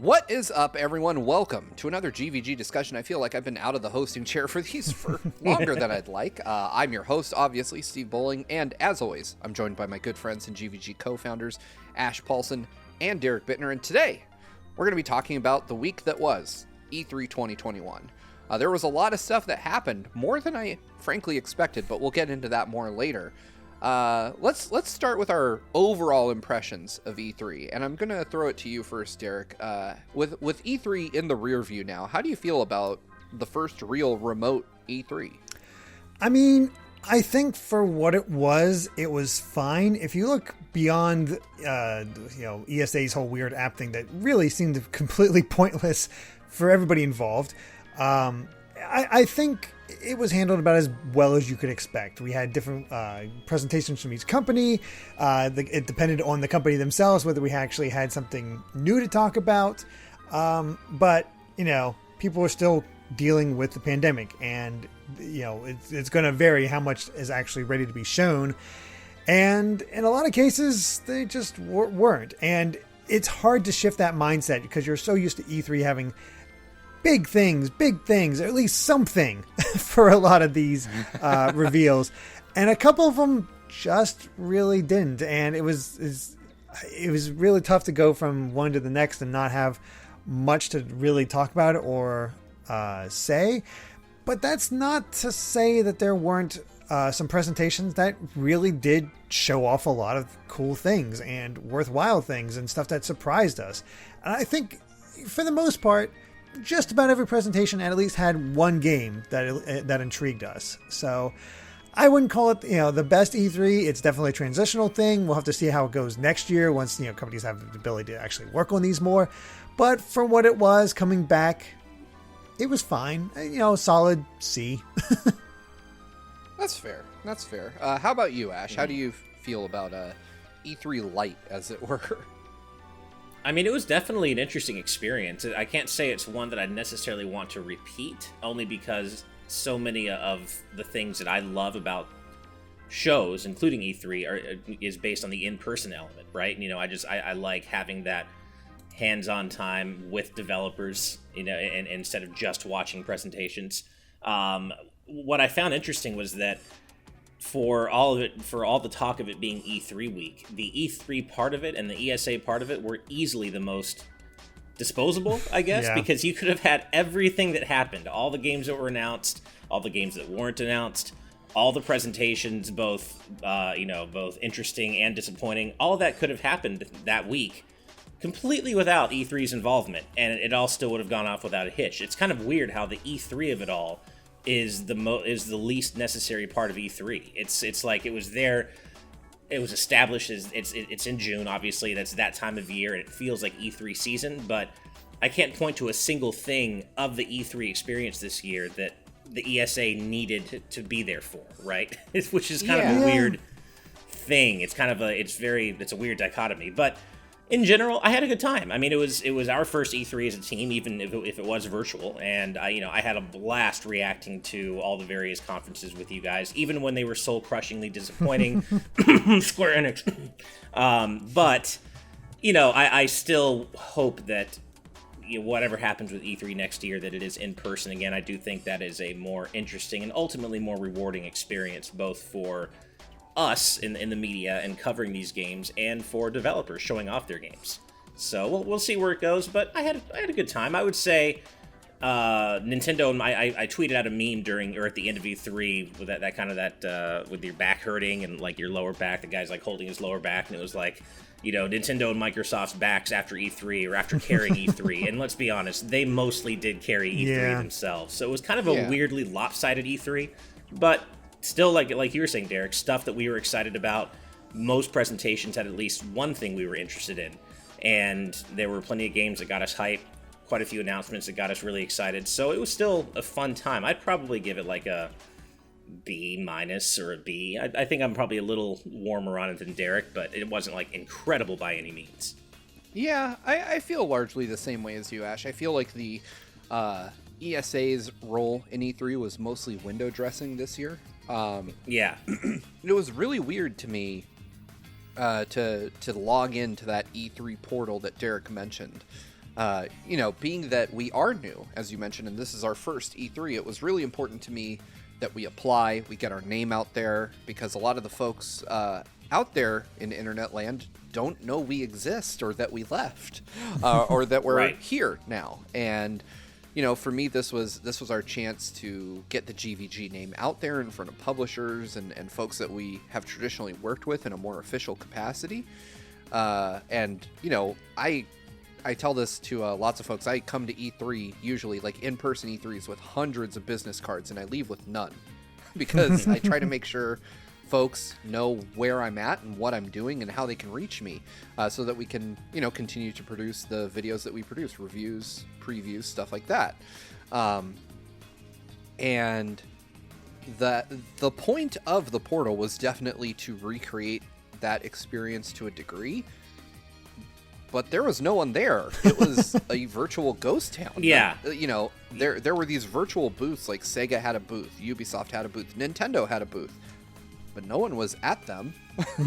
What is up, everyone? Welcome to another GVG discussion. I feel like I've been out of the hosting chair for these for longer than I'd like. I'm your host, obviously, Steve Bowling, and as always, I'm joined by my good friends and GVG co-founders, Ash Paulson and Derek Bittner, and today, we're going to be talking about the week that was E3 2021. There was a lot of stuff that happened, more than I frankly expected, but we'll get into that more later. Let's start with our overall impressions of E3, and I'm gonna throw it to you first, Derek. With E3 in the rear view now, how do you feel about the first real remote E3? I mean, I think for what it was fine. If you look beyond, ESA's whole weird app thing that really seemed completely pointless for everybody involved, I think it was handled about as well as you could expect. We had different presentations from each company. It depended on the company themselves whether we actually had something new to talk about. But, people are still dealing with the pandemic, and, it's going to vary how much is actually ready to be shown. And in a lot of cases, they just weren't. And it's hard to shift that mindset because you're so used to E3 having big things, or at least something for a lot of these reveals. And a couple of them just really didn't. And it was really tough to go from one to the next and not have much to really talk about or say. But that's not to say that there weren't some presentations that really did show off a lot of cool things and worthwhile things and stuff that surprised us. And I think for the most part, just about every presentation at least had one game that intrigued us. So I wouldn't call it, the best E3. It's definitely a transitional thing. We'll have to see how it goes next year once, companies have the ability to actually work on these more. But for what it was coming back, it was fine. Solid C. That's fair. How about you, Ash? How do you feel about E3 Lite, as it were? I mean, it was definitely an interesting experience. I can't say it's one that I necessarily want to repeat, only because so many of the things that I love about shows, including E3, is based on the in-person element, right? I like having that hands-on time with developers, and instead of just watching presentations. What I found interesting was that for all the talk of it being E3 week, the E3 part of it and the ESA part of it were easily the most disposable, I guess, Yeah. Because you could have had everything that happened, all the games that were announced, all the games that weren't announced, all the presentations, both interesting and disappointing. All of that could have happened that week, completely without E3's involvement, and it all still would have gone off without a hitch. It's kind of weird how the E3 of it all is the least necessary part of E3. It's like it was there. It was established as it's in June. Obviously, that's that time of year, and it feels like E3 season. But I can't point to a single thing of the E3 experience this year that the ESA needed to be there for, right? Which is kind of a weird thing. It's a weird dichotomy, but. In general, I had a good time. I mean, it was our first E3 as a team, even if it was virtual, and I had a blast reacting to all the various conferences with you guys, even when they were soul-crushingly disappointing. Square Enix. But I still hope that whatever happens with E3 next year, that it is in person again. I do think that is a more interesting and ultimately more rewarding experience, both for us in the media and covering these games, and for developers showing off their games. So we'll see where it goes, but I had a good time. I would say Nintendo, and I tweeted out a meme at the end of E3 with that kind of with your back hurting and like your lower back, the guy's like holding his lower back, and it was like, Nintendo and Microsoft's backs after E3 or after carrying E3. And let's be honest, they mostly did carry E3 themselves. So it was kind of a weirdly lopsided E3, but still, like you were saying, Derek, stuff that we were excited about. Most presentations had at least one thing we were interested in. And there were plenty of games that got us hyped, quite a few announcements that got us really excited. So it was still a fun time. I'd probably give it like a B- or a B. I think I'm probably a little warmer on it than Derek, but it wasn't like incredible by any means. Yeah, I feel largely the same way as you, Ash. I feel like the ESA's role in E3 was mostly window dressing this year. Yeah. It was really weird to me to log into that E3 portal that Derek mentioned. being that we are new, as you mentioned, and this is our first E3, it was really important to me that we apply, we get our name out there, because a lot of the folks out there in internet land don't know we exist or that we left or that we're here now. And for me, this was our chance to get the GVG name out there in front of publishers and folks that we have traditionally worked with in a more official capacity. And I tell this to lots of folks. I come to E3 usually, like in-person E3s, with hundreds of business cards, and I leave with none because I try to make sure folks know where I'm at and what I'm doing and how they can reach me, so that we can, continue to produce the videos that we produce, reviews, previews, stuff like that. And the point of the portal was definitely to recreate that experience to a degree. But there was no one there. It was a virtual ghost town. Yeah. There were these virtual booths, like Sega had a booth, Ubisoft had a booth, Nintendo had a booth, but no one was at them.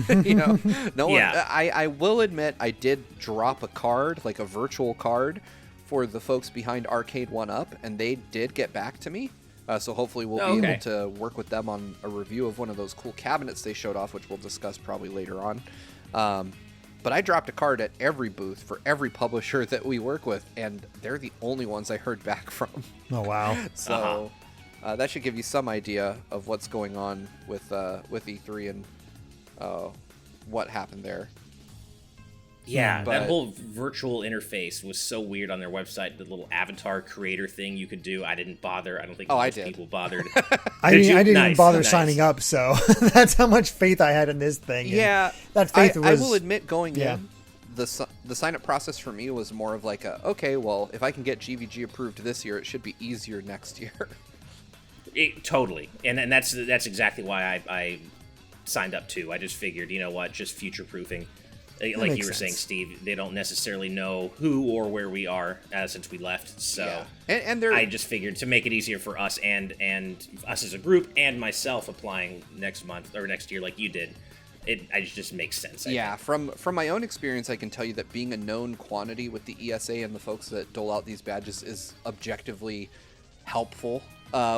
No one. I will admit, I did drop a card, like a virtual card, for the folks behind Arcade 1-Up, and they did get back to me. So hopefully we'll be able to work with them on a review of one of those cool cabinets they showed off, which we'll discuss probably later on. But I dropped a card at every booth for every publisher that we work with, and they're the only ones I heard back from. Oh, wow. So that should give you some idea of what's going on with E3 and what happened there. Yeah, that whole virtual interface was so weird on their website. The little avatar creator thing you could do, I didn't bother. I don't think most people bothered. I didn't even bother signing up, so that's how much faith I had in this thing. Yeah, that faith was. I will admit, going in, the sign-up process for me was more of like okay, well, if I can get GVG approved this year, it should be easier next year. Totally, and that's exactly why I signed up too. I just figured, just future-proofing. Like you were saying, Steve, they don't necessarily know who or where we are since we left. So and I just figured to make it easier for us and us as a group and myself applying next month or next year like you did, it just makes sense. I think. From my own experience, I can tell you that being a known quantity with the ESA and the folks that dole out these badges is objectively helpful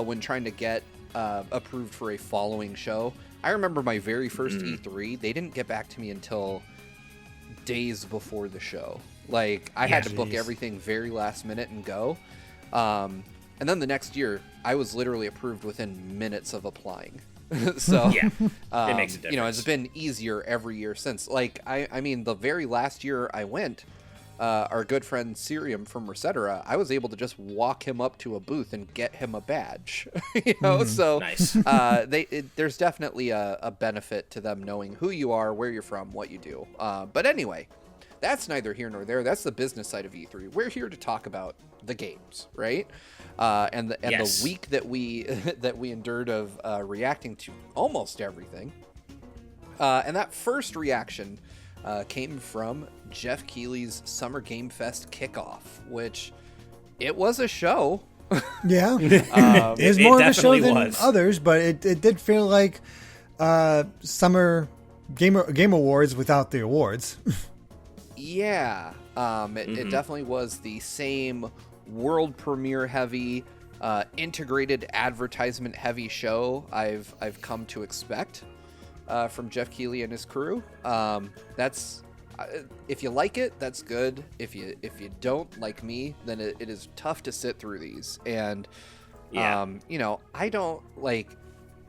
when trying to get approved for a following show. I remember my very first E3, they didn't get back to me until days before the show. Like, I had to book everything very last minute and go. And then the next year, I was literally approved within minutes of applying. So, it makes a difference. It's been easier every year since. Like, I mean, the very last year I went, our good friend Sirium from Resetera, I was able to just walk him up to a booth and get him a badge. So nice. There's definitely a benefit to them knowing who you are, where you're from, what you do. But anyway, that's neither here nor there. That's the business side of E3. We're here to talk about the games, right? And the week that we endured of reacting to almost everything. And that first reaction came from Jeff Keighley's Summer Game Fest kickoff, which it was a show. Yeah, it's more of a show than others, but it did feel like Summer Game Awards without the awards. Yeah, it definitely was the same world premiere heavy, integrated advertisement heavy show I've come to expect from Jeff Keighley and his crew. That's if you like it, that's good. If you don't, like me, then it is tough to sit through these. And I don't like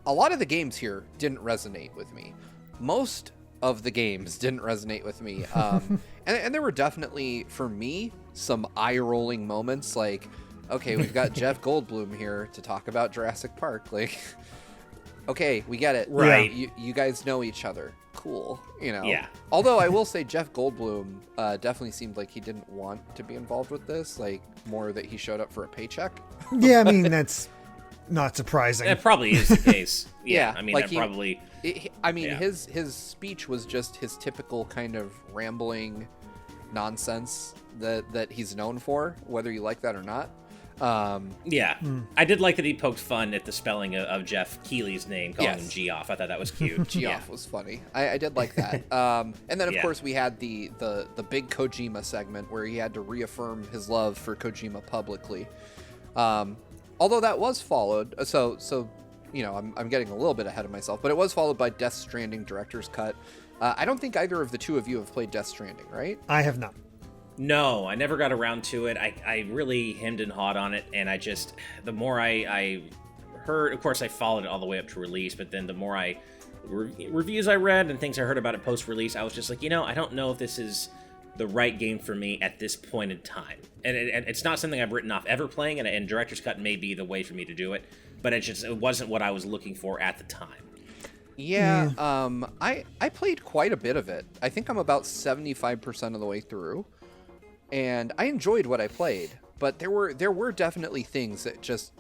a lot of the games here didn't resonate with me. Most of the games didn't resonate with me. And there were definitely, for me, some eye-rolling moments. Like, okay, we've got Jeff Goldblum here to talk about Jurassic Park. Like, okay, we get it. Right. You guys know each other. Cool. Yeah. Although I will say Jeff Goldblum definitely seemed like he didn't want to be involved with this. Like, more that he showed up for a paycheck. Yeah, I mean, that's not surprising. That probably is the case. Yeah. I mean, like his speech was just his typical kind of rambling nonsense that he's known for, whether you like that or not. Yeah. I did like that he poked fun at the spelling of Jeff Keighley's name, calling him Geoff. I thought that was cute. Geoff was funny. I did like that. And then, of course, we had the big Kojima segment where he had to reaffirm his love for Kojima publicly. Although that was followed, so I'm getting a little bit ahead of myself, but it was followed by Death Stranding Director's Cut. I don't think either of the two of you have played Death Stranding, right? I have not. No, I never got around to it. I really hemmed and hawed on it, and the more I heard, of course I followed it all the way up to release, but then the more reviews I read and things I heard about it post-release, I was just like, I don't know if this is the right game for me at this point in time. And it's not something I've written off ever playing, and Director's Cut may be the way for me to do it, but it wasn't what I was looking for at the time. Yeah, I played quite a bit of it. I think I'm about 75% of the way through. And I enjoyed what I played, but there were definitely things that just,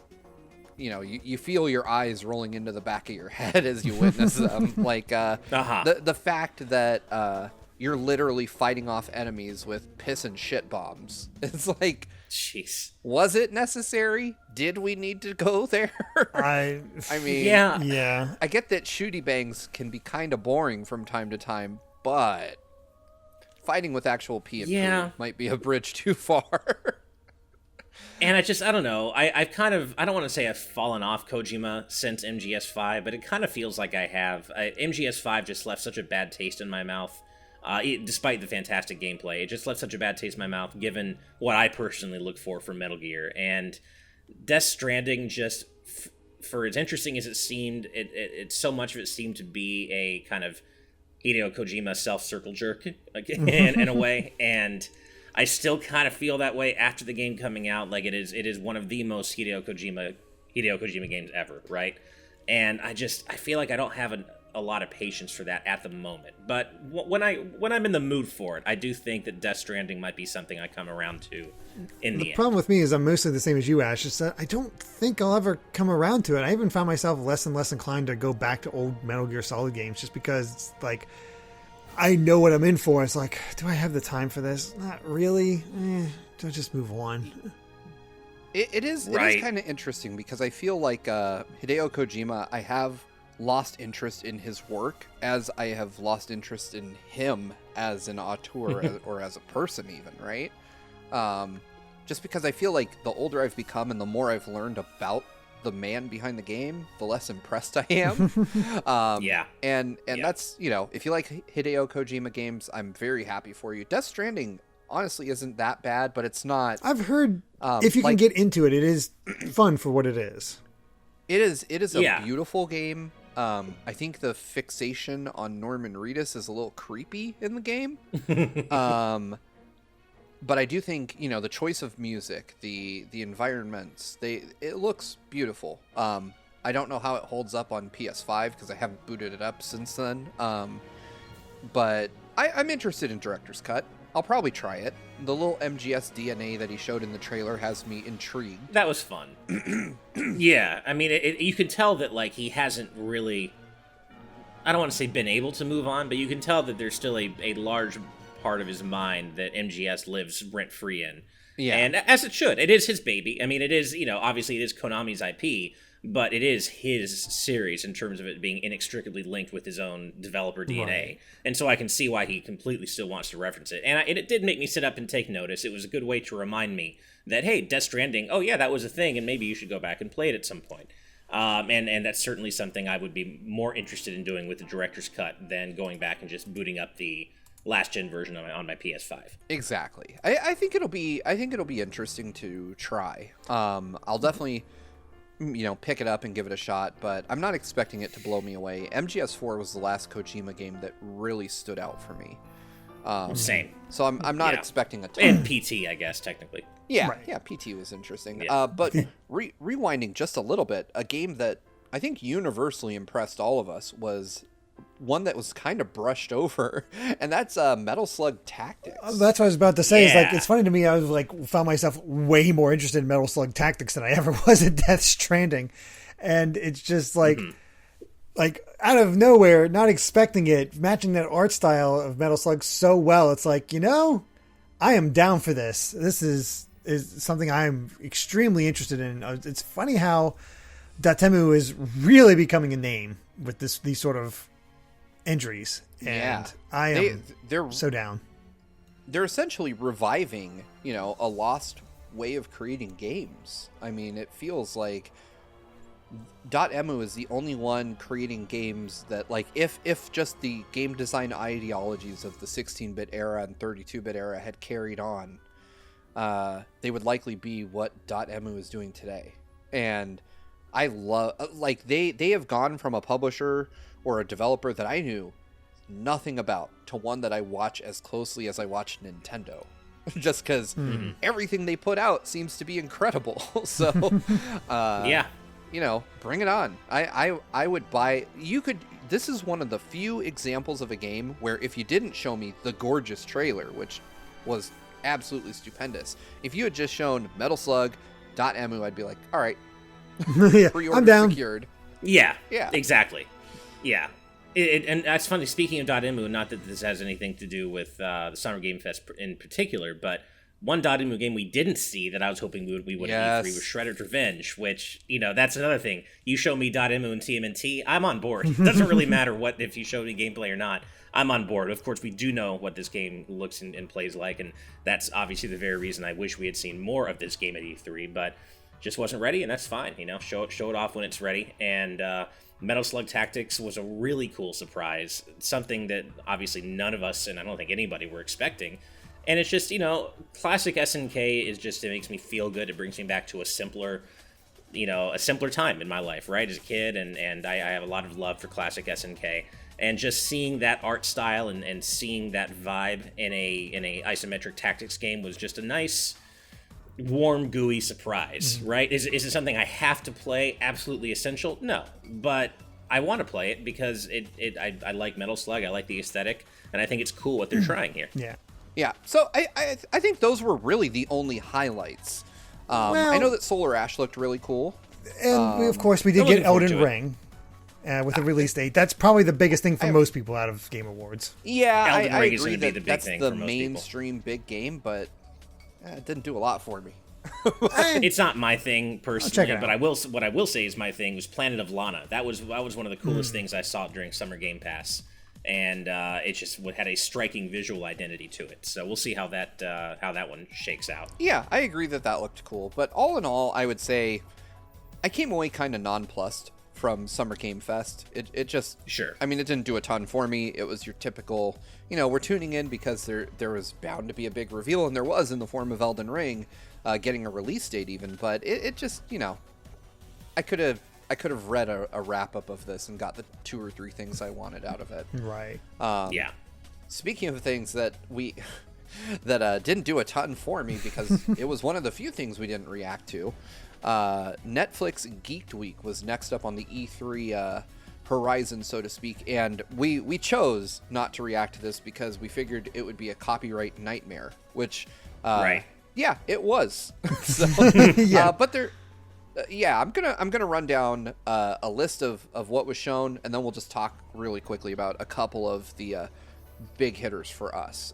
you feel your eyes rolling into the back of your head as you witness them. Like the fact that you're literally fighting off enemies with piss and shit bombs. It's like, jeez, was it necessary? Did we need to go there? I mean, yeah. I get that shooty bangs can be kind of boring from time to time, but fighting with actual pee and poo might be a bridge too far. And I don't know. I don't want to say I've fallen off Kojima since MGS5, but it kind of feels like I have. MGS5 just left such a bad taste in my mouth, despite the fantastic gameplay. It just left such a bad taste in my mouth, given what I personally look for from Metal Gear. And Death Stranding, just for as interesting as it seemed, it so much of it seemed to be a kind of Hideo Kojima self-circle jerk in a way, and I still kind of feel that way after the game coming out. Like it is one of the most Hideo Kojima games ever, right? And I feel like I don't have a lot of patience for that at the moment. But when I'm in the mood for it, I do think that Death Stranding might be something I come around to in the end. The problem with me is I'm mostly the same as you, Ash. Is that I don't think I'll ever come around to it. I even found myself less and less inclined to go back to old Metal Gear Solid games just because it's like I know what I'm in for. It's like, do I have the time for this? Not really. I'll just move on. It is kind of interesting because I feel like Hideo Kojima, I have lost interest in his work as I have lost interest in him as an auteur or as a person even, right? Just because I feel like the older I've become and the more I've learned about the man behind the game, the less impressed I am. And that's, if you like Hideo Kojima games, I'm very happy for you. Death Stranding honestly isn't that bad, but it's not. I've heard if you can get into it, it is fun for what it is. It is a beautiful game. I think the fixation on Norman Reedus is a little creepy in the game. But I do think, the choice of music, the environments, it looks beautiful. I don't know how it holds up on PS5 because I haven't booted it up since then. But I'm interested in Director's Cut. I'll probably try it. The little MGS DNA that he showed in the trailer has me intrigued. That was fun. Yeah, I mean, you can tell that, like, he hasn't really, I don't want to say been able to move on, but you can tell that there's still a large part of his mind that MGS lives rent-free in. Yeah. And as it should. It is his baby. I mean, it is, obviously it is Konami's IP, but it is his series in terms of it being inextricably linked with his own developer DNA. Right. And so I can see why he completely still wants to reference it. And it did make me sit up and take notice. It was a good way to remind me that, hey, Death Stranding, oh yeah, that was a thing, and maybe you should go back and play it at some point. And that's certainly something I would be more interested in doing with the Director's Cut than going back and just booting up the last-gen version on my PS5. Exactly. I think it'll be interesting to try. I'll definitely pick it up and give it a shot, but I'm not expecting it to blow me away. MGS4 was the last Kojima game that really stood out for me. Same. So I'm not expecting a ton. And PT, I guess, technically. Yeah, right. Yeah, PT was interesting. Yeah. But rewinding just a little bit, a game that I think universally impressed all of us was one that was kind of brushed over, and that's Metal Slug Tactics. That's what I was about to say. Yeah. It's funny to me. I was found myself way more interested in Metal Slug Tactics than I ever was in Death Stranding, and it's just like out of nowhere, not expecting it, matching that art style of Metal Slug so well. It's like, I am down for this. This is is something I'm extremely interested in. It's funny how Dotemu is really becoming a name with these sort of entries, and I am they're so down. They're essentially reviving, a lost way of creating games. I mean, it feels like Dotemu is the only one creating games that, like, if just the game design ideologies of the 16-bit era and 32-bit era had carried on, they would likely be what Dotemu is doing today. And I love, like, they have gone from a publisher or a developer that I knew nothing about to one that I watch as closely as I watch Nintendo. Just because everything they put out seems to be incredible. So, bring it on. I would buy. This is one of the few examples of a game where if you didn't show me the gorgeous trailer, which was absolutely stupendous, if you had just shown Metal Slug, Dotemu, I'd be like, all right, pre-order I'm down. secured. Yeah, exactly. Yeah. And that's funny, speaking of Dotemu, not that this has anything to do with the Summer Game Fest in particular, but one Dotemu game we didn't see that I was hoping we would at E3 was Shredder's Revenge, which, that's another thing. You show me Dotemu and TMNT, I'm on board. It doesn't really matter if you show me gameplay or not. I'm on board. Of course, we do know what this game looks and plays like, and that's obviously the very reason I wish we had seen more of this game at E3, but just wasn't ready, and that's fine. Show it off when it's ready, and Metal Slug Tactics was a really cool surprise, something that obviously none of us, and I don't think anybody, were expecting. And it's just, classic SNK is just, it makes me feel good. It brings me back to a simpler time in my life, right, as a kid, and I have a lot of love for classic SNK. And just seeing that art style and seeing that vibe in a isometric tactics game was just a nice, warm, gooey surprise, right? Is it something I have to play? Absolutely essential? No, but I want to play it because I like Metal Slug, I like the aesthetic, and I think it's cool what they're trying here. Yeah. So I think those were really the only highlights. I know that Solar Ash looked really cool, and of course we did get Elden Ring with a release date. That's probably the biggest thing for most people out of Game Awards. Yeah, Elden Ring is agree going to be the big that's thing the for most mainstream people. big game, but it didn't do a lot for me. It's not my thing personally, but what I will say is my thing was Planet of Lana. That was one of the coolest things I saw during Summer Game Pass, and it just had a striking visual identity to it. So we'll see how that one shakes out. Yeah, I agree that looked cool, but all in all, I would say I came away kind of nonplussed from Summer Game Fest. It just, I mean, it didn't do a ton for me. It was your typical, we're tuning in because there was bound to be a big reveal, and there was, in the form of Elden Ring getting a release date even, but it just, I could have read a wrap up of this and got the 2 or 3 things I wanted out of it. Right. Speaking of things that didn't do a ton for me because it was one of the few things we didn't react to. Netflix Geeked Week was next up on the E3 horizon, so to speak, and we chose not to react to this because we figured it would be a copyright nightmare, which yeah, it was. So, but there, I'm gonna run down a list of what was shown, and then we'll just talk really quickly about a couple of the big hitters for us.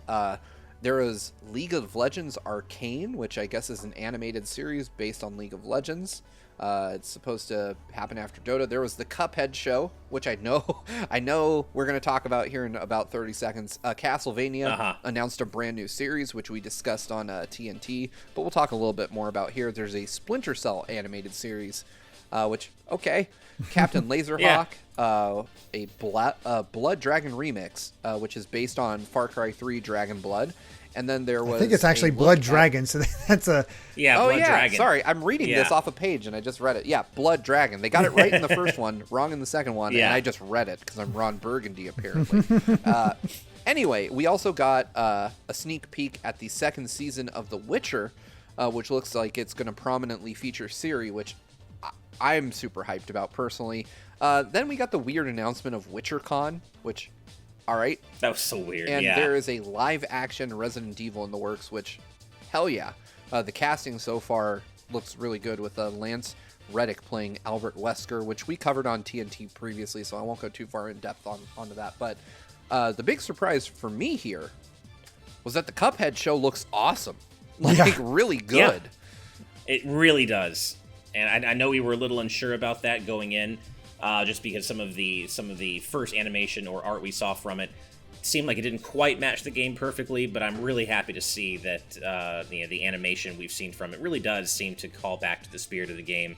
There was League of Legends Arcane, which I guess is an animated series based on League of Legends. It's supposed to happen after Dota. There was the Cuphead show, which I know we're going to talk about here in about 30 seconds. Castlevania announced a brand new series, which we discussed on TNT, but we'll talk a little bit more about here. There's a Splinter Cell animated series, which, okay. Captain Laserhawk, a Blood Dragon remix, which is based on Far Cry 3 Dragon Blood. And then there was, I think it's actually Blood Dragon, so that's a... Blood Dragon. Sorry, I'm reading this off a page, and I just read it. Yeah, Blood Dragon. They got it right in the first one, wrong in the second one, and I just read it, because I'm Ron Burgundy, apparently. Anyway, we also got a sneak peek at the second season of The Witcher, which looks like it's going to prominently feature Ciri, which I'm super hyped about, personally. Then we got the weird announcement of WitcherCon, which... All right. That was so weird, and there is a live-action Resident Evil in the works, which, hell yeah. The casting so far looks really good with Lance Reddick playing Albert Wesker, which we covered on TNT previously, so I won't go too far in depth onto that. But the big surprise for me here was that the Cuphead show looks awesome. really good. It really does. And I know we were a little unsure about that going in, just because some of the first animation or art we saw from it seemed like it didn't quite match the game perfectly. But I'm really happy to see that the animation we've seen from it really does seem to call back to the spirit of the game.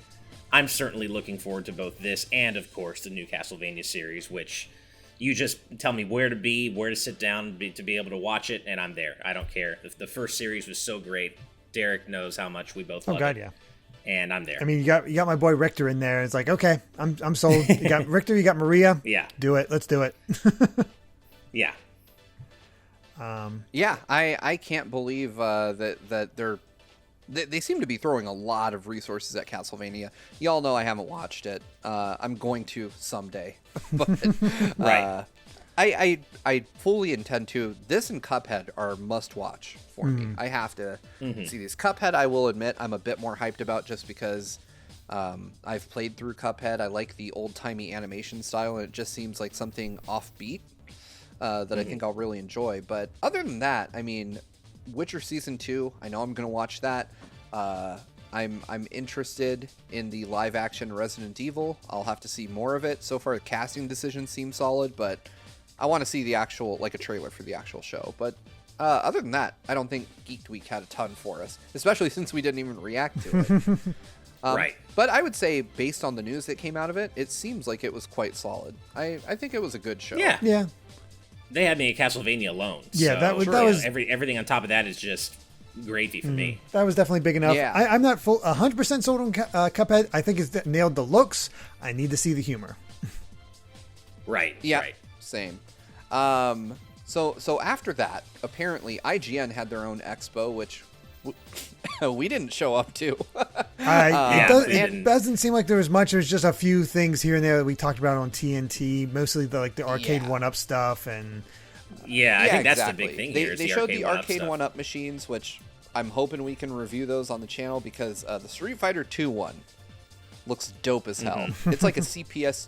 I'm certainly looking forward to both this and, of course, the new Castlevania series, which you just tell me where to be, where to sit down to be able to watch it, and I'm there. I don't care. The first series was so great. Derek knows how much we both love it. Yeah. And I'm there. I mean, you got my boy Richter in there. It's like, okay, I'm sold. You got Richter, you got Maria. Yeah. Do it. Let's do it. Yeah. I can't believe that they seem to be throwing a lot of resources at Castlevania. Y'all know I haven't watched it. I'm going to someday. But Right. I fully intend to. This and Cuphead are must-watch for me. I have to see these. Cuphead, I will admit, I'm a bit more hyped about just because I've played through Cuphead. I like the old-timey animation style, and it just seems like something offbeat that I think I'll really enjoy. But other than that, I mean, Witcher Season 2, I know I'm going to watch that. I'm interested in the live-action Resident Evil. I'll have to see more of it. So far, the casting decisions seem solid, but I want to see the actual, like a trailer for the actual show. But other than that, I don't think Geeked Week had a ton for us, especially since we didn't even react to it. Right. But I would say, based on the news that came out of it, it seems like it was quite solid. I think it was a good show. Yeah. Yeah. They had me at Castlevania alone. Yeah, so, that was everything on top of that is just gravy for me. That was definitely big enough. Yeah. I'm not 100% sold on Cuphead. I think it's nailed the looks. I need to see the humor. Right. Yeah. Right. Same. So after that, apparently IGN had their own expo, which we didn't show up to. It doesn't seem like there was much. There's just a few things here and there that we talked about on TNT, mostly the arcade one-up stuff. And I think that's exactly. the big thing they, here. They showed the arcade one-up machines, which I'm hoping we can review those on the channel because the Street Fighter 2 one looks dope as hell. It's like a CPS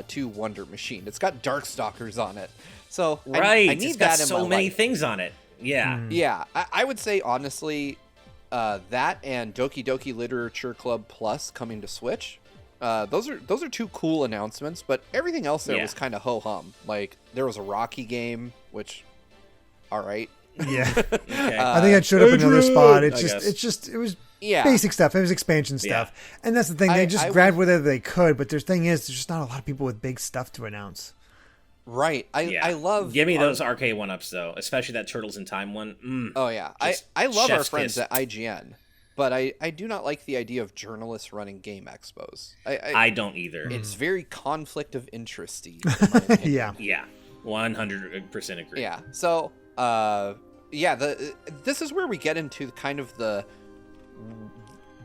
2 Wonder Machine. It's got Darkstalkers on it. So I need it's got that in so my many life. things on it. Yeah. Yeah, I would say honestly, that and Doki Doki Literature Club Plus coming to Switch. Those are two cool announcements, but everything else there was kind of ho hum. Like there was a Rocky game, which, all right. Yeah, Okay. I think that showed up in another spot. It was Yeah. basic stuff. It was expansion stuff, and that's the thing. They just grabbed whatever they could. But the thing is, there's just not a lot of people with big stuff to announce. Right. I love. Give me those arcade one-ups though, especially that Turtles in Time one. Oh yeah, I love our chef's friends kiss. at IGN, but I do not like the idea of journalists running game expos. I don't either. It's very conflict of interesty. in my opinion. Yeah. Yeah, 100% agree. Yeah. So, this is where we get into kind of the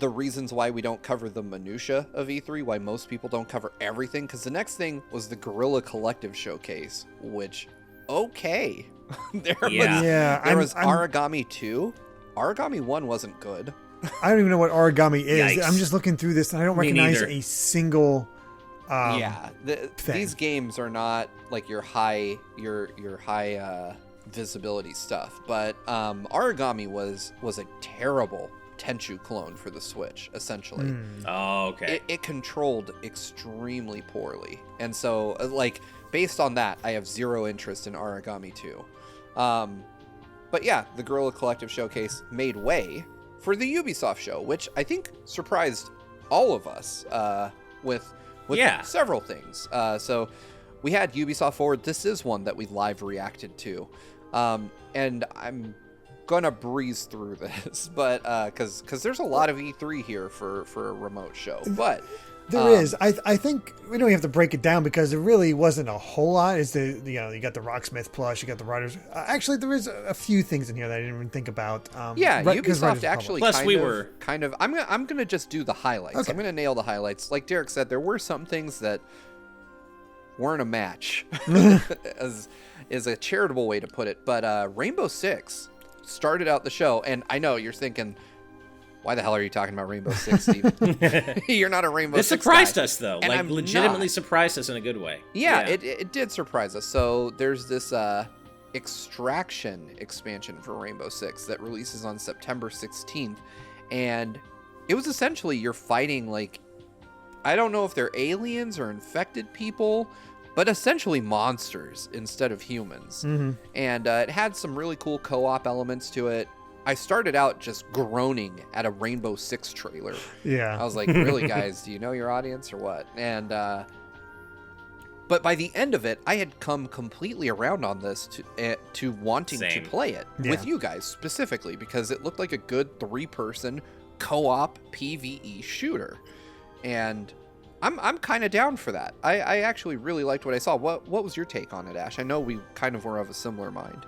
reasons why we don't cover the minutia of E3, why most people don't cover everything, because the next thing was the Guerrilla Collective showcase, which, okay. there was Origami 2. Origami 1 wasn't good. I don't even know what origami is. Yikes. I'm just looking through this, and I don't recognize neither. a single. These games are not like your high visibility stuff, but Origami was a terrible Tenchu clone for the Switch, essentially. Oh, okay. It controlled extremely poorly, and so based on that, I have zero interest in Origami 2. But yeah, the Guerrilla Collective showcase made way for the Ubisoft show, which I think surprised all of us with several things. So we had Ubisoft Forward. This is one that we live reacted to, and I'm gonna breeze through this, but because there's a lot of E3 here for a remote show, but there is. I think we don't have to break it down because there really wasn't a whole lot. Is you got the Rocksmith Plus, you got the Riders. Actually, there is a few things in here that I didn't even think about. Ubisoft actually. Plus, kind of. I'm gonna just do the highlights. Okay. I'm gonna nail the highlights. Like Derek said, there were some things that weren't a match, as is a charitable way to put it. But Rainbow Six started out the show, and I know you're thinking, why the hell are you talking about Rainbow Six, Steven? You're not a Rainbow Six It surprised guy. us, though. And legitimately surprised us in a good way. Yeah, it did surprise us. So there's this Extraction expansion for Rainbow Six that releases on September 16th. And it was essentially you're fighting, like, I don't know if they're aliens or infected people, but essentially monsters instead of humans. Mm-hmm. And it had some really cool co-op elements to it. I started out just groaning at a Rainbow Six trailer. Yeah. I was like, really, guys, do you know your audience or what? And, but by the end of it, I had come completely around on this to wanting Same. to play it with you guys specifically, because it looked like a good 3-person co-op PvE shooter. And I'm kind of down for that. I actually really liked what I saw. What was your take on it, Ash? I know we kind of were of a similar mind.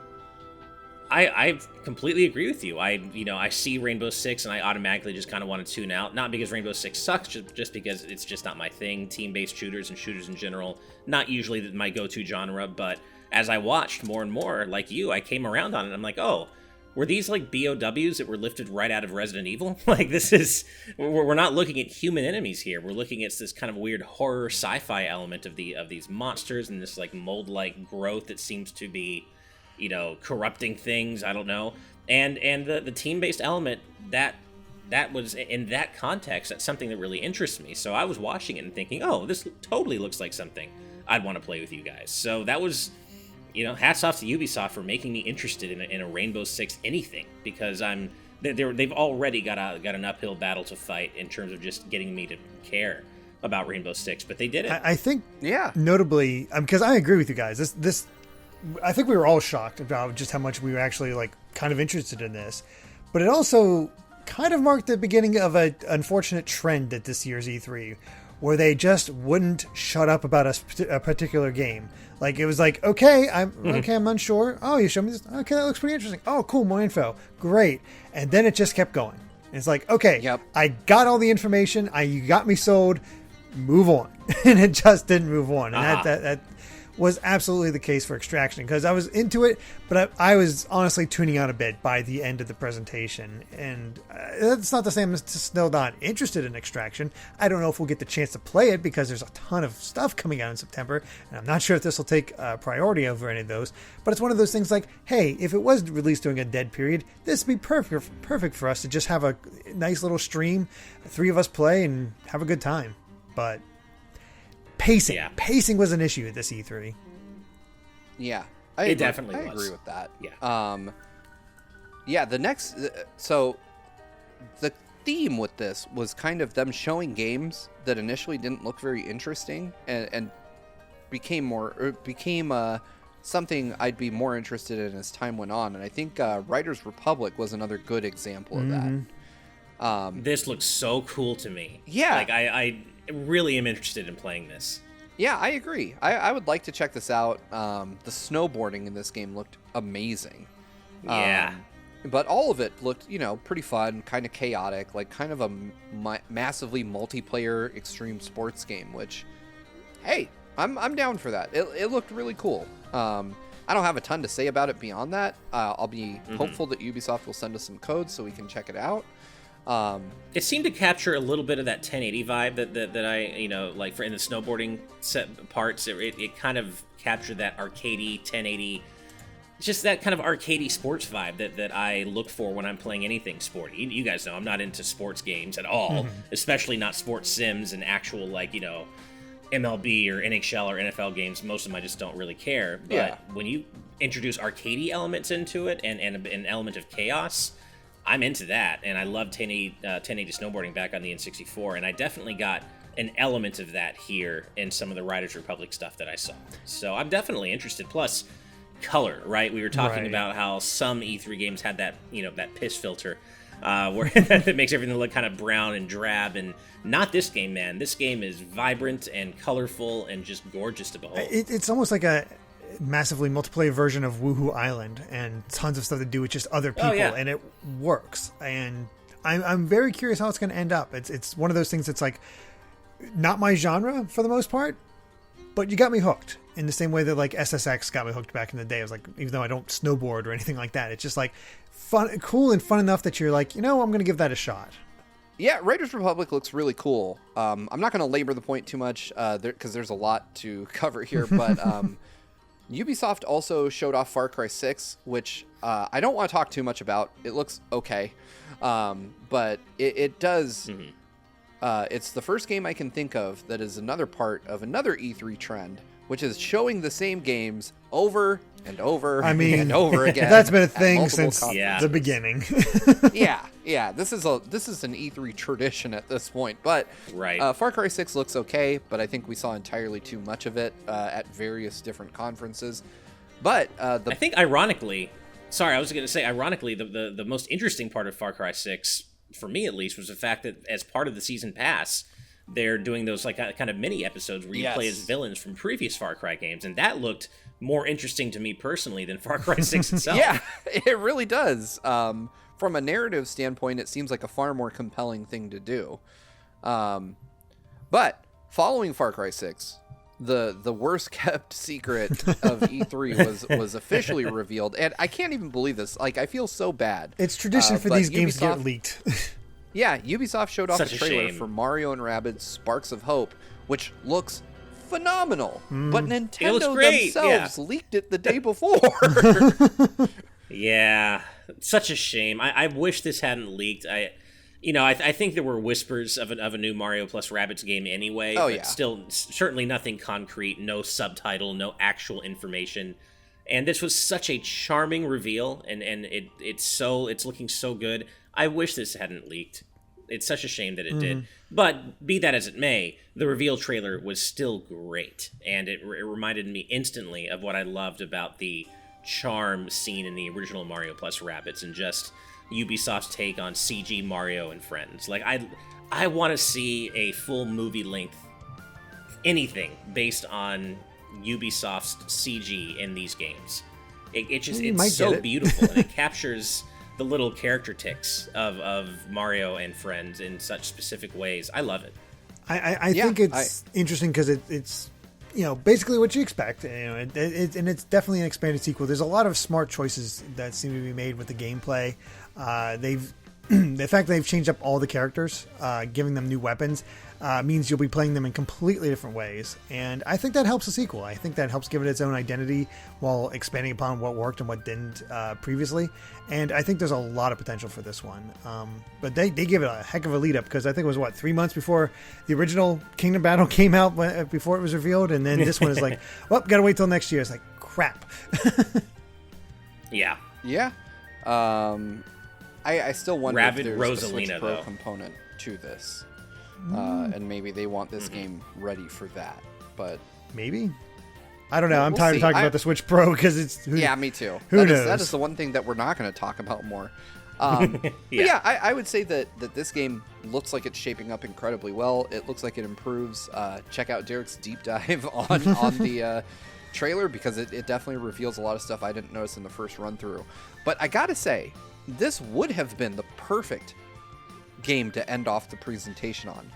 I completely agree with you. I see Rainbow Six and I automatically just kind of want to tune out. Not because Rainbow Six sucks, just because it's just not my thing. Team-based shooters and shooters in general, not usually my go-to genre. But as I watched more and more, like you, I came around on it. I'm like, oh, were these like BOWs that were lifted right out of Resident Evil? Like, we're not looking at human enemies here. We're looking at this kind of weird horror sci-fi element of these monsters and this like mold-like growth that seems to be, corrupting things. I don't know. And the team-based element that was in that context, that's something that really interests me. So I was watching it and thinking, oh, this totally looks like something I'd want to play with you guys. So that was, hats off to Ubisoft for making me interested in a Rainbow Six anything, because they've already got an uphill battle to fight in terms of just getting me to care about Rainbow Six, but they did it. I think, notably, because I agree with you guys. This I think we were all shocked about just how much we were actually like kind of interested in this, but it also kind of marked the beginning of an unfortunate trend at this year's E3, where they just wouldn't shut up about a particular game. Like, it was like, okay, I'm unsure. Oh, you showed me this. Okay, that looks pretty interesting. Oh, cool, more info. Great. And then it just kept going. And it's like, okay, I got all the information. You got me sold. Move on. And it just didn't move on. And that was absolutely the case for Extraction, because I was into it, but I was honestly tuning out a bit by the end of the presentation. And that's not the same as still not interested in Extraction. I don't know if we'll get the chance to play it, because there's a ton of stuff coming out in September, and I'm not sure if this will take priority over any of those. But it's one of those things like, hey, if it was released during a dead period, this would be perfect for us to just have a nice little stream, 3 of us play and have a good time. But pacing was an issue at this E3. Yeah, I definitely agree with that. Yeah. The next, so the theme with this was kind of them showing games that initially didn't look very interesting and became something I'd be more interested in as time went on. And I think Riders Republic was another good example of that. This looks so cool to me. Yeah, like I really am interested in playing this. Yeah, I agree. I would like to check this out. The snowboarding in this game looked amazing. Yeah. But all of it looked, pretty fun, kind of chaotic, like kind of a massively multiplayer extreme sports game, which, hey, I'm down for that. It looked really cool. I don't have a ton to say about it beyond that. I'll be hopeful that Ubisoft will send us some codes so we can check it out. It seemed to capture a little bit of that 1080 vibe that I, like for in the snowboarding set parts, it kind of captured that arcadey 1080, just that kind of arcadey sports vibe that I look for when I'm playing anything sporty. You guys know I'm not into sports games at all, especially not sports sims and actual MLB or NHL or NFL games. Most of them I just don't really care. But when you introduce arcadey elements into it and an element of chaos, I'm into that, and I love 1080 snowboarding back on the N64, and I definitely got an element of that here in some of the Riders Republic stuff that I saw. So I'm definitely interested. Plus, color, right? We were talking about how some E3 games had that, that piss filter, where that makes everything look kind of brown and drab, and not this game, man. This game is vibrant and colorful and just gorgeous to behold. It's almost like a massively multiplayer version of Woohoo Island, and tons of stuff to do with just other people, and it works. And I'm very curious how it's going to end up. It's one of those things that's like not my genre for the most part, but you got me hooked in the same way that like SSX got me hooked back in the day. I was like, even though I don't snowboard or anything like that, it's just like fun, cool and fun enough that you're like, I'm going to give that a shot. Yeah, Raiders Republic looks really cool. I'm not going to labor the point too much because there's a lot to cover here, but Ubisoft also showed off Far Cry 6, which I don't want to talk too much about. It looks okay, but it does. It's the first game I can think of that is another part of another E3 trend, which is showing the same games over and over and over again. That's been a thing since the beginning. yeah. This is an E3 tradition at this point. But Far Cry 6 looks okay, but I think we saw entirely too much of it at various different conferences. But I think ironically, the most interesting part of Far Cry 6, for me at least, was the fact that as part of the season pass, they're doing those like kind of mini episodes where you play as villains from previous Far Cry games, and that looked more interesting to me personally than Far Cry 6 itself. Yeah, it really does. From a narrative standpoint, it seems like a far more compelling thing to do. But following Far Cry 6, the worst kept secret of E3 was officially revealed, and I can't even believe this. Like, I feel so bad. It's tradition for these games to get leaked. Yeah, Ubisoft showed off Such the trailer for Mario and Rabbids Sparks of Hope, which looks phenomenal. But Nintendo themselves leaked it the day before. Yeah, such a shame. I wish this hadn't leaked. I think there were whispers of a new Mario plus Rabbids game anyway. But still, certainly nothing concrete, no subtitle, no actual information. And this was such a charming reveal, and it's looking so good. I wish this hadn't leaked. It's such a shame that it did. But be that as it may, the reveal trailer was still great, and it reminded me instantly of what I loved about the charm scene in the original Mario plus Rabbids, and just Ubisoft's take on CG Mario and friends. Like, I want to see a full movie length anything based on Ubisoft's CG in these games. It's so beautiful, and it captures the little character tics of Mario and friends in such specific ways. I love it. I think it's interesting because it's basically what you expect. And it's definitely an expanded sequel. There's a lot of smart choices that seem to be made with the gameplay. The fact that they've changed up all the characters, giving them new weapons, means you'll be playing them in completely different ways. And I think that helps the sequel. I think that helps give it its own identity while expanding upon what worked and what didn't previously. And I think there's a lot of potential for this one. But they give it a heck of a lead up, because I think it was 3 months before the original Kingdom Battle came out, before it was revealed. And then this one is like, well, gotta wait till next year. It's like, crap. Yeah. Yeah. I still wonder if there's Rosalina, a Switch Pro though. component to this. And maybe they want this game ready for that. But maybe. I don't know. I'm tired of talking about the Switch Pro because it's... me too. Who knows? That is the one thing that we're not going to talk about more. But I would say that this game looks like it's shaping up incredibly well. It looks like it improves. Check out Derek's deep dive on the trailer, because it definitely reveals a lot of stuff I didn't notice in the first run through. But I gotta say, this would have been the perfect game to end off the presentation on.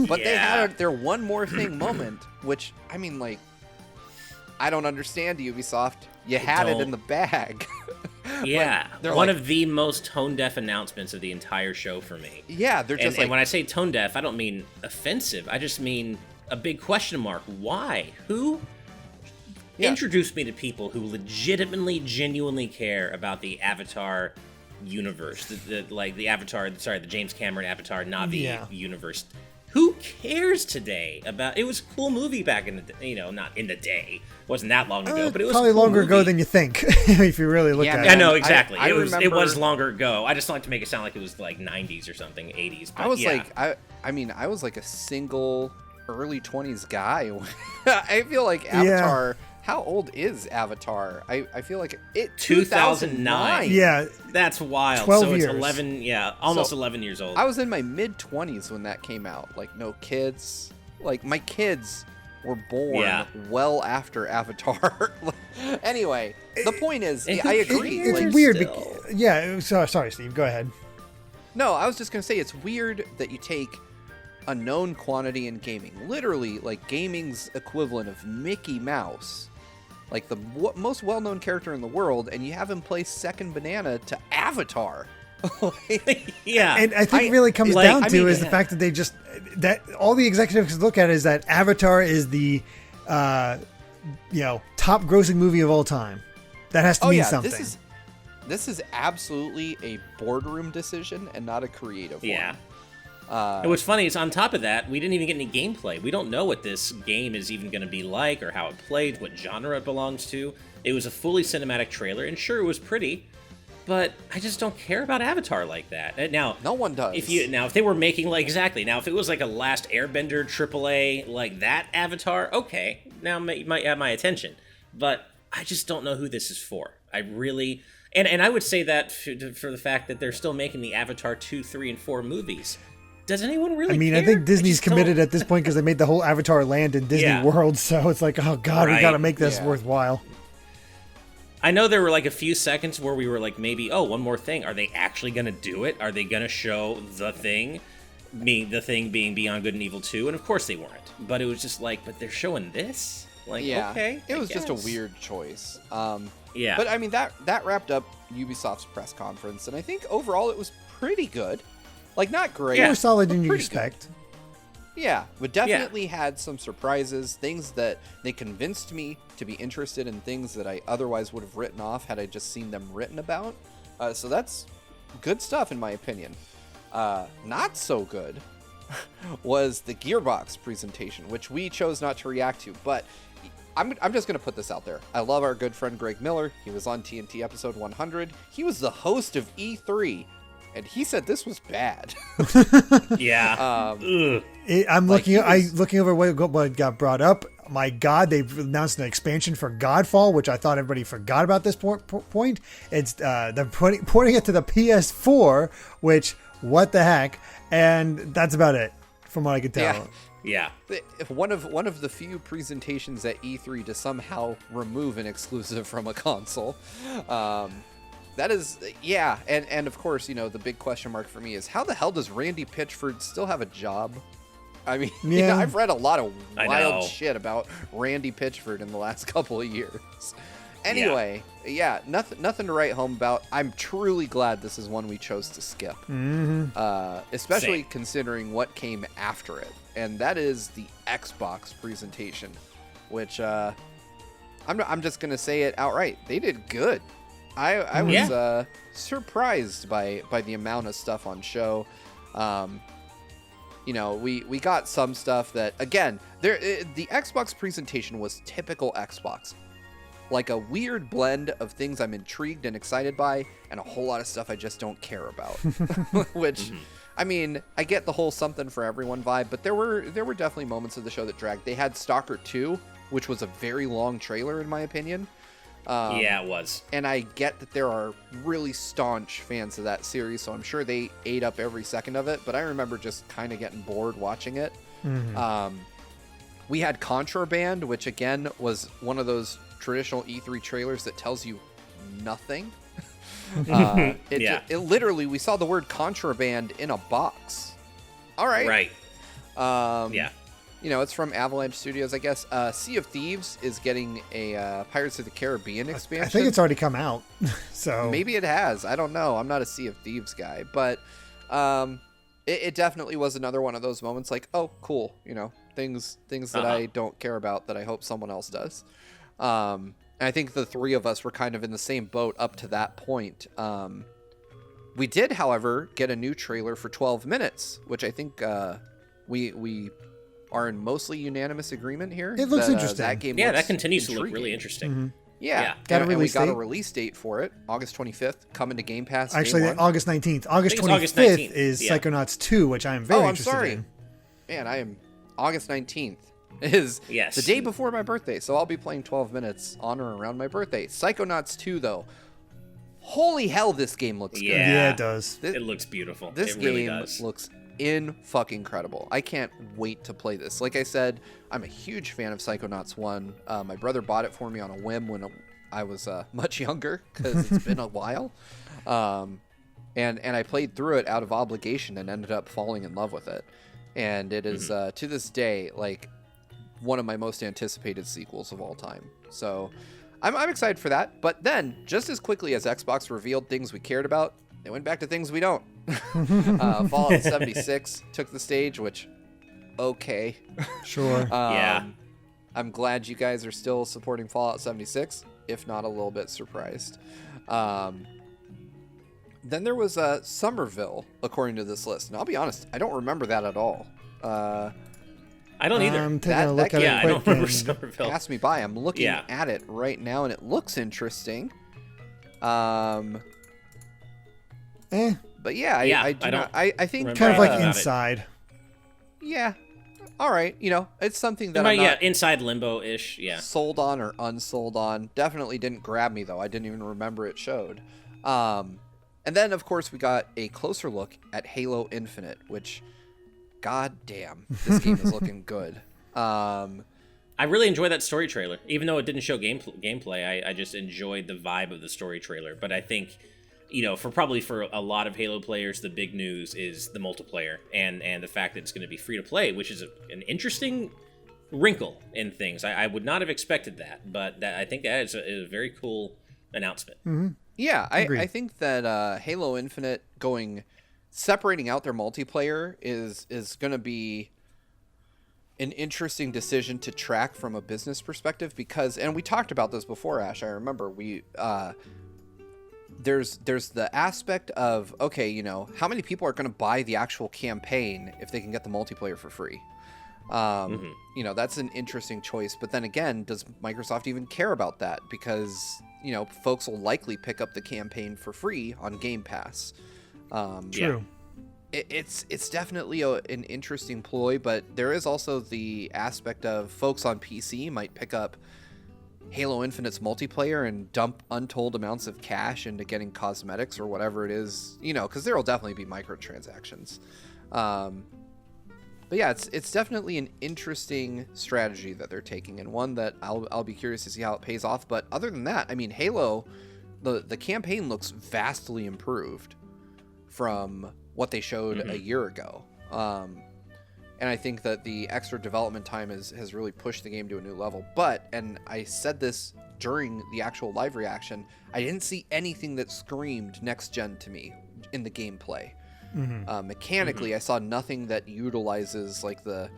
But they had their one more thing moment, which, I mean, like, I don't understand, Ubisoft. You had it in the bag. Yeah, one of the most tone-deaf announcements of the entire show for me. Yeah, they're just and when I say tone-deaf, I don't mean offensive. I just mean a big question mark. Why? Who? Yeah. Introduce me to people who legitimately, genuinely care about the Avatar universe, the James Cameron Avatar Na'vi universe. Who cares today about? It was a cool movie back in the not in the day. It wasn't that long ago, but it was probably a cool longer movie. ago than you think. If you really look at it. I know exactly. I It was longer ago. I just like to make it sound like it was like 90s or something, 80s. But I was like a single early 20s guy. I feel like Avatar. Yeah. How old is Avatar? I feel like it 2009. Yeah, that's wild. 12 so years. It's 11. Yeah, almost 11 years old. I was in my mid 20s when that came out. Like, no kids. Like, my kids were born well after Avatar. Anyway, the point is, I agree. It's weird. Sorry, Steve. Go ahead. No, I was just gonna say it's weird that you take a known quantity in gaming, literally like gaming's equivalent of Mickey Mouse, like the most well-known character in the world, and you have him play second banana to Avatar. Yeah, and I think it really comes down to the fact that that all the executives look at is that Avatar is the top grossing movie of all time. That has to mean something. This is absolutely a boardroom decision and not a creative one. Yeah. And what's funny is, on top of that, we didn't even get any gameplay. We don't know what this game is even going to be like, or how it plays, what genre it belongs to. It was a fully cinematic trailer, and sure, it was pretty, but I just don't care about Avatar like that. Now, no one does. If they were making, if it was like a Last Airbender AAA, like that Avatar, okay, now you might have my attention. But I just don't know who this is for. I really... And I would say that for the fact that they're still making the Avatar 2, 3, and 4 movies. Does anyone really care? I think Disney's committed at this point because they made the whole Avatar land in Disney World, so it's like, oh god, we gotta make this worthwhile. I know there were like a few seconds where we were like, maybe, one more thing. Are they actually gonna do it? Are they gonna show the thing being Beyond Good and Evil 2? And of course they weren't. But it was just like, but they're showing this? Like, okay. It was just a weird choice. Yeah. But I mean, that wrapped up Ubisoft's press conference, and I think overall it was pretty good. Like, not great. More solid than you expect. Good. Yeah, but definitely had some surprises, things that they convinced me to be interested in, things that I otherwise would have written off had I just seen them written about. So that's good stuff, in my opinion. Not so good was the Gearbox presentation, which we chose not to react to, but I'm just going to put this out there. I love our good friend Greg Miller. He was on TNT episode 100. He was the host of E3, and he said this was bad. Yeah. I'm looking over what got brought up. My God, they've announced an expansion for Godfall, which I thought everybody forgot about this point. It's they're porting it to the PS4, which, what the heck? And that's about it, from what I could tell. Yeah. One of the few presentations at E3 to somehow remove an exclusive from a console. That is, and of course, the big question mark for me is, how the hell does Randy Pitchford still have a job? I mean, I've read a lot of wild shit about Randy Pitchford in the last couple of years. Anyway, nothing to write home about. I'm truly glad this is one we chose to skip, especially considering what came after it, and that is the Xbox presentation, which I'm just gonna say it outright. They did good. I was surprised by the amount of stuff on show. We got some stuff that, again, the Xbox presentation was typical Xbox. Like a weird blend of things I'm intrigued and excited by, and a whole lot of stuff I just don't care about. Which, I mean, I get the whole something for everyone vibe, but there were definitely moments of the show that dragged. They had Stalker 2, which was a very long trailer in my opinion. It was. And I get that there are really staunch fans of that series, so I'm sure they ate up every second of it, but I remember just kind of getting bored watching it. We had Contraband, which again was one of those traditional E3 trailers that tells you nothing. It literally, we saw the word Contraband in a box. All right. Right. It's from Avalanche Studios, I guess. Sea of Thieves is getting a Pirates of the Caribbean expansion. I think it's already come out. So maybe it has. I don't know. I'm not a Sea of Thieves guy, but it definitely was another one of those moments like, oh, cool. Things that I don't care about that I hope someone else does. And I think the three of us were kind of in the same boat up to that point. We did, however, get a new trailer for 12 minutes, which I think we are in mostly unanimous agreement here. It looks interesting. That game that continues to look really interesting. Yeah. And we got a release date for it, August 25th, coming to Game Pass. Actually, August 19th. August 25th is Psychonauts 2, which I am very interested in. Man, I am August 19th. Is the day before my birthday, so I'll be playing 12 minutes on or around my birthday. Psychonauts 2, though. Holy hell, this game looks good. Yeah, it does. It looks beautiful. This game looks in-fucking-credible. I can't wait to play this. Like I said, I'm a huge fan of Psychonauts 1. My brother bought it for me on a whim when I was much younger, because it's been a while. And I played through it out of obligation and ended up falling in love with it. And it is, to this day, like, one of my most anticipated sequels of all time. So I'm excited for that. But then, just as quickly as Xbox revealed things we cared about, they went back to things we don't. Fallout 76 took the stage, which, okay. Sure. I'm glad you guys are still supporting Fallout 76, if not a little bit surprised. Then there was Somerville, according to this list. And I'll be honest, I don't remember that at all. I don't either. I'm taking a look at I it don't quick. remember And Somerville. Passed me by. I'm looking at it right now, and it looks interesting. But yeah, I think kind of like about it. Inside. Yeah. All right. It's something that I'm not Inside Limbo-ish. Yeah. sold on or unsold on. Definitely didn't grab me, though. I didn't even remember it showed. And then, of course, we got a closer look at Halo Infinite, which, god damn, this game is looking good. I really enjoyed that story trailer. Even though it didn't show gameplay, I just enjoyed the vibe of the story trailer. But I think, for a lot of Halo players, the big news is the multiplayer and the fact that it's going to be free to play, which is an interesting wrinkle in things. I would not have expected that, but I think that is a very cool announcement. Mm-hmm. Yeah, I think that Halo Infinite separating out their multiplayer is going to be an interesting decision to track from a business perspective because, and we talked about this before, Ash, I remember there's the aspect of, okay, how many people are going to buy the actual campaign if they can get the multiplayer for free? That's an interesting choice. But then again, does Microsoft even care about that? Because, folks will likely pick up the campaign for free on Game Pass. True. It's definitely an interesting ploy, but there is also the aspect of folks on PC might pick up Halo Infinite's multiplayer and dump untold amounts of cash into getting cosmetics or whatever it is, because there will definitely be microtransactions. But yeah, it's definitely an interesting strategy that they're taking, and one that I'll be curious to see how it pays off. But other than that, I mean, Halo, the campaign looks vastly improved from what they showed a year ago. And I think that the extra development time has really pushed the game to a new level. But, and I said this during the actual live reaction, I didn't see anything that screamed next gen to me in the gameplay. Mechanically, I saw nothing that utilizes like the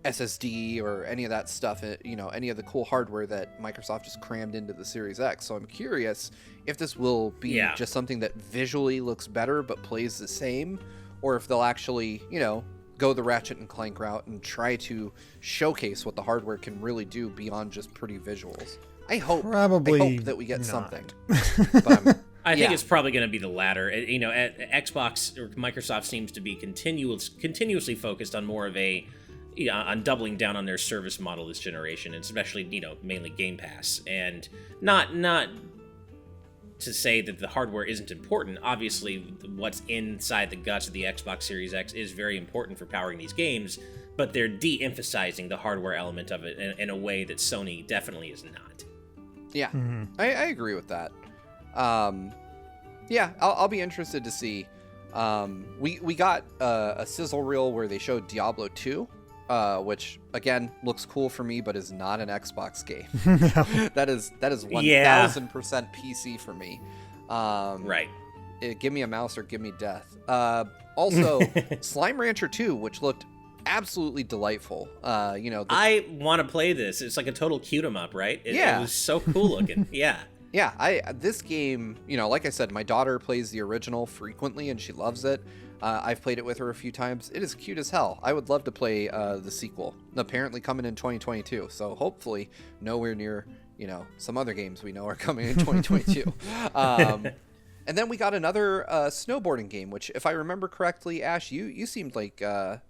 SSD or any of that stuff, any of the cool hardware that Microsoft just crammed into the Series X. So I'm curious if this will be just something that visually looks better but plays the same, or if they'll actually, go the Ratchet and Clank route and try to showcase what the hardware can really do beyond just pretty visuals. I hope that we get something. But I think it's probably going to be the latter. At Xbox or Microsoft seems to be continuously focused on more of on doubling down on their service model this generation, and especially mainly Game Pass, and not to say that the hardware isn't important. Obviously, what's inside the guts of the Xbox Series X is very important for powering these games, but they're de-emphasizing the hardware element of it in a way that Sony definitely is not. Yeah, I agree with that. I'll be interested to see. We got a sizzle reel where they showed Diablo 2, which again looks cool for me, but is not an Xbox game. That is 1000% PC for me. Right. Give me a mouse or give me death. Also, Slime Rancher 2, which looked absolutely delightful. I want to play this. It's like a total cute 'em up, right? It was so cool looking. Yeah. Yeah, this game, like I said, my daughter plays the original frequently and she loves it. I've played it with her a few times. It is cute as hell. I would love to play the sequel. Apparently coming in 2022, so hopefully nowhere near, some other games we know are coming in 2022. And then we got another snowboarding game, which, if I remember correctly, Ash, you seemed like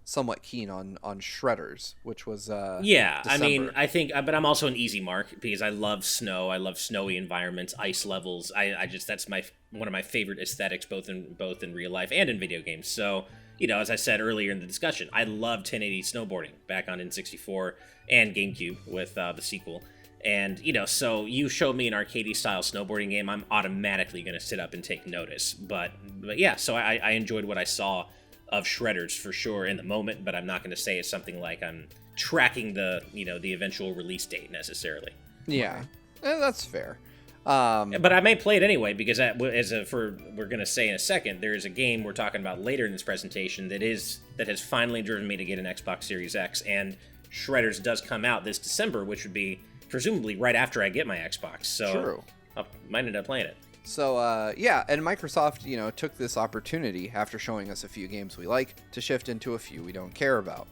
somewhat keen on Shredders, which was December. I mean, I think, but I'm also an easy mark because I love snow. I love snowy environments, ice levels. I just that's one of my favorite aesthetics, both in real life and in video games. So, as I said earlier in the discussion, I love 1080 snowboarding back on N64 and GameCube with the sequel. And, so you showed me an arcade-style snowboarding game, I'm automatically going to sit up and take notice. But yeah, so I enjoyed what I saw of Shredders for sure in the moment, but I'm not going to say it's something like I'm tracking the eventual release date necessarily. Yeah, that's fair. But I may play it anyway, because we're going to say in a second, there is a game we're talking about later in this presentation that has finally driven me to get an Xbox Series X, and Shredders does come out this December, which would be presumably right after I get my Xbox. So True. I might end up playing it. So, and Microsoft, took this opportunity after showing us a few games we like to shift into a few we don't care about.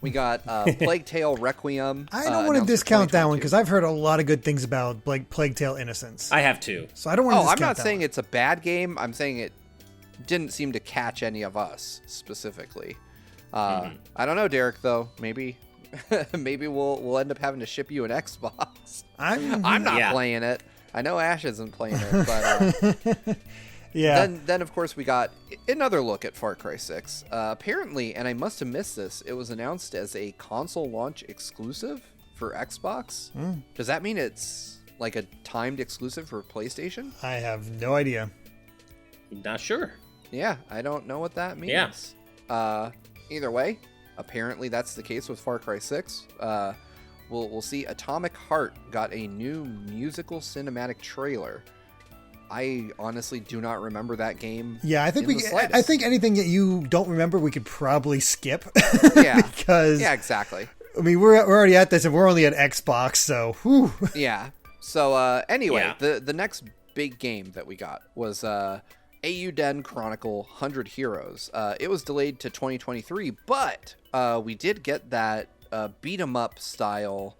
We got Plaguetail Requiem. I don't want to discount that one because I've heard a lot of good things about Plaguetail Innocence. I have too. So I don't want to discount that. I'm not saying it's a bad game. I'm saying it didn't seem to catch any of us specifically. I don't know, Derek, though. Maybe we'll end up having to ship you an Xbox. I'm not playing it. I know Ash isn't playing it, but yeah. Then of course we got another look at Far Cry 6. Apparently, and I must have missed this, it was announced as a console launch exclusive for Xbox. Does that mean it's like a timed exclusive for PlayStation? I have no idea. Not sure. Yeah, I don't know what that means. Yeah. Either way, apparently that's the case with Far Cry 6. We'll see Atomic Heart got a new musical cinematic trailer. I honestly do not remember that game. Yeah, I think anything that you don't remember, we could probably skip. Yeah. Because yeah, exactly. I mean, we're already at this, and we're only at Xbox, so whew. Yeah. So anyway, Yeah. the next big game that we got was Eiyuden Chronicle 100 Heroes. It was delayed to 2023, but we did get that beat 'em up style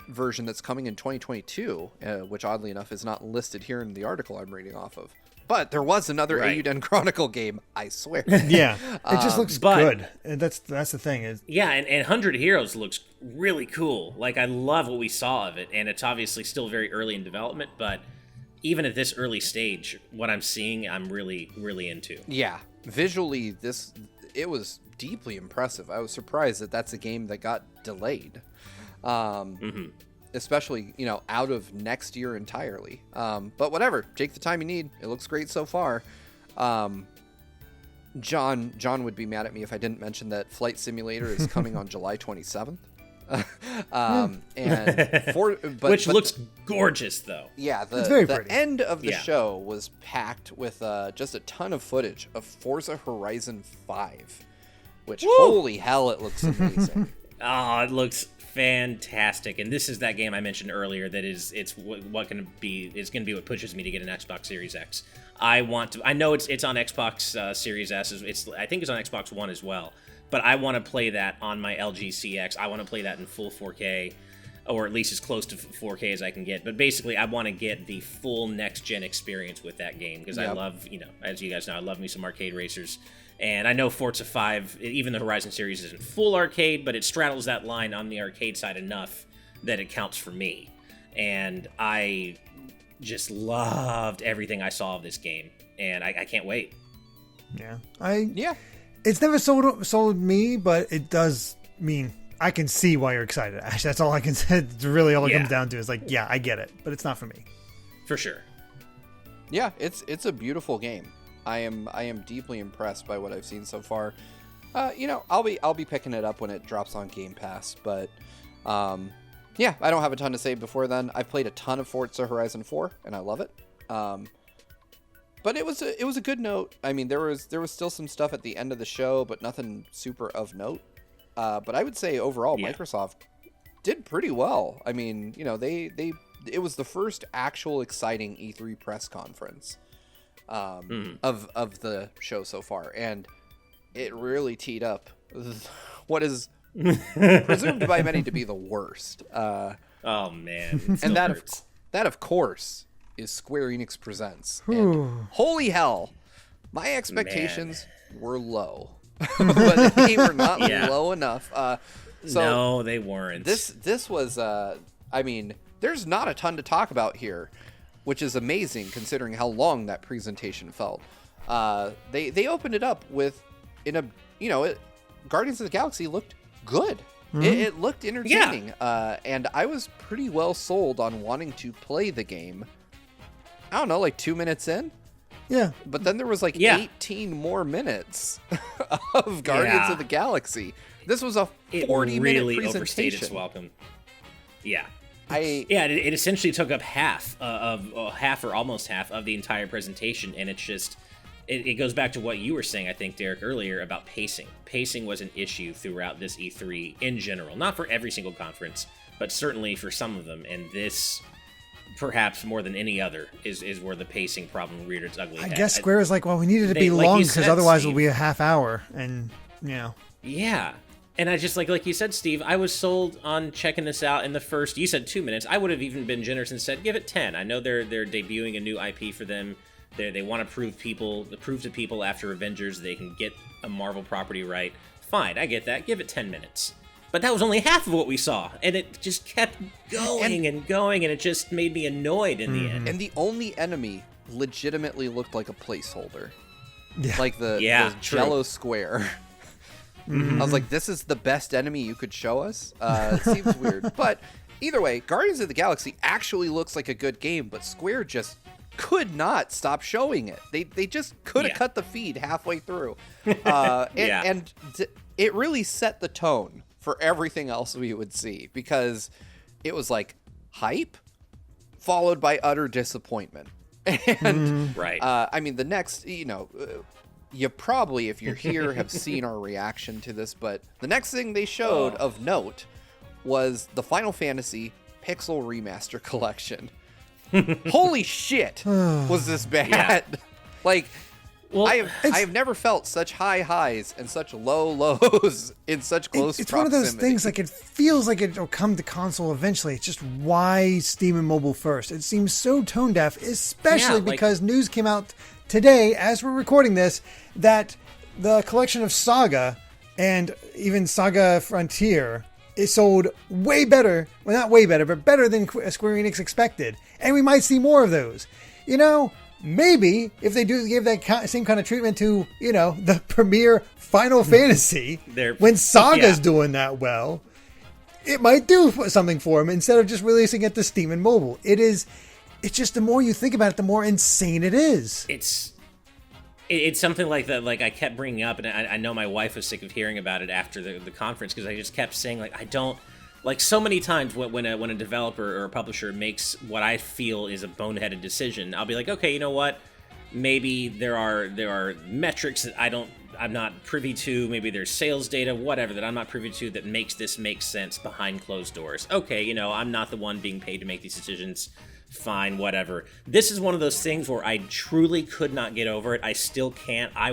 version that's coming in 2022, which oddly enough is not listed here in the article I'm reading off of. But there was another Eiyuden Chronicle game, I swear. Yeah, it just looks good. And that's the thing. And 100 Heroes looks really cool. Like, I love what we saw of it, and it's obviously still very early in development, but even at this early stage, what I'm seeing, I'm really, really into. Yeah, visually, it was deeply impressive. I was surprised that that's a game that got delayed. Especially, out of next year entirely. But whatever, take the time you need. It looks great so far. John would be mad at me if I didn't mention that Flight Simulator is coming on July 27th. Which looks gorgeous, though. Yeah, it's very the pretty. end of the show was packed with just a ton of footage of Forza Horizon 5, which, holy hell, it looks amazing. Oh, it looks fantastic, and this is that game I mentioned earlier that it's going to be what pushes me to get an Xbox Series X. I know it's on Xbox Series S. I think it's on Xbox One as well, but I want to play that on my LG CX. I want to play that in full 4K, or at least as close to 4K as I can get. But basically, I want to get the full next-gen experience with that game, because I love, as you guys know, I love me some arcade racers. And I know Forza 5, even the Horizon series isn't full arcade, but it straddles that line on the arcade side enough that it counts for me. And I just loved everything I saw of this game, and I can't wait. Yeah. It's never sold me, but it does mean I can see why you're excited, Ash. That's all I can say. It's really all it comes down to is I get it, but it's not for me. For sure. Yeah, it's a beautiful game. I am deeply impressed by what I've seen so far. I'll be picking it up when it drops on Game Pass, but I don't have a ton to say before then. I've played a ton of Forza Horizon 4 and I love it. But it was a good note. I mean, there was still some stuff at the end of the show, but nothing super of note. But I would say overall Microsoft did pretty well. I mean, it was the first actual exciting E3 press conference of the show so far, and it really teed up what is presumed by many to be the worst. Oh man, and that of course is Square Enix Presents. And holy hell, my expectations were low, but they were not low enough. No, they weren't. This was I mean, there's not a ton to talk about here, which is amazing considering how long that presentation felt. They opened it up with Guardians of the Galaxy looked good. Mm-hmm. It looked entertaining, and I was pretty well sold on wanting to play the game. I don't know, like 2 minutes in. Yeah, but then there was 18 more minutes of Guardians of the Galaxy. This was a 40-minute presentation. Overstayed its welcome. Yeah. It essentially took up half or almost half of the entire presentation, and it's just it goes back to what you were saying, I think, Derek, earlier about pacing. Pacing was an issue throughout this E3 in general. Not for every single conference, but certainly for some of them. And this, perhaps more than any other, is where the pacing problem reared its ugly head. I guess Square is like, well, we needed to be long because otherwise it'll be a half hour. And, Yeah. And I just, like you said, Steve, I was sold on checking this out in the first, you said 2 minutes. I would have even been generous and said, give it 10. I know they're debuting a new IP for them. They want to prove to people after Avengers they can get a Marvel property right. Fine, I get that. Give it 10 minutes. But that was only half of what we saw, and it just kept going and going, and it just made me annoyed in the end. And the only enemy legitimately looked like a placeholder. Yeah. Like the Jello square. I was like, this is the best enemy you could show us? It seems weird. But either way, Guardians of the Galaxy actually looks like a good game, but Square just could not stop showing it. They just could have cut the feed halfway through. And it really set the tone for everything else we would see, because it was like hype followed by utter disappointment. And I mean, the next, you probably, if you're here, have seen our reaction to this, but the next thing they showed of note was the Final Fantasy Pixel Remaster Collection. Holy shit, was this bad? Yeah. Like, I have never felt such high highs and such low lows in such close proximity. It's one of those things, like, it feels like it'll come to console eventually. It's just why Steam and mobile first? It seems so tone deaf, especially because news came out today, as we're recording this, that the collection of Saga and even Saga Frontier is sold way better. Well, not way better, but better than Square Enix expected. And we might see more of those. Maybe if they do give that same kind of treatment to, the premier Final Fantasy, when Saga's doing that well, it might do something for them instead of just releasing it to Steam and mobile. It's just, the more you think about it, the more insane it is. It's something like that. Like I kept bringing up, and I know my wife was sick of hearing about it after the conference, because I just kept saying, like, I don't, like, so many times when a developer or a publisher makes what I feel is a boneheaded decision, I'll be like, okay, you know what? Maybe there are metrics that I'm not privy to. Maybe there's sales data, whatever, that I'm not privy to that makes this make sense behind closed doors. Okay, I'm not the one being paid to make these decisions. Fine, whatever. This is one of those things where I truly could not get over it. I still can't. I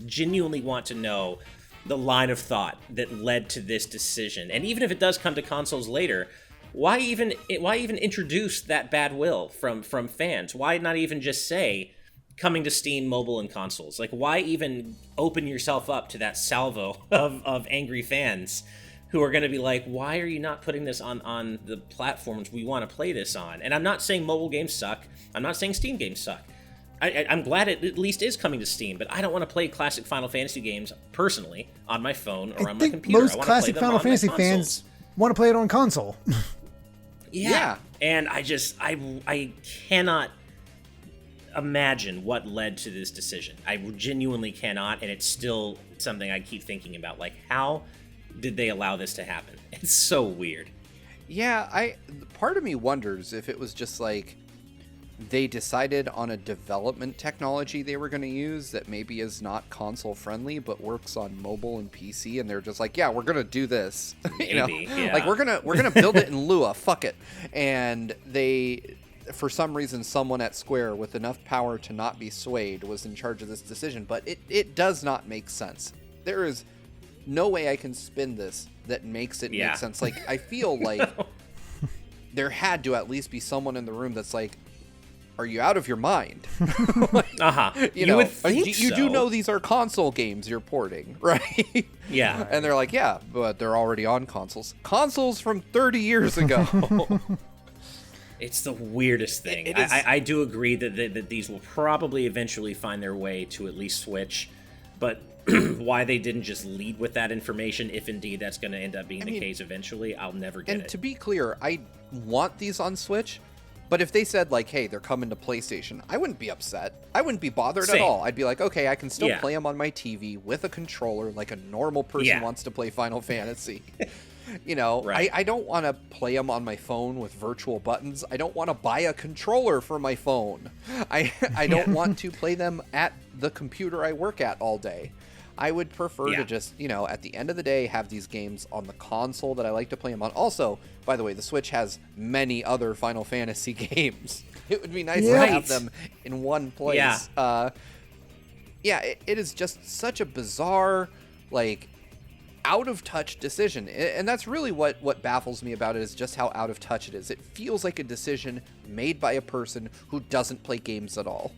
genuinely want to know the line of thought that led to this decision. And even if it does come to consoles later, why even introduce that bad will from fans? Why not even just say coming to Steam, mobile, and consoles? Like, why even open yourself up to that salvo of angry fans who are going to be like, why are you not putting this on the platforms we want to play this on? And I'm not saying mobile games suck. I'm not saying Steam games suck. I'm glad it at least is coming to Steam, but I don't want to play classic Final Fantasy games, personally, on my phone or on my computer. Most classic Final Fantasy fans want to play it on console. Yeah. And I cannot imagine what led to this decision. I genuinely cannot, and it's still something I keep thinking about. Like, how did they allow this to happen? It's so weird. Yeah, part of me wonders if it was just like they decided on a development technology they were going to use that maybe is not console friendly but works on mobile and PC, and they're just like, yeah, we're going to do this. Like we're going to build it in Lua, fuck it. And they, for some reason, someone at Square with enough power to not be swayed was in charge of this decision, but it does not make sense. There is no way I can spin this that makes it make sense. Like, I feel like there had to at least be someone in the room that's like, are you out of your mind? You would think you do know these are console games you're porting, right? Yeah. And they're like, yeah, but they're already on consoles. Consoles from 30 years ago. It's the weirdest thing. I do agree that these will probably eventually find their way to at least Switch, but why they didn't just lead with that information, if indeed that's going to end up being the case eventually, I'll never get it. And to be clear, I want these on Switch, but if they said, like, hey, they're coming to PlayStation, I wouldn't be upset. I wouldn't be bothered at all. I'd be like, okay, I can still play them on my TV with a controller like a normal person wants to play Final Fantasy. Right. I don't want to play them on my phone with virtual buttons. I don't want to buy a controller for my phone. I don't want to play them at the computer I work at all day. I would prefer to just, at the end of the day, have these games on the console that I like to play them on. Also, by the way, the Switch has many other Final Fantasy games. It would be nice to have them in one place. Yeah. It is just such a bizarre, out of touch decision. And that's really what baffles me about it, is just how out of touch it is. It feels like a decision made by a person who doesn't play games at all.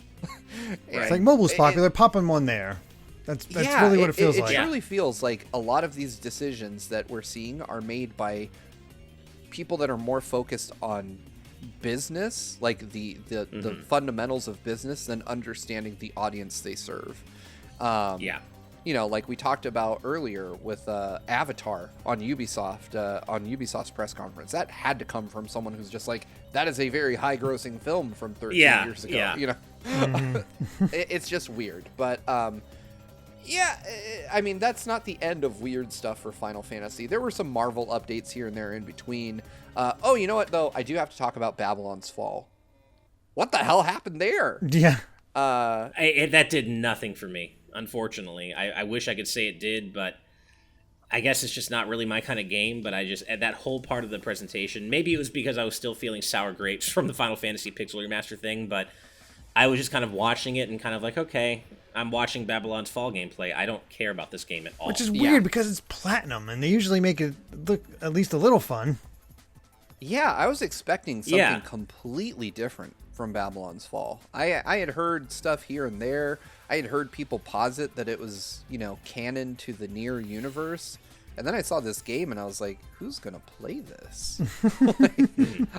It's like mobile's popular, popping one there. That's really what it feels like. It really feels like a lot of these decisions that we're seeing are made by people that are more focused on business, like the fundamentals of business, than understanding the audience they serve. Like we talked about earlier with Avatar on Ubisoft's press conference. That had to come from someone who's just like, that is a very high grossing film from 13 years ago. It's just weird. But I mean, that's not the end of weird stuff for Final Fantasy. There were some Marvel updates here and there in between. You know what, though? I do have to talk about Babylon's Fall. What the hell happened there? Yeah. That did nothing for me, unfortunately. I wish I could say it did, but I guess it's just not really my kind of game. But that whole part of the presentation, maybe it was because I was still feeling sour grapes from the Final Fantasy Pixel Remaster thing, but I was just kind of watching it and kind of like, okay, I'm watching Babylon's Fall gameplay. I don't care about this game at all. Which is weird because it's platinum, and they usually make it look at least a little fun. Yeah, I was expecting something completely different from Babylon's Fall. I had heard stuff here and there. I had heard people posit that it was, canon to the Nier universe. And then I saw this game and I was like, who's going to play this?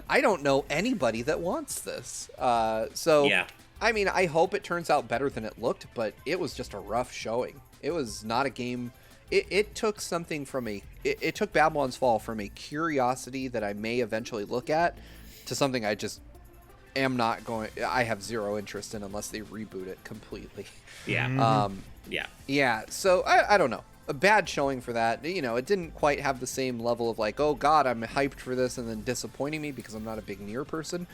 I don't know anybody that wants this. I mean, I hope it turns out better than it looked, but it was just a rough showing. It was not a game. It took something from it took Babylon's Fall from a curiosity that I may eventually look at to something I just am not going. I have zero interest in unless they reboot it completely. Yeah. Yeah. So I don't know. A bad showing for that. It didn't quite have the same level of like, oh God, I'm hyped for this, and then disappointing me because I'm not a big Nier person.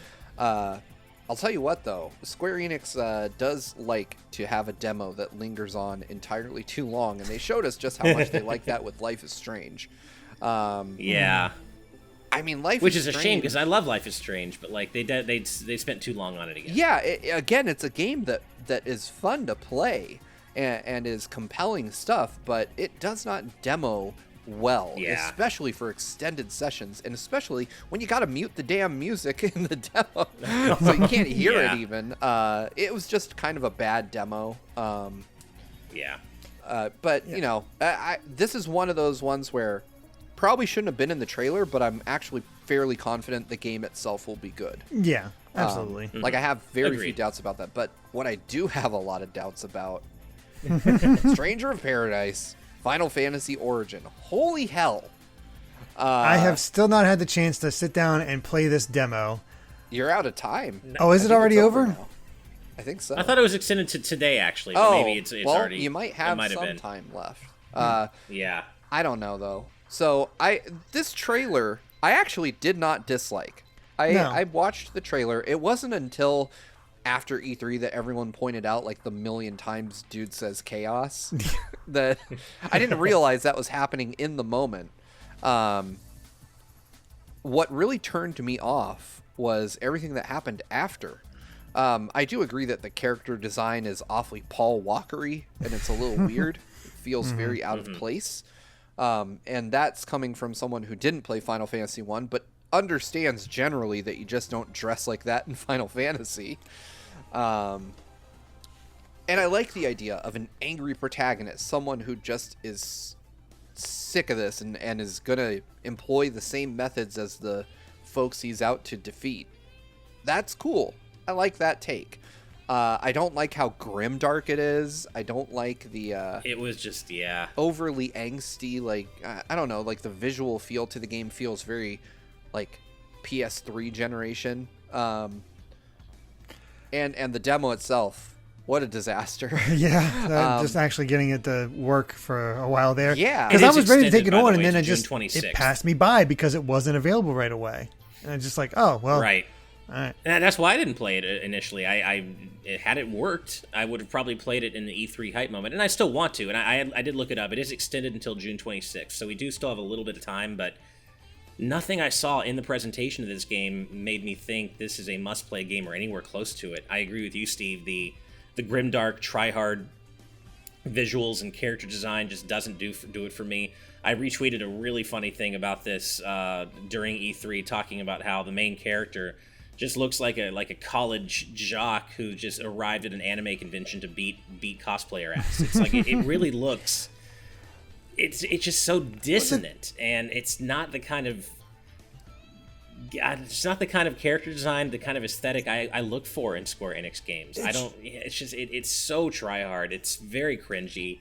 I'll tell you what, though. Square Enix does like to have a demo that lingers on entirely too long, and they showed us just how much they like that with Life is Strange. I mean, Which is a shame, because I love Life is Strange, but they spent too long on it again. Yeah, it's a game that is fun to play and is compelling stuff, but it does not demo well, especially for extended sessions, and especially when you gotta mute the damn music in the demo so you can't hear it even. It was just kind of a bad demo. This is one of those ones where probably shouldn't have been in the trailer, but I'm actually fairly confident the game itself will be good. Yeah, absolutely. I have very few doubts about that, but what I do have a lot of doubts about Stranger of Paradise Final Fantasy Origin. Holy hell. I have still not had the chance to sit down and play this demo. You're out of time. Oh, is it already over? I think so. I thought it was extended to today, actually. But maybe it's already... you might have some time left. Yeah. I don't know, though. So, this trailer, I actually did not dislike. I watched the trailer. It wasn't until after E3 that everyone pointed out, the million times dude says chaos, that I didn't realize that was happening in the moment. What really turned me off was everything that happened after. I do agree that the character design is awfully Paul Walker-y, and it's a little weird. It feels very out of place. And that's coming from someone who didn't play Final Fantasy 1, but understands generally that you just don't dress like that in Final Fantasy. And I like the idea of an angry protagonist, someone who just is sick of this and is going to employ the same methods as the folks he's out to defeat. That's cool. I like that take. I don't like how grimdark it is. I don't like the... it was just, overly angsty, I don't know, the visual feel to the game feels very, PS3 generation. And the demo itself, What a disaster. Yeah, just actually getting it to work for a while there. Yeah. Because I was ready to take it on, and then it passed me by because it wasn't available right away. And I'm just like, oh, well. Right. All right. And that's why I didn't play it initially. Had it worked, I would have probably played it in the E3 hype moment, and I still want to. And I did look it up. It is extended until June 26th, so we do still have a little bit of time, but nothing I saw in the presentation of this game made me think this is a must-play game or anywhere close to it. I agree with you, Steve. The grimdark, try-hard visuals and character design just doesn't do it for me. I retweeted a really funny thing about this during E3, talking about how the main character just looks like a college jock who just arrived at an anime convention to beat cosplayer ass. It's like it really looks. It's just so dissonant, and it's not the kind of character design, the kind of aesthetic I look for in Square Enix games. It's so try hard. It's very cringy.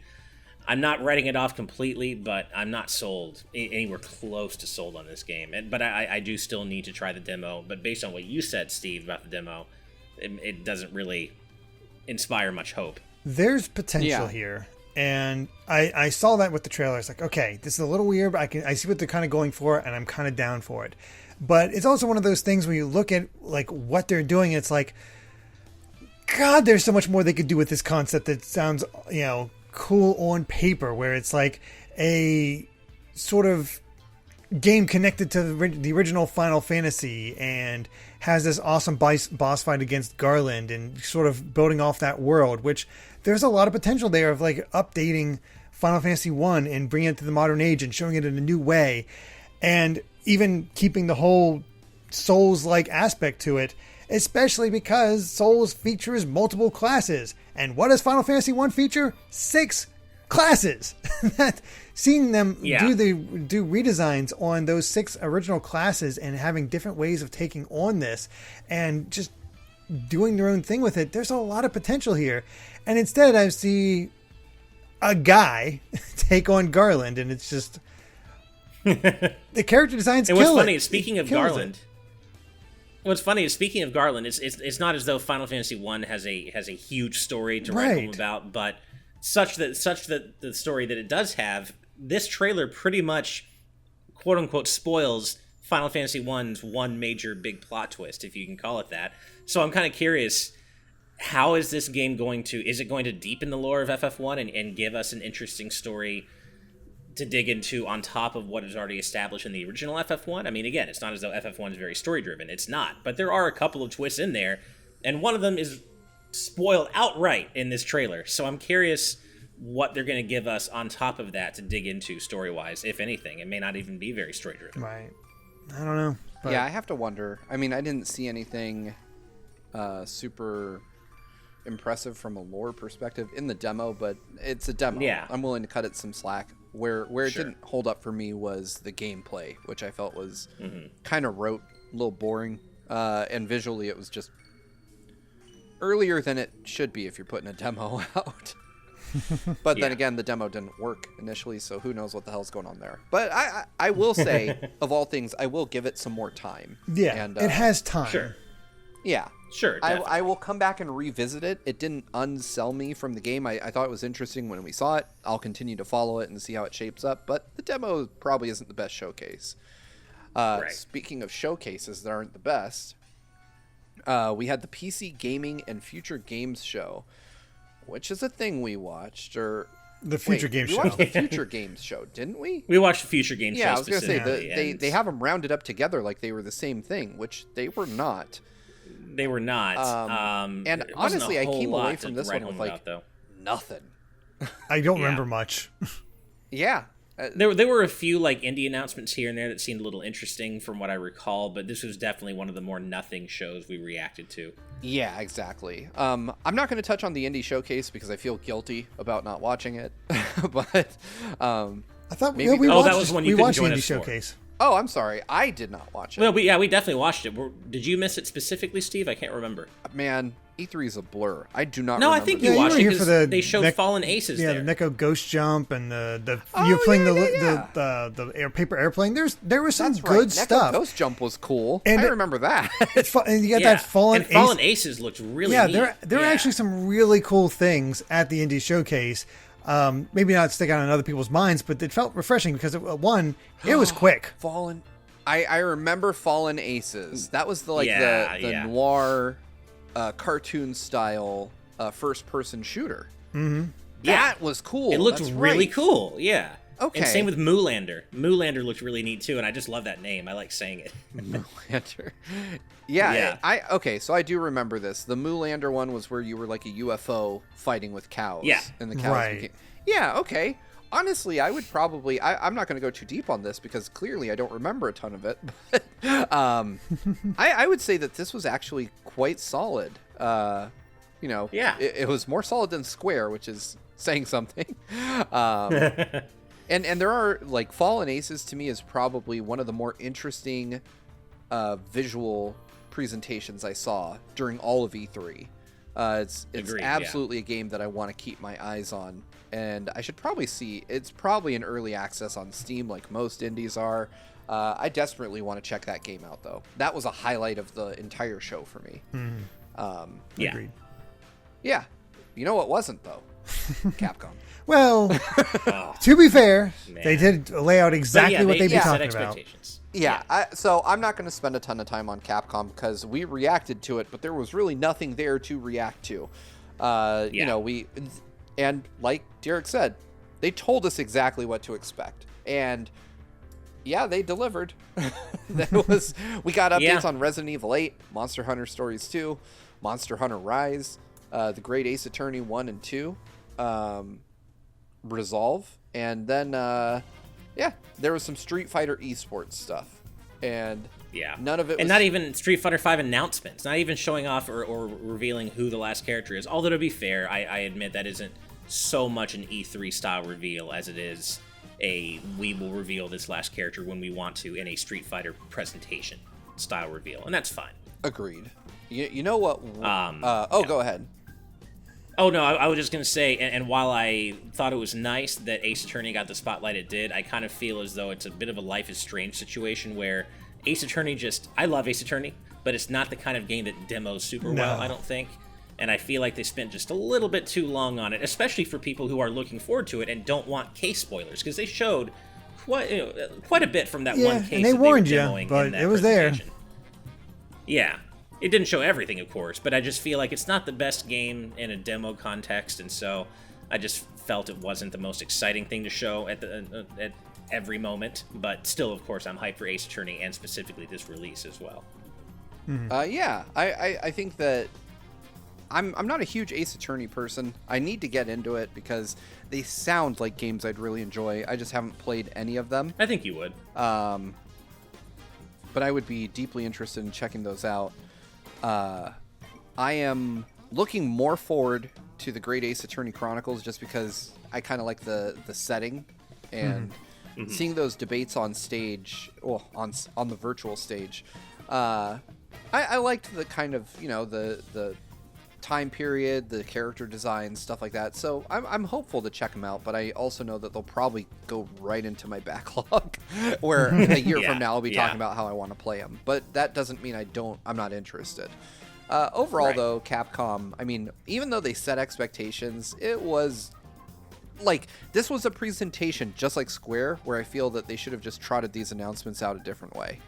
I'm not writing it off completely, but I'm not sold anywhere close to sold on this game. But I do still need to try the demo. But based on what you said, Steve, about the demo, it doesn't really inspire much hope. There's potential here. And I saw that with the trailer. It's like, okay, this is a little weird, but I see what they're kind of going for, and I'm kind of down for it. But it's also one of those things when you look at like what they're doing, it's like, God, there's so much more they could do with this concept that sounds, cool on paper, where it's like a sort of game connected to the original Final Fantasy and has this awesome boss fight against Garland and sort of building off that world, which there's a lot of potential there of like updating Final Fantasy 1 and bringing it to the modern age and showing it in a new way, and even keeping the whole Souls-like aspect to it, especially because Souls features multiple classes. And what does Final Fantasy 1 feature? 6 classes. Seeing them do redesigns on those 6 original classes and having different ways of taking on this and just doing their own thing with it, there's a lot of potential here. And instead I see a guy take on Garland, and it's just the character designs kill it. And what's funny is, speaking of Garland, it's not as though Final Fantasy 1 has a huge story to write home about, but such that the story that it does have, this trailer pretty much, quote unquote, spoils Final Fantasy 1's one major big plot twist, if you can call it that. So I'm kind of curious, how is this game going to deepen the lore of FF1 and give us an interesting story to dig into on top of what is already established in the original FF1? I mean, again, it's not as though FF1 is very story-driven. It's not. But there are a couple of twists in there, and one of them is spoiled outright in this trailer. So I'm curious what they're going to give us on top of that to dig into story-wise, if anything. It may not even be very story-driven. Right. I don't know. But... Yeah, I have to wonder. I mean, I didn't see anything super impressive from a lore perspective in the demo, but it's a demo. Yeah. I'm willing to cut it some slack. Where it didn't hold up for me was the gameplay, which I felt was kind of rote, a little boring, and visually it was just earlier than it should be if you're putting a demo out. But then again, the demo didn't work initially, so who knows what the hell's going on there. But I will say, of all things, I will give it some more time. Yeah, and, it has time. Sure. Yeah. Sure, I will come back and revisit it. It didn't unsell me from the game. I thought it was interesting when we saw it. I'll continue to follow it and see how it shapes up, but the demo probably isn't the best showcase. Right. Speaking of showcases that aren't the best, we had the PC Gaming and Future Games show, which is a thing we watched. The Future Games show. We watched the Future Games show, didn't we? We watched the Future Games show. Yeah, I was going to say, and they have them rounded up together like they were the same thing, which they were not. They were not. And honestly, I came away from this one with like nothing. I don't remember much. Yeah. There were a few like indie announcements here and there that seemed a little interesting from what I recall, but this was definitely one of the more nothing shows we reacted to. Yeah, exactly. I'm not going to touch on the indie showcase because I feel guilty about not watching it. But I thought maybe we watched, that was when you we watched join the indie us showcase. Oh, I'm sorry. I did not watch it. Well, we definitely watched it. Did you miss it specifically, Steve? I can't remember. Man, E3 is a blur. I do not No, remember I think this. you watched it here because for the they showed Fallen Aces Yeah, there. the Neko Ghost Jump and Oh, you're playing yeah. the paper airplane. There was some That's good right. stuff. Neko Ghost Jump was cool. And I remember that. And you got Yeah. that Fallen and Fallen Ace. Aces looked really Yeah, neat. there are actually some really cool things at the Indie Showcase. Maybe not stick out in other people's minds, but it felt refreshing because it was quick. Fallen. I remember Fallen Aces. That was the Yeah. noir cartoon style first person shooter. Mm-hmm. That was cool. It looked That's really right. cool, yeah. Okay. And same with Moolander. Moolander looked really neat too, and I just love that name. I like saying it. Moolander. Yeah. Yeah. Okay, so I do remember this. The Moolander one was where you were like a UFO fighting with cows. Yeah. And the cows Right. became... Yeah, okay. Honestly, I would probably... I'm not going to go too deep on this because clearly I don't remember a ton of it. But I would say that this was actually quite solid. Yeah. It was more solid than Square, which is saying something. And there are, like, Fallen Aces to me is probably one of the more interesting visual presentations I saw during all of E3. It's Agreed, absolutely a game that I want to keep my eyes on. And I should probably see, it's probably in early access on Steam like most indies are. I desperately want to check that game out, though. That was a highlight of the entire show for me. Mm-hmm. Yeah. Agreed. Yeah. You know what wasn't, though? Capcom. Well, Oh, to be fair, man. they did lay out exactly what they'd be set talking about. expectations. Yeah, so I'm not going to spend a ton of time on Capcom because we reacted to it, but there was really nothing there to react to. And like Derek said, they told us exactly what to expect. And yeah, they delivered. We got updates on Resident Evil 8, Monster Hunter Stories 2, Monster Hunter Rise, The Great Ace Attorney 1 and 2, Resolve, and then there was some Street Fighter esports stuff, and none of it And was... not even Street Fighter V announcements, not even showing off or revealing who the last character is. Although, to be fair, I admit that isn't so much an E3 style reveal as it is we will reveal this last character when we want to in a Street Fighter presentation style reveal, and that's fine. Agreed. You know what? Go ahead. Oh, no, I was just going to say, and while I thought it was nice that Ace Attorney got the spotlight it did, I kind of feel as though it's a bit of a Life is Strange situation where Ace Attorney I love Ace Attorney, but it's not the kind of game that demos super well, I don't think. And I feel like they spent just a little bit too long on it, especially for people who are looking forward to it and don't want case spoilers, because they showed quite a bit from that one case and they that warned they were you, demoing but in that it was there. presentation. Yeah. It didn't show everything, of course, but I just feel like it's not the best game in a demo context, and so I just felt it wasn't the most exciting thing to show at every moment. But still, of course, I'm hyped for Ace Attorney and specifically this release as well. I think that I'm not a huge Ace Attorney person. I need to get into it because they sound like games I'd really enjoy. I just haven't played any of them. I think you would. But I would be deeply interested in checking those out. I am looking more forward to the Great Ace Attorney Chronicles just because I kind of like the setting and seeing those debates on stage, on the virtual stage. I liked the kind of, the time period, the character design, stuff like that. So I'm hopeful to check them out, but I also know that they'll probably go right into my backlog where a year from now I'll be talking about how I want to play them. But that doesn't mean I'm not interested. Overall, though, Capcom, I mean, even though they set expectations, it was like, this was a presentation just like Square, where I feel that they should have just trotted these announcements out a different way.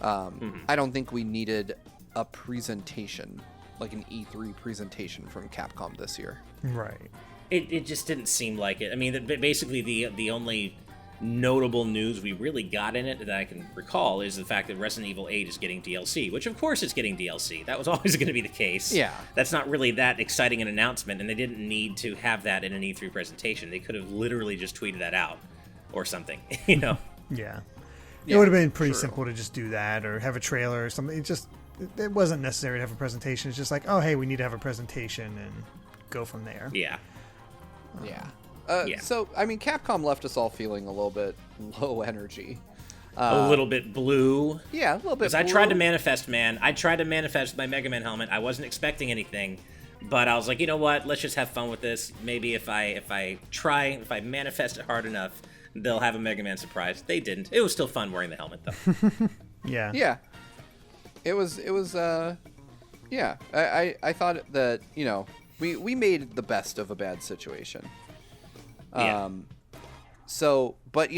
I don't think we needed a presentation, like an E3 presentation from Capcom this year. Right. It just didn't seem like it. I mean, basically the only notable news we really got in it that I can recall is the fact that Resident Evil 8 is getting DLC, which of course it's getting DLC. That was always going to be the case. Yeah. That's not really that exciting an announcement, and they didn't need to have that in an E3 presentation. They could have literally just tweeted that out or something, Yeah. It would have been pretty simple to just do that or have a trailer or something. It wasn't necessary to have a presentation. It's just like, oh, hey, we need to have a presentation and go from there. Yeah. So, I mean, Capcom left us all feeling a little bit low energy. A little bit blue. Yeah, a little bit blue. I tried to manifest, man. I tried to manifest my Mega Man helmet. I wasn't expecting anything, but I was like, you know what? Let's just have fun with this. Maybe if I manifest it hard enough, they'll have a Mega Man surprise. They didn't. It was still fun wearing the helmet, though. Yeah. Yeah. It was, yeah. I thought that, we made the best of a bad situation. So, but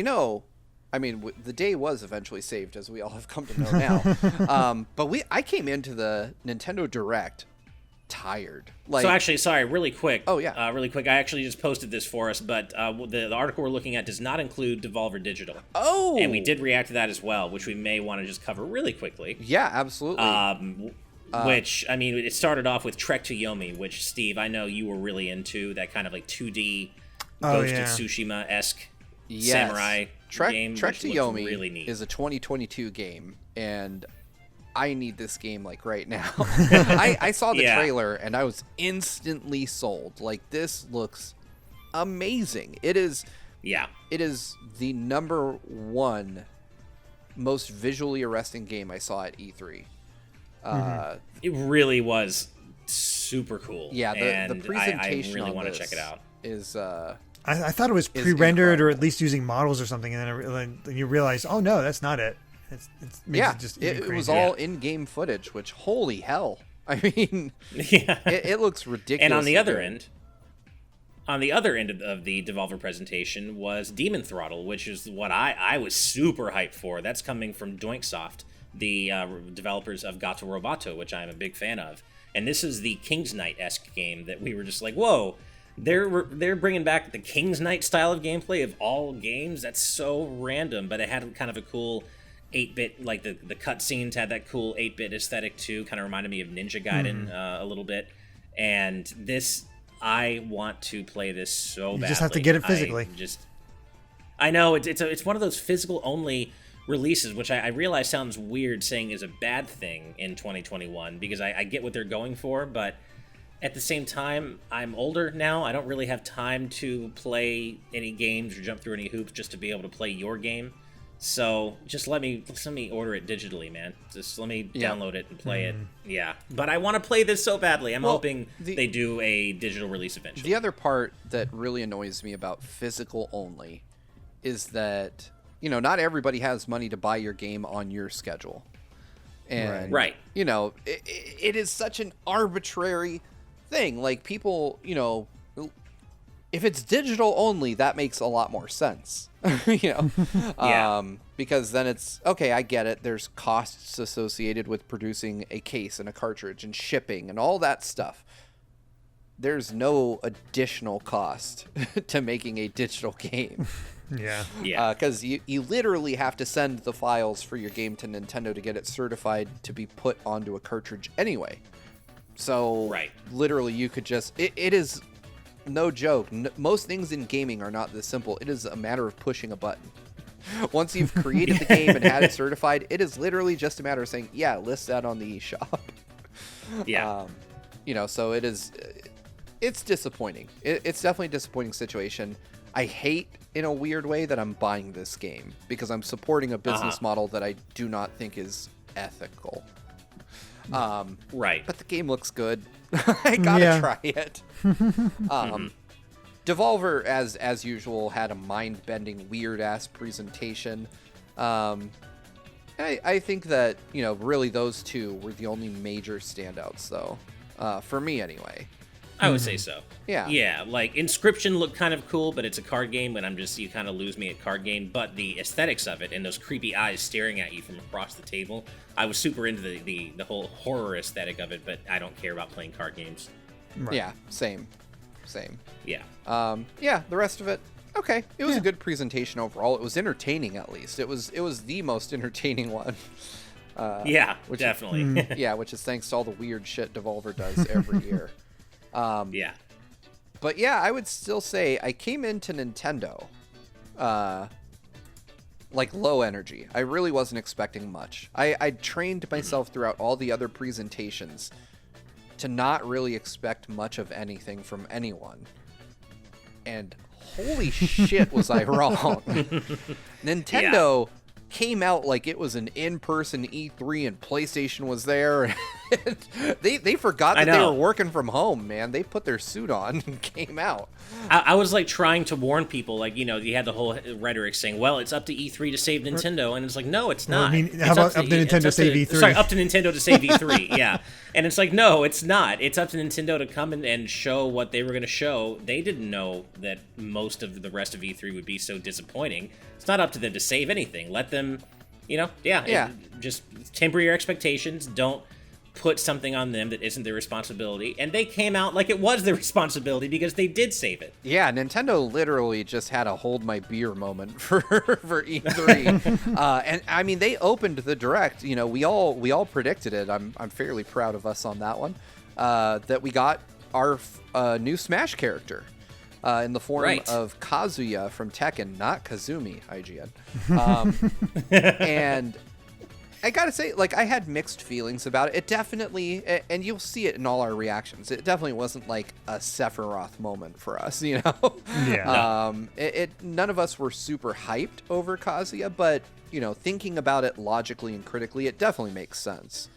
I mean, the day was eventually saved, as we all have come to know now. But I came into the Nintendo Direct tired. So actually, sorry, really quick. Oh, yeah. Really quick. I actually just posted this for us, but the article we're looking at does not include Devolver Digital. Oh! And we did react to that as well, which we may want to just cover really quickly. Yeah, absolutely. Which, I mean, it started off with Trek to Yomi, which, Steve, I know you were really into, that kind of like 2D Ghost of Tsushima-esque samurai game. Trek to Yomi really neat. is a 2022 game, and I need this game like right now. I saw the trailer, and I was instantly sold. Like, this looks amazing. It is the number one most visually arresting game I saw at E3. It really was super cool. Yeah, the presentation I really want to check it out. Is I thought it was pre-rendered or at least using models or something, and then you realize, oh no, that's not it. It was all in-game footage, which, holy hell! I mean, it looks ridiculous. And on the other end of the Devolver presentation was Demon Throttle, which is what I was super hyped for. That's coming from Doinksoft, the developers of Gato Roboto, which I'm a big fan of. And this is the King's Knight-esque game that we were just like, whoa, they're bringing back the King's Knight style of gameplay of all games. That's so random, but it had kind of a cool 8-bit, like the cutscenes had that cool 8-bit aesthetic too, kind of reminded me of Ninja Gaiden a little bit. And this, I want to play this so badly. You just have to get it physically. I know, it's one of those physical only releases, which I realize sounds weird saying is a bad thing in 2021, because I get what they're going for, but at the same time, I'm older now. I don't really have time to play any games or jump through any hoops just to be able to play your game. So just let me order it digitally, man. Just let me download it and play it. Yeah, but I want to play this so badly. I'm hoping they do a digital release eventually. The other part that really annoys me about physical only is that, not everybody has money to buy your game on your schedule. And, right. It is such an arbitrary thing. Like, people, if it's digital only, that makes a lot more sense. Because then it's, okay, I get it. There's costs associated with producing a case and a cartridge and shipping and all that stuff. There's no additional cost to making a digital game. Yeah. Because you literally have to send the files for your game to Nintendo to get it certified to be put onto a cartridge anyway. So literally you could just... It is no joke. Most things in gaming are not this simple. It is a matter of pushing a button. Once you've created the game and had it certified, it is literally just a matter of saying, yeah, list that on the eShop. Yeah. So it is... It's disappointing. It's definitely a disappointing situation. I hate, in a weird way, that I'm buying this game because I'm supporting a business model that I do not think is ethical. Right. But the game looks good. I gotta try it. Devolver, as usual, had a mind-bending, weird-ass presentation. I think that, really those two were the only major standouts, though. For me, anyway. I would say so. Yeah. Yeah, like, Inscription looked kind of cool, but it's a card game, and you kind of lose me at card game. But the aesthetics of it and those creepy eyes staring at you from across the table, I was super into the whole horror aesthetic of it, but I don't care about playing card games. Right. Yeah, same. Yeah. The rest of it, okay. It was a good presentation overall. It was entertaining, at least. It was the most entertaining one. Definitely. Which is thanks to all the weird shit Devolver does every year. But I would still say I came into Nintendo like low energy. I really wasn't expecting much. I trained myself throughout all the other presentations to not really expect much of anything from anyone. And holy shit was I wrong. Nintendo came out like it was an in-person E3 and PlayStation was there. they forgot that they were working from home, man. They put their suit on and came out. I was like trying to warn people, like, you know, you had the whole rhetoric saying, well, it's up to E3 to save Nintendo, and it's like, no, it's not. Well, I mean, how about up to Nintendo to save E3? Sorry, up to Nintendo to save E3, yeah. And it's like, no, it's not. It's up to Nintendo to come in and show what they were going to show. They didn't know that most of the rest of E3 would be so disappointing. It's not up to them to save anything. Let them, you know, just temper your expectations. Don't put something on them that isn't their responsibility. And they came out like it was their responsibility because they did save it. Yeah, Nintendo literally just had a hold my beer moment for E3. And I mean, they opened the Direct. You know, we all predicted it. I'm fairly proud of us on that one. That we got our new Smash character. In the form of Kazuya from Tekken, not Kazumi, IGN. And I gotta say, like, I had mixed feelings about it. It definitely, and you'll see it in all our reactions, it definitely wasn't like a Sephiroth moment for us, you know? Yeah. None of us were super hyped over Kazuya, but, you know, thinking about it logically and critically, it definitely makes sense.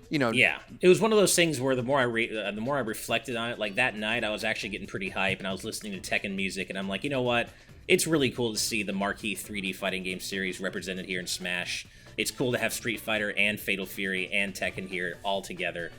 You know, yeah, it was one of those things where the more I reflected on it, like that night, I was actually getting pretty hype, and I was listening to Tekken music, and I'm like, you know what? It's really cool to see the marquee 3D fighting game series represented here in Smash. It's cool to have Street Fighter and Fatal Fury and Tekken here all together.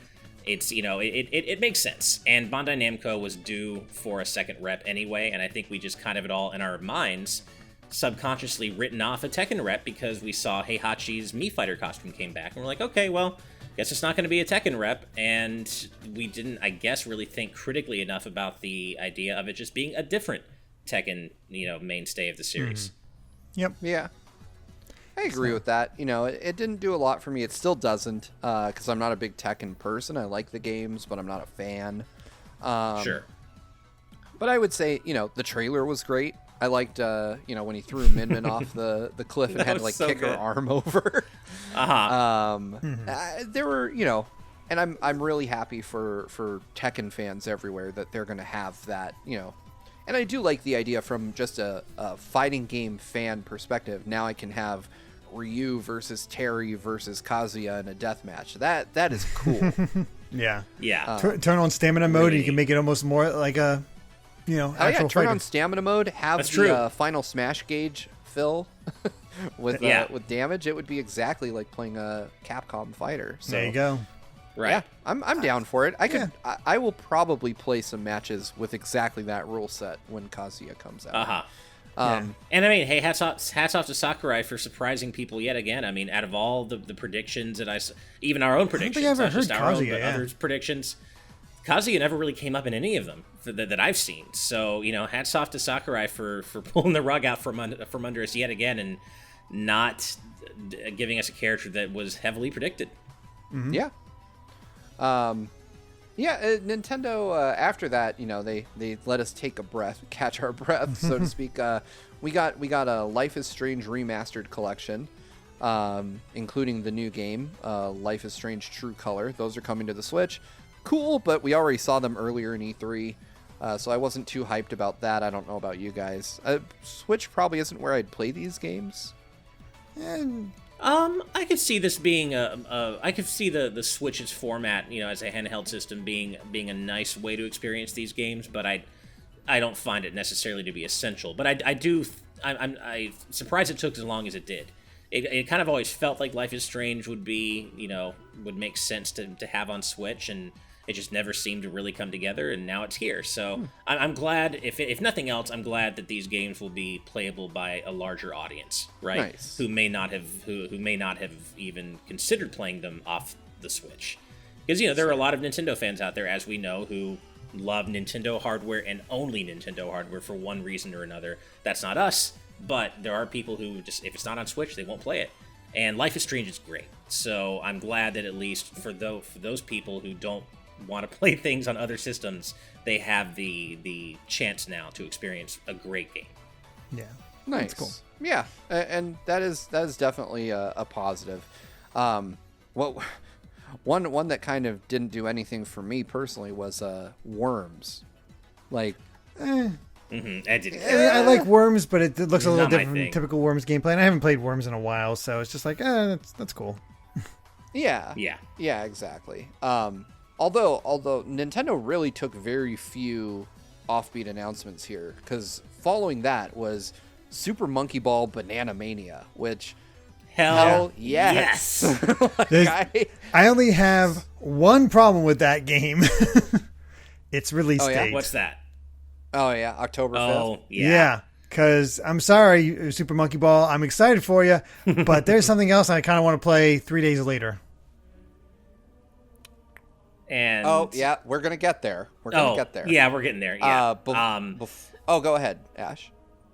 It's, you know, it makes sense. And Bandai Namco was due for a second rep anyway, and I think we just kind of it all in our minds subconsciously written off a Tekken rep because we saw Heihachi's Mii Fighter costume came back, and we're like, okay, well, guess it's not going to be a Tekken rep, and we didn't, I guess, really think critically enough about the idea of it just being a different Tekken, you know, mainstay of the series. Yep. Yeah. I agree with that. You know, it didn't do a lot for me. It still doesn't, because I'm not a big Tekken person. I like the games, but I'm not a fan. Sure. But I would say, you know, the trailer was great. I liked, you know, when he threw Min Min off the cliff and had to, like, so kick her arm over. There were, you know, and I'm really happy for Tekken fans everywhere that they're going to have that, you know. And I do like the idea from just a fighting game fan perspective. Now I can have Ryu versus Terry versus Kazuya in a deathmatch. That is cool. Yeah. Yeah. Turn on stamina mode, and you can make it almost more like a, you know, actual turn fighter. on stamina mode. Have That's the final smash gauge fill with damage. It would be exactly like playing a Capcom fighter. So. There you go. Right. Yeah, I'm down for it. I will probably play some matches with exactly that rule set when Kazuya comes out. And I mean, hey, hats off to Sakurai for surprising people yet again. I mean, out of all the predictions that even our own predictions, I don't think I ever heard our Kazuya, own, but others' predictions, Kazuya never really came up in any of them that I've seen. So, you know, hats off to Sakurai for pulling the rug out from under us yet again and not giving us a character that was heavily predicted. Mm-hmm. Yeah. Nintendo, after that, you know, they let us take a breath, catch our breath, so to speak. We got a Life is Strange Remastered collection, including the new game, Life is Strange True Color. Those are coming to the Switch. Cool, but we already saw them earlier in E3, so I wasn't too hyped about that. I don't know about you guys. Switch probably isn't where I'd play these games. I could see this being I could see the Switch's format, you know, as a handheld system being a nice way to experience these games, but I don't find it necessarily to be essential. But I'm surprised it took as long as it did. It kind of always felt like Life is Strange would be, you know, would make sense to have on Switch, and it just never seemed to really come together, and now it's here. So I'm glad, if nothing else, I'm glad that these games will be playable by a larger audience, right? Nice. Who may not have even considered playing them off the Switch, because, you know, there are a lot of Nintendo fans out there, as we know, who love Nintendo hardware and only Nintendo hardware for one reason or another. That's not us, but there are people who just, if it's not on Switch, they won't play it. And Life is Strange is great, so I'm glad that at least for those people who don't want to play things on other systems, they have the chance now to experience a great game. Yeah, nice. That's cool. Yeah, and that is definitely a positive. Well, one that kind of didn't do anything for me personally was Worms. Like, Mm-hmm. I didn't. I like Worms, but it looks a little Not my different from thing. typical Worms gameplay. And I haven't played Worms in a while, so it's just like, that's cool. Yeah. Yeah. Yeah, exactly. Although Nintendo really took very few offbeat announcements here, because following that was Super Monkey Ball Banana Mania, which Hell yes. There's- I only have one problem with that game. Its release Oh, yeah? date. What's that? Oh yeah, October 5th. Oh, yeah. Yeah, because I'm sorry, Super Monkey Ball. I'm excited for you, but there's something else I kind of want to play 3 days later. And Oh yeah, we're gonna get there. We're gonna get there. Yeah, we're getting there. Yeah. Go ahead, Ash.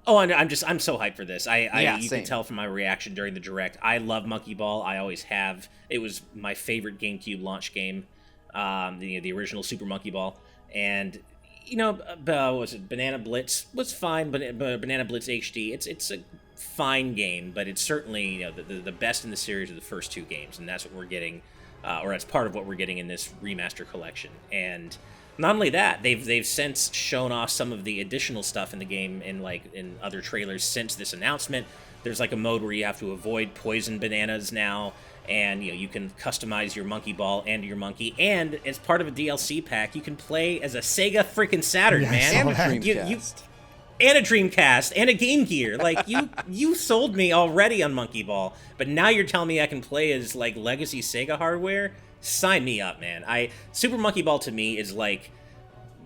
Oh, and I'm so hyped for this. You same. can tell from my reaction during the direct. I love Monkey Ball. I always have. It was my favorite GameCube launch game. The original Super Monkey Ball, and was it Banana Blitz was fine, but Banana Blitz HD. It's a fine game, but it's certainly the best in the series of the first two games, and that's what we're getting, or that's part of what we're getting in this remaster collection. And not only that, they've since shown off some of the additional stuff in the game in other trailers since this announcement. There's like a mode where you have to avoid poison bananas now, and you can customize your Monkey Ball and your monkey. And as part of a DLC pack, you can play as a Sega freaking Saturn, man. And a Dreamcast. Dreamcast. And a Dreamcast and a Game Gear. Like you sold me already on Monkey Ball, but now you're telling me I can play as like legacy Sega hardware? Sign me up, man. Super Monkey Ball to me is like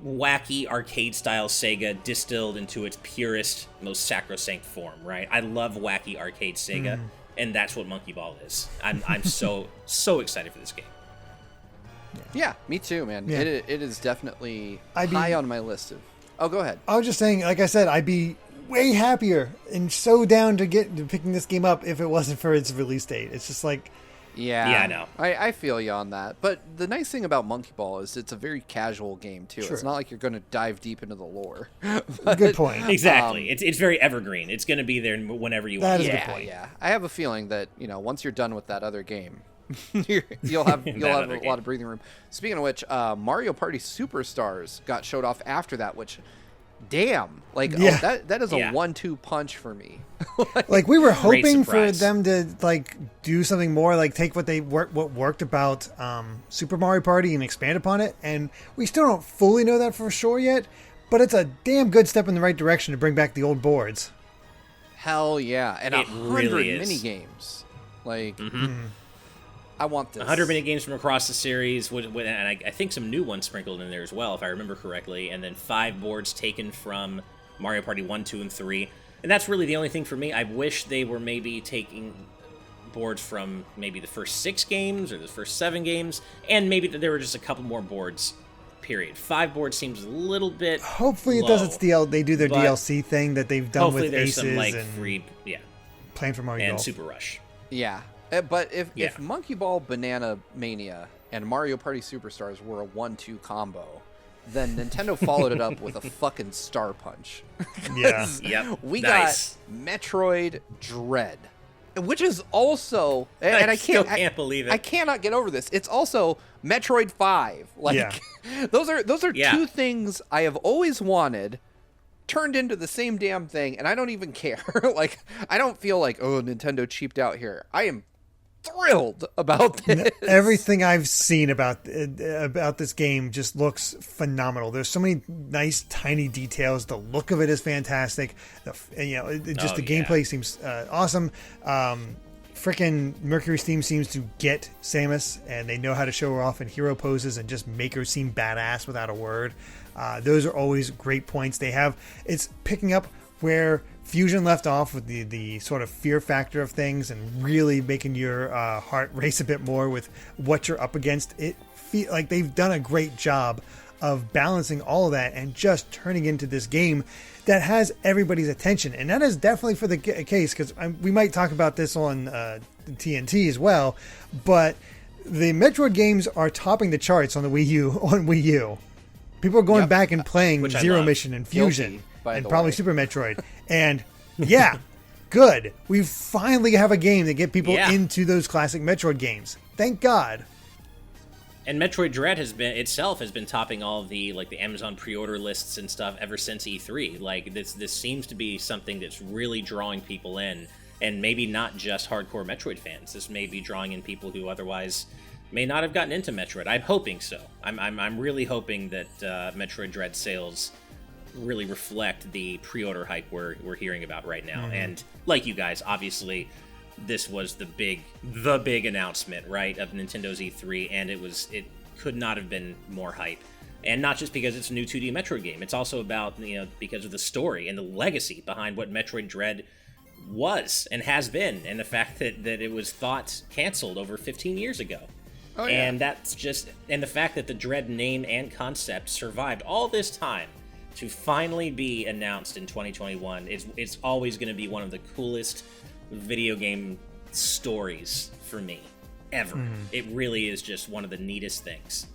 wacky arcade style Sega distilled into its purest, most sacrosanct form, right? I love wacky arcade Sega, and that's what Monkey Ball is. I'm so excited for this game. Yeah, me too, man. Yeah. It is definitely high on my list of. Oh, go ahead. I was just saying, like I said, I'd be way happier and so down to picking this game up if it wasn't for its release date. It's just like, Yeah, I know. I feel you on that. But the nice thing about Monkey Ball is it's a very casual game, too. Sure. It's not like you're going to dive deep into the lore. good point. Exactly. It's very evergreen. It's going to be there whenever you That want. is a it. good point. Yeah. I have a feeling that, once you're done with that other game, you'll have a lot of breathing room. Speaking of which, Mario Party Superstars got showed off after that, which, damn, that is a 1-2 punch for me. Like we were hoping for surprise. them to like do something more, like take what worked about Super Mario Party and expand upon it, and we still don't fully know that for sure yet. But it's a damn good step in the right direction to bring back the old boards. Hell yeah. And It 100 really is. mini games. Like, I want this. 100 mini games from across the series, and I think some new ones sprinkled in there as well, if I remember correctly, and then 5 boards taken from Mario Party 1, 2, and 3. And that's really the only thing for me. I wish they were maybe taking boards from maybe the first 6 games or the first 7 games, and maybe that there were just a couple more boards, period. 5 boards seems a little bit Hopefully, it low, does its they do their but DLC thing that they've done hopefully with there's Aces some like and free, Playing for Mario and Golf. Super Rush. Yeah. But if Monkey Ball Banana Mania and Mario Party Superstars were a 1-2 combo, then Nintendo followed it up with a fucking Star Punch. Yeah. Yep. We Nice. got Metroid Dread, which is also, and I still can't can't believe it. I cannot get over this. It's also Metroid 5. Like, Yeah. those are Yeah. two things I have always wanted turned into the same damn thing, and I don't even care. Like, I don't feel like, oh, Nintendo cheaped out here. I am thrilled about this. Everything I've seen about this game just looks phenomenal. There's so many nice tiny details. The look of it is fantastic. The gameplay seems awesome. Frickin' Mercury Steam seems to get Samus, and they know how to show her off in hero poses and just make her seem badass without a word. Those are always great points. It's picking up where Fusion left off with the sort of fear factor of things and really making your heart race a bit more with what you're up against. It feel like they've done a great job of balancing all of that and just turning into this game that has everybody's attention. And that is definitely for the case, because we might talk about this on TNT as well, but the Metroid games are topping the charts on the Wii U. People are going back and playing Which I Zero love. Mission and Fusion Guilty, by and the probably way. Super Metroid. And yeah, good. We finally have a game that get people Yeah. into those classic Metroid games. Thank God. And Metroid Dread has been topping all of the Amazon pre-order lists and stuff ever since E3. Like this seems to be something that's really drawing people in, and maybe not just hardcore Metroid fans. This may be drawing in people who otherwise may not have gotten into Metroid. I'm hoping so. I'm really hoping that Metroid Dread sales really reflect the pre-order hype we're hearing about right now. Mm-hmm. And like you guys, obviously, this was the big announcement, right, of Nintendo's E3, and it could not have been more hype. And not just because it's a new 2D Metroid game. It's also about, because of the story and the legacy behind what Metroid Dread was and has been, and the fact that it was thought canceled over 15 years ago. Oh, yeah. And the fact that the Dread name and concept survived all this time to finally be announced in 2021, it's always going to be one of the coolest video game stories for me ever. Mm. It really is just one of the neatest things.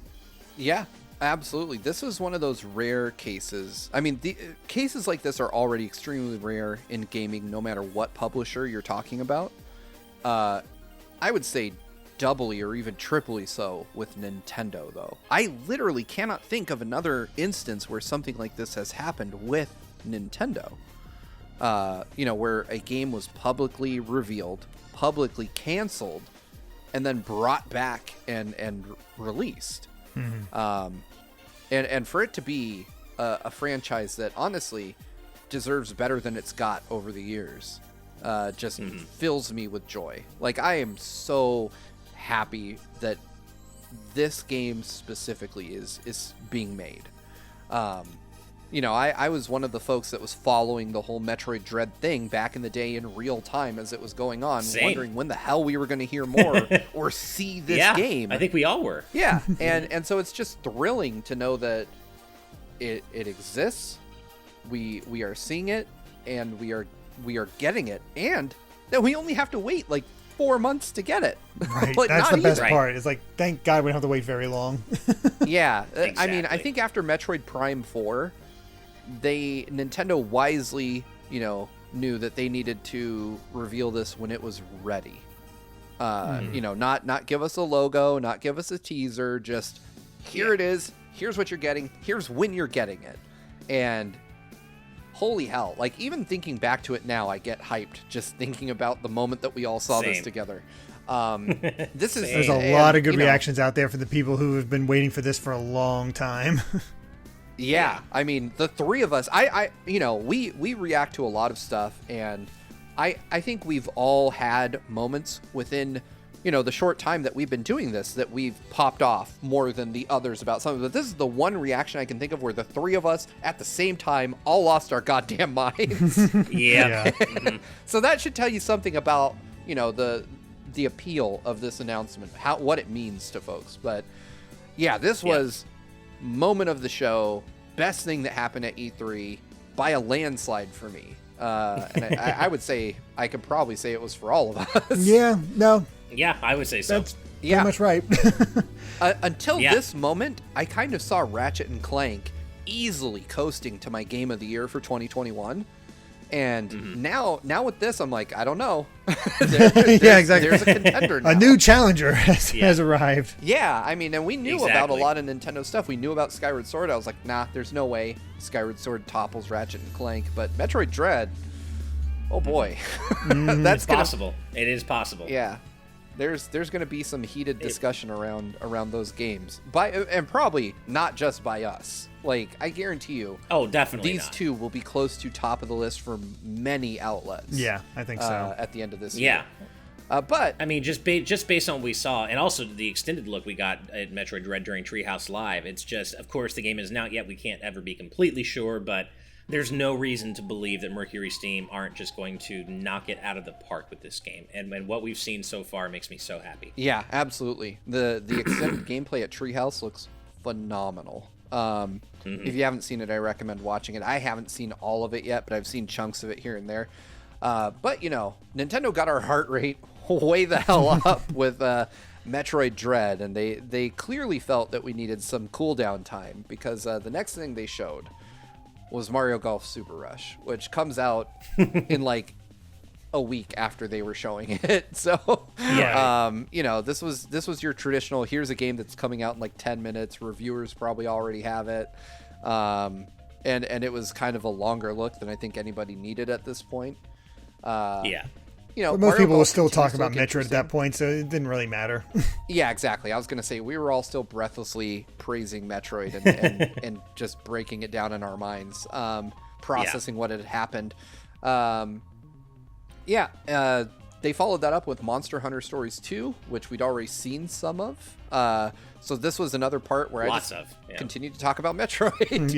Yeah, absolutely. This was one of those rare cases. I mean, the cases like this are already extremely rare in gaming, no matter what publisher you're talking about. I would say doubly or even triply so with Nintendo, though. I literally cannot think of another instance where something like this has happened with Nintendo. Where a game was publicly revealed, publicly canceled, and then brought back and released. Mm-hmm. And for it to be a franchise that honestly deserves better than it's got over the years, just fills me with joy. Like, I am so happy that this game specifically is being made. I was one of the folks that was following the whole Metroid Dread thing back in the day in real time as it was going on, wondering when the hell we were going to hear more or see this game. I think we all were. Yeah, and so it's just thrilling to know that it exists. We are seeing it, and we are getting it, and that we only have to wait like 4 months to get it. Right, that's the best part. It's like, thank God we don't have to wait very long. Yeah, exactly. I mean, I think after Metroid Prime 4, Nintendo wisely, knew that they needed to reveal this when it was ready. Not give us a logo, not give us a teaser, just here it is, here's what you're getting, here's when you're getting it. And holy hell, like, even thinking back to it now, I get hyped just thinking about the moment that we all saw this together. There's a lot of good reactions out there for the people who have been waiting for this for a long time. Yeah, I mean, the three of us, we react to a lot of stuff, and I think we've all had moments within, the short time that we've been doing this that we've popped off more than the others about something. But this is the one reaction I can think of where the three of us at the same time all lost our goddamn minds. Yeah. So that should tell you something about, the appeal of this announcement, what it means to folks. But yeah, this was moment of the show, best thing that happened at E3 by a landslide for me. And I would say, I could probably say it was for all of us. Yeah, no. Yeah, I would say so. That's pretty much right. Until this moment, I kind of saw Ratchet and Clank easily coasting to my game of the year for 2021. And now with this, I'm like, I don't know. Yeah, exactly. There's a contender now. A new challenger has arrived. Yeah, I mean, and we knew about a lot of Nintendo stuff. We knew about Skyward Sword. I was like, nah, there's no way Skyward Sword topples Ratchet and Clank. But Metroid Dread, oh boy. That's possible. It is possible. Yeah. There's going to be some heated discussion around those games. And probably not just by us. Like, I guarantee you. Oh, definitely these two will be close to top of the list for many outlets. Yeah, I think so. At the end of this year. But I mean, just based on what we saw, and also the extended look we got at Metroid Dread during Treehouse Live, it's just, of course, the game isn't out yet. We can't ever be completely sure, but there's no reason to believe that Mercury Steam aren't just going to knock it out of the park with this game. And what we've seen so far makes me so happy. Yeah, absolutely. The extended gameplay at Treehouse looks phenomenal. If you haven't seen it, I recommend watching it. I haven't seen all of it yet, but I've seen chunks of it here and there. But, Nintendo got our heart rate way the hell up with Metroid Dread, and they clearly felt that we needed some cooldown time, because the next thing they showed was Mario Golf Super Rush, which comes out in like a week after they were showing it. So, this was your traditional, here's a game that's coming out in like 10 minutes. Reviewers probably already have it. And it was kind of a longer look than I think anybody needed at this point. But most people were still talking about Metroid at that point, so it didn't really matter. Yeah, exactly. I was going to say, we were all still breathlessly praising Metroid and just breaking it down in our minds, processing what had happened. They followed that up with Monster Hunter Stories 2, which we'd already seen some of. So this was another part where I just continued to talk about Metroid.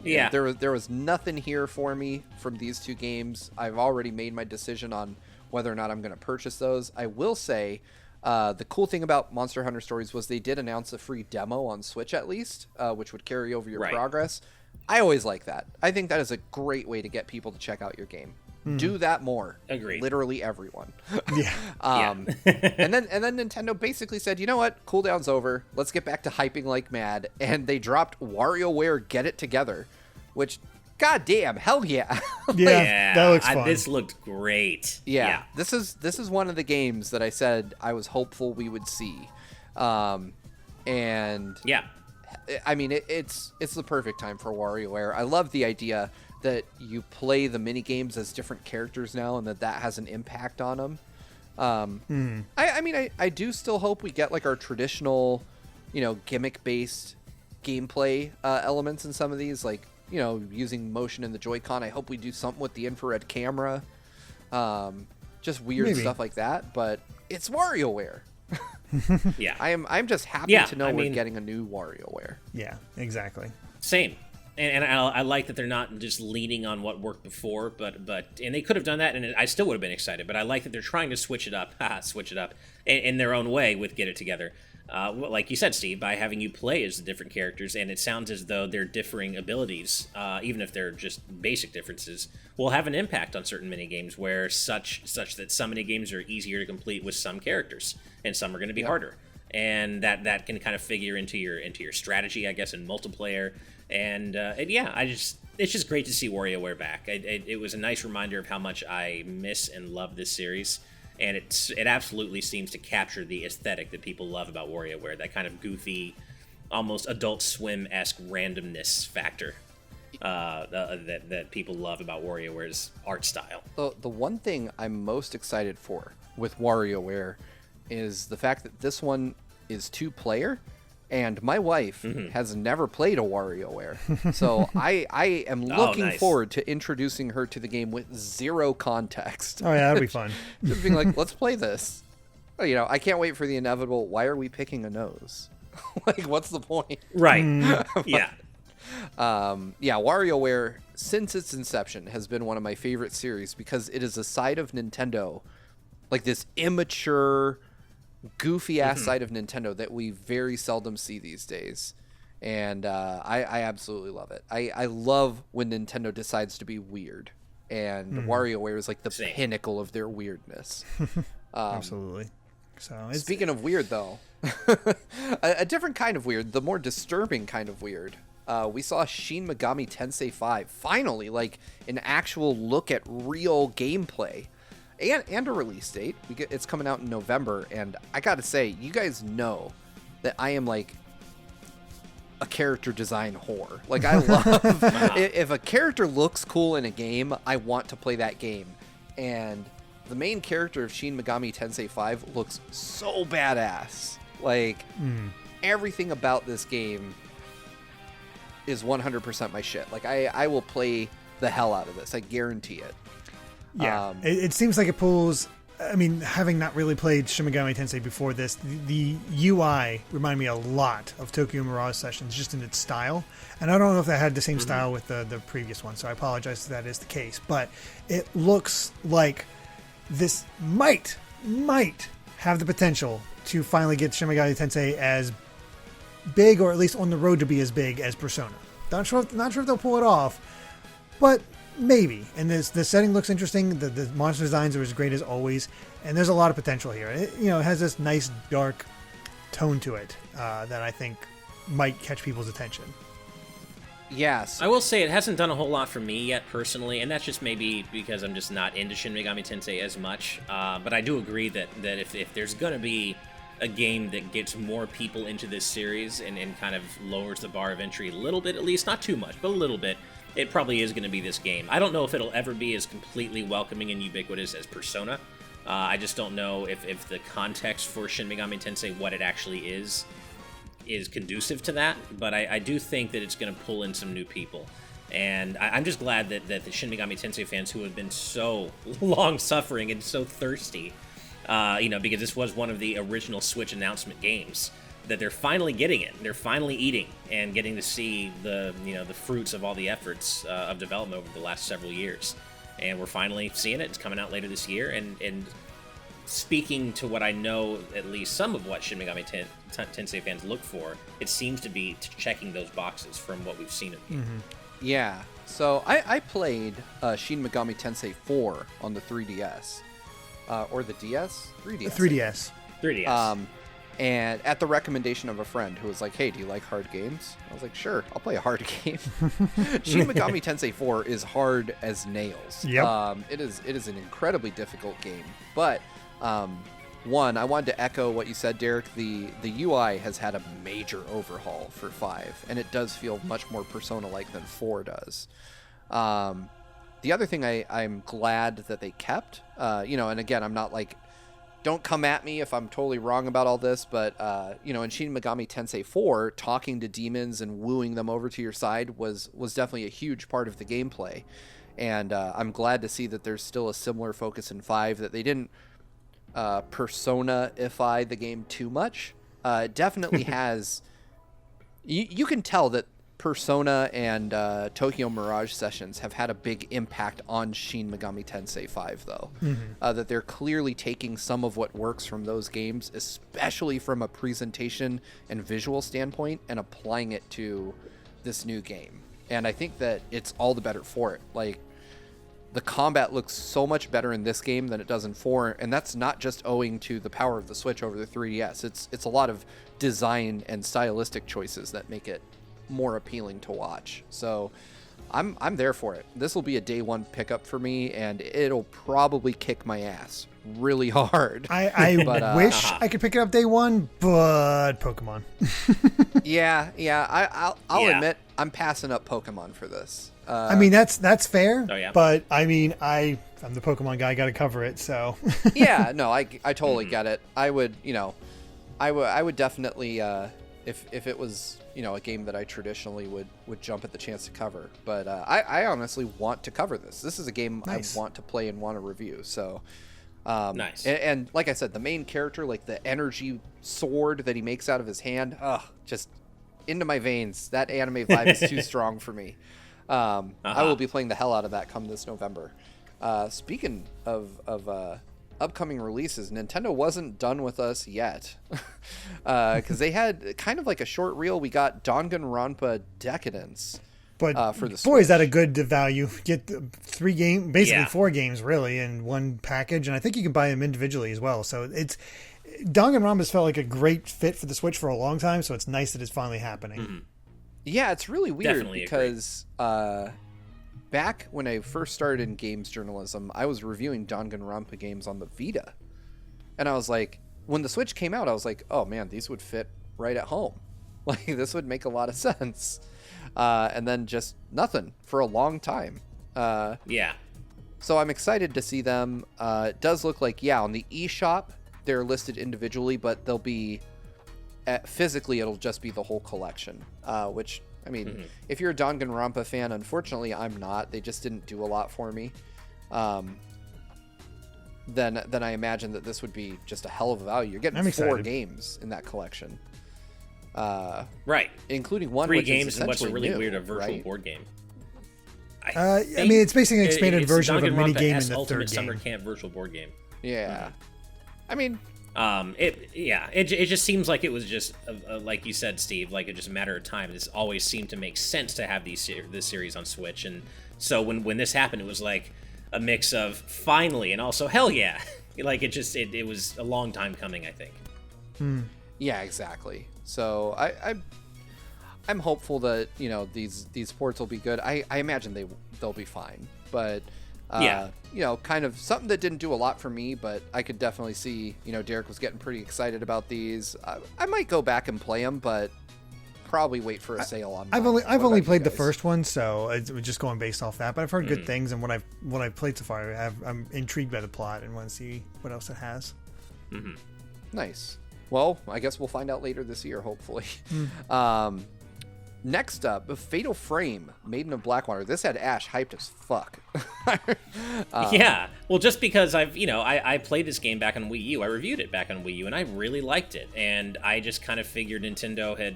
There was nothing here for me from these two games. I've already made my decision on whether or not I'm going to purchase those. I will say the cool thing about Monster Hunter Stories was they did announce a free demo on Switch at least, which would carry over your progress. I always like that. I think that is a great way to get people to check out your game. Do that more. Agreed. Literally everyone. And then Nintendo basically said, you know what? Cooldown's over. Let's get back to hyping like mad. And they dropped WarioWare Get It Together, which, goddamn, hell yeah. That looks fun. This looked great. This is one of the games that I said I was hopeful we would see. I mean, it's the perfect time for WarioWare. I love the idea that you play the mini games as different characters now, and that has an impact on them. I do still hope we get like our traditional, gimmick-based gameplay elements in some of these, like using motion in the Joy-Con. I hope we do something with the infrared camera, just weird stuff like that. But it's WarioWare. I'm just happy to know we're getting a new WarioWare. Yeah, exactly. Same. And I like that they're not just leaning on what worked before, but and they could have done that, and I still would have been excited. But I like that they're trying to switch it up in their own way with Get It Together. Like you said, Steve, by having you play as the different characters, and it sounds as though their differing abilities, even if they're just basic differences, will have an impact on certain minigames, where such that some minigames are easier to complete with some characters, and some are going to be harder. And that can kind of figure into your strategy, I guess, in multiplayer. And it's just great to see WarioWare back. It was a nice reminder of how much I miss and love this series, and it absolutely seems to capture the aesthetic that people love about WarioWare. That kind of goofy, almost Adult Swim-esque randomness factor that people love about WarioWare's art style. The one thing I'm most excited for with WarioWare is the fact that this one is 2-player. And my wife has never played a WarioWare. So I am looking forward to introducing her to the game with zero context. Oh, yeah, that'd be fun. Just being like, let's play this. I can't wait for the inevitable, why are we picking a nose? Like, what's the point? Right. WarioWare, since its inception, has been one of my favorite series because it is a side of Nintendo, like this immature, goofy-ass side of Nintendo that we very seldom see these days. And I absolutely love it. I love when Nintendo decides to be weird. And WarioWare is like the pinnacle of their weirdness. Absolutely. So speaking of weird, though, a different kind of weird, the more disturbing kind of weird. We saw Shin Megami Tensei 5, finally, like an actual look at real gameplay. And a release date. It's coming out in November, and I gotta say, you guys know that I am like a character design whore. Like, I love if a character looks cool in a game, I want to play that game. And the main character of Shin Megami Tensei 5 looks so badass. Like, everything about this game is 100% my shit. Like, I will play the hell out of this. I guarantee it. Yeah, it seems like it pulls. I mean, having not really played Shin Megami Tensei before this, the UI reminded me a lot of Tokyo Mirage Sessions, just in its style. And I don't know if that had the same style with the previous one, so I apologize if that is the case. But it looks like this might have the potential to finally get Shin Megami Tensei as big, or at least on the road to be as big as Persona. Not sure if they'll pull it off, but maybe. And the setting looks interesting. The monster designs are as great as always, and there's a lot of potential here. It has this nice dark tone to it that I think might catch people's attention. Yes. I will say it hasn't done a whole lot for me yet, personally, and that's just maybe because I'm just not into Shin Megami Tensei as much. But I do agree that if there's going to be a game that gets more people into this series and kind of lowers the bar of entry a little bit, at least, not too much, but a little bit, it probably is going to be this game. I don't know if it'll ever be as completely welcoming and ubiquitous as Persona. I just don't know if the context for Shin Megami Tensei, what it actually is conducive to that, but I do think that it's going to pull in some new people. And I'm just glad that the Shin Megami Tensei fans who have been so long-suffering and so thirsty, because this was one of the original Switch announcement games, that they're finally getting it. They're finally eating and getting to see the fruits of all the efforts of development over the last several years. And we're finally seeing it. It's coming out later this year, and speaking to what I know, at least some of what Shin Megami Tensei fans look for, it seems to be checking those boxes from what we've seen of it. Mm-hmm. Yeah. So I played Shin Megami Tensei 4 on the 3DS. Or the DS? 3DS. 3DS. And at the recommendation of a friend who was like, hey, do you like hard games? I was like, sure, I'll play a hard game. Shin Megami Tensei 4 is hard as nails. Yep. It is an incredibly difficult game. But, one, I wanted to echo what you said, Derek. The UI has had a major overhaul for 5, and it does feel much more Persona-like than 4 does. The other thing I'm glad that they kept, and again, I'm not like, don't come at me if I'm totally wrong about all this, but, in Shin Megami Tensei 4, talking to demons and wooing them over to your side was definitely a huge part of the gameplay. And I'm glad to see that there's still a similar focus in 5, that they didn't Persona-ify the game too much. It definitely has... You can tell that Persona and Tokyo Mirage Sessions have had a big impact on Shin Megami Tensei 5, though. Mm-hmm. That they're clearly taking some of what works from those games, especially from a presentation and visual standpoint, and applying it to this new game. And I think that it's all the better for it. Like, the combat looks so much better in this game than it does in 4, and that's not just owing to the power of the Switch over the 3DS. It's a lot of design and stylistic choices that make it more appealing to watch. So I'm there for it. This will be a day one pickup for me, and it'll probably kick my ass really hard. I wish I could pick it up day one, but Pokemon. I'll admit I'm passing up Pokemon for this. I mean, that's fair. Oh, yeah. But I mean, I'm the Pokemon guy. Got to cover it. So yeah, no, I totally get it. I would definitely if it was a game that I traditionally would jump at the chance to cover. But I honestly want to cover this. This is a game nice. I want to play and want to review. So nice. And like I said, the main character, like the energy sword that he makes out of his hand, just into my veins. That anime vibe is too strong for me. I will be playing the hell out of that come this November. Speaking of upcoming releases, Nintendo wasn't done with us yet, because they had kind of like a short reel. We got Danganronpa Decadence, but for the boy, Switch. Is that a good value? Get 4 games really in one package, and I think you can buy them individually as well. So Danganronpa's felt like a great fit for the Switch for a long time. So it's nice that it's finally happening. Mm-hmm. Yeah, it's really weird. Definitely because back when I first started in games journalism, I was reviewing Danganronpa games on the Vita. And I was like, when the Switch came out, I was like, oh man, these would fit right at home. Like, this would make a lot of sense. And then just nothing for a long time. Yeah. So I'm excited to see them. It does look like, on the eShop, they're listed individually, but they'll be... physically, it'll just be the whole collection, which... I mean, if you're a Danganronpa fan, unfortunately, I'm not. They just didn't do a lot for me. Then I imagine that this would be just a hell of a value. You're getting 4 games in that collection, right? Including one 3 which games is and what's a really new, weird virtual right? board game. I mean, it's basically an expanded version of a mini game in the Ultimate third Summer game. Camp virtual board game. Yeah, I mean. It just seems like it was just like you said, Steve, like it just a matter of time. This always seemed to make sense to have this series on Switch, and so when this happened, it was like a mix of finally and also hell yeah. Like it was a long time coming, I think. Yeah, exactly. So I'm hopeful that these ports will be good. I imagine they'll be fine, but kind of something that didn't do a lot for me, but I could definitely see Derek was getting pretty excited about these. I might go back and play them, but probably wait for a sale on. I've only played the first one, so it's just going based off that. But I've heard good things, and what I've played so far, I'm intrigued by the plot and want to see what else it has. Mm-hmm. Nice. Well, I guess we'll find out later this year, hopefully. Next up, Fatal Frame, Maiden of Blackwater. This had Ash hyped as fuck. Yeah, well, just because I played this game back on Wii U. I reviewed it back on Wii U, and I really liked it. And I just kind of figured Nintendo had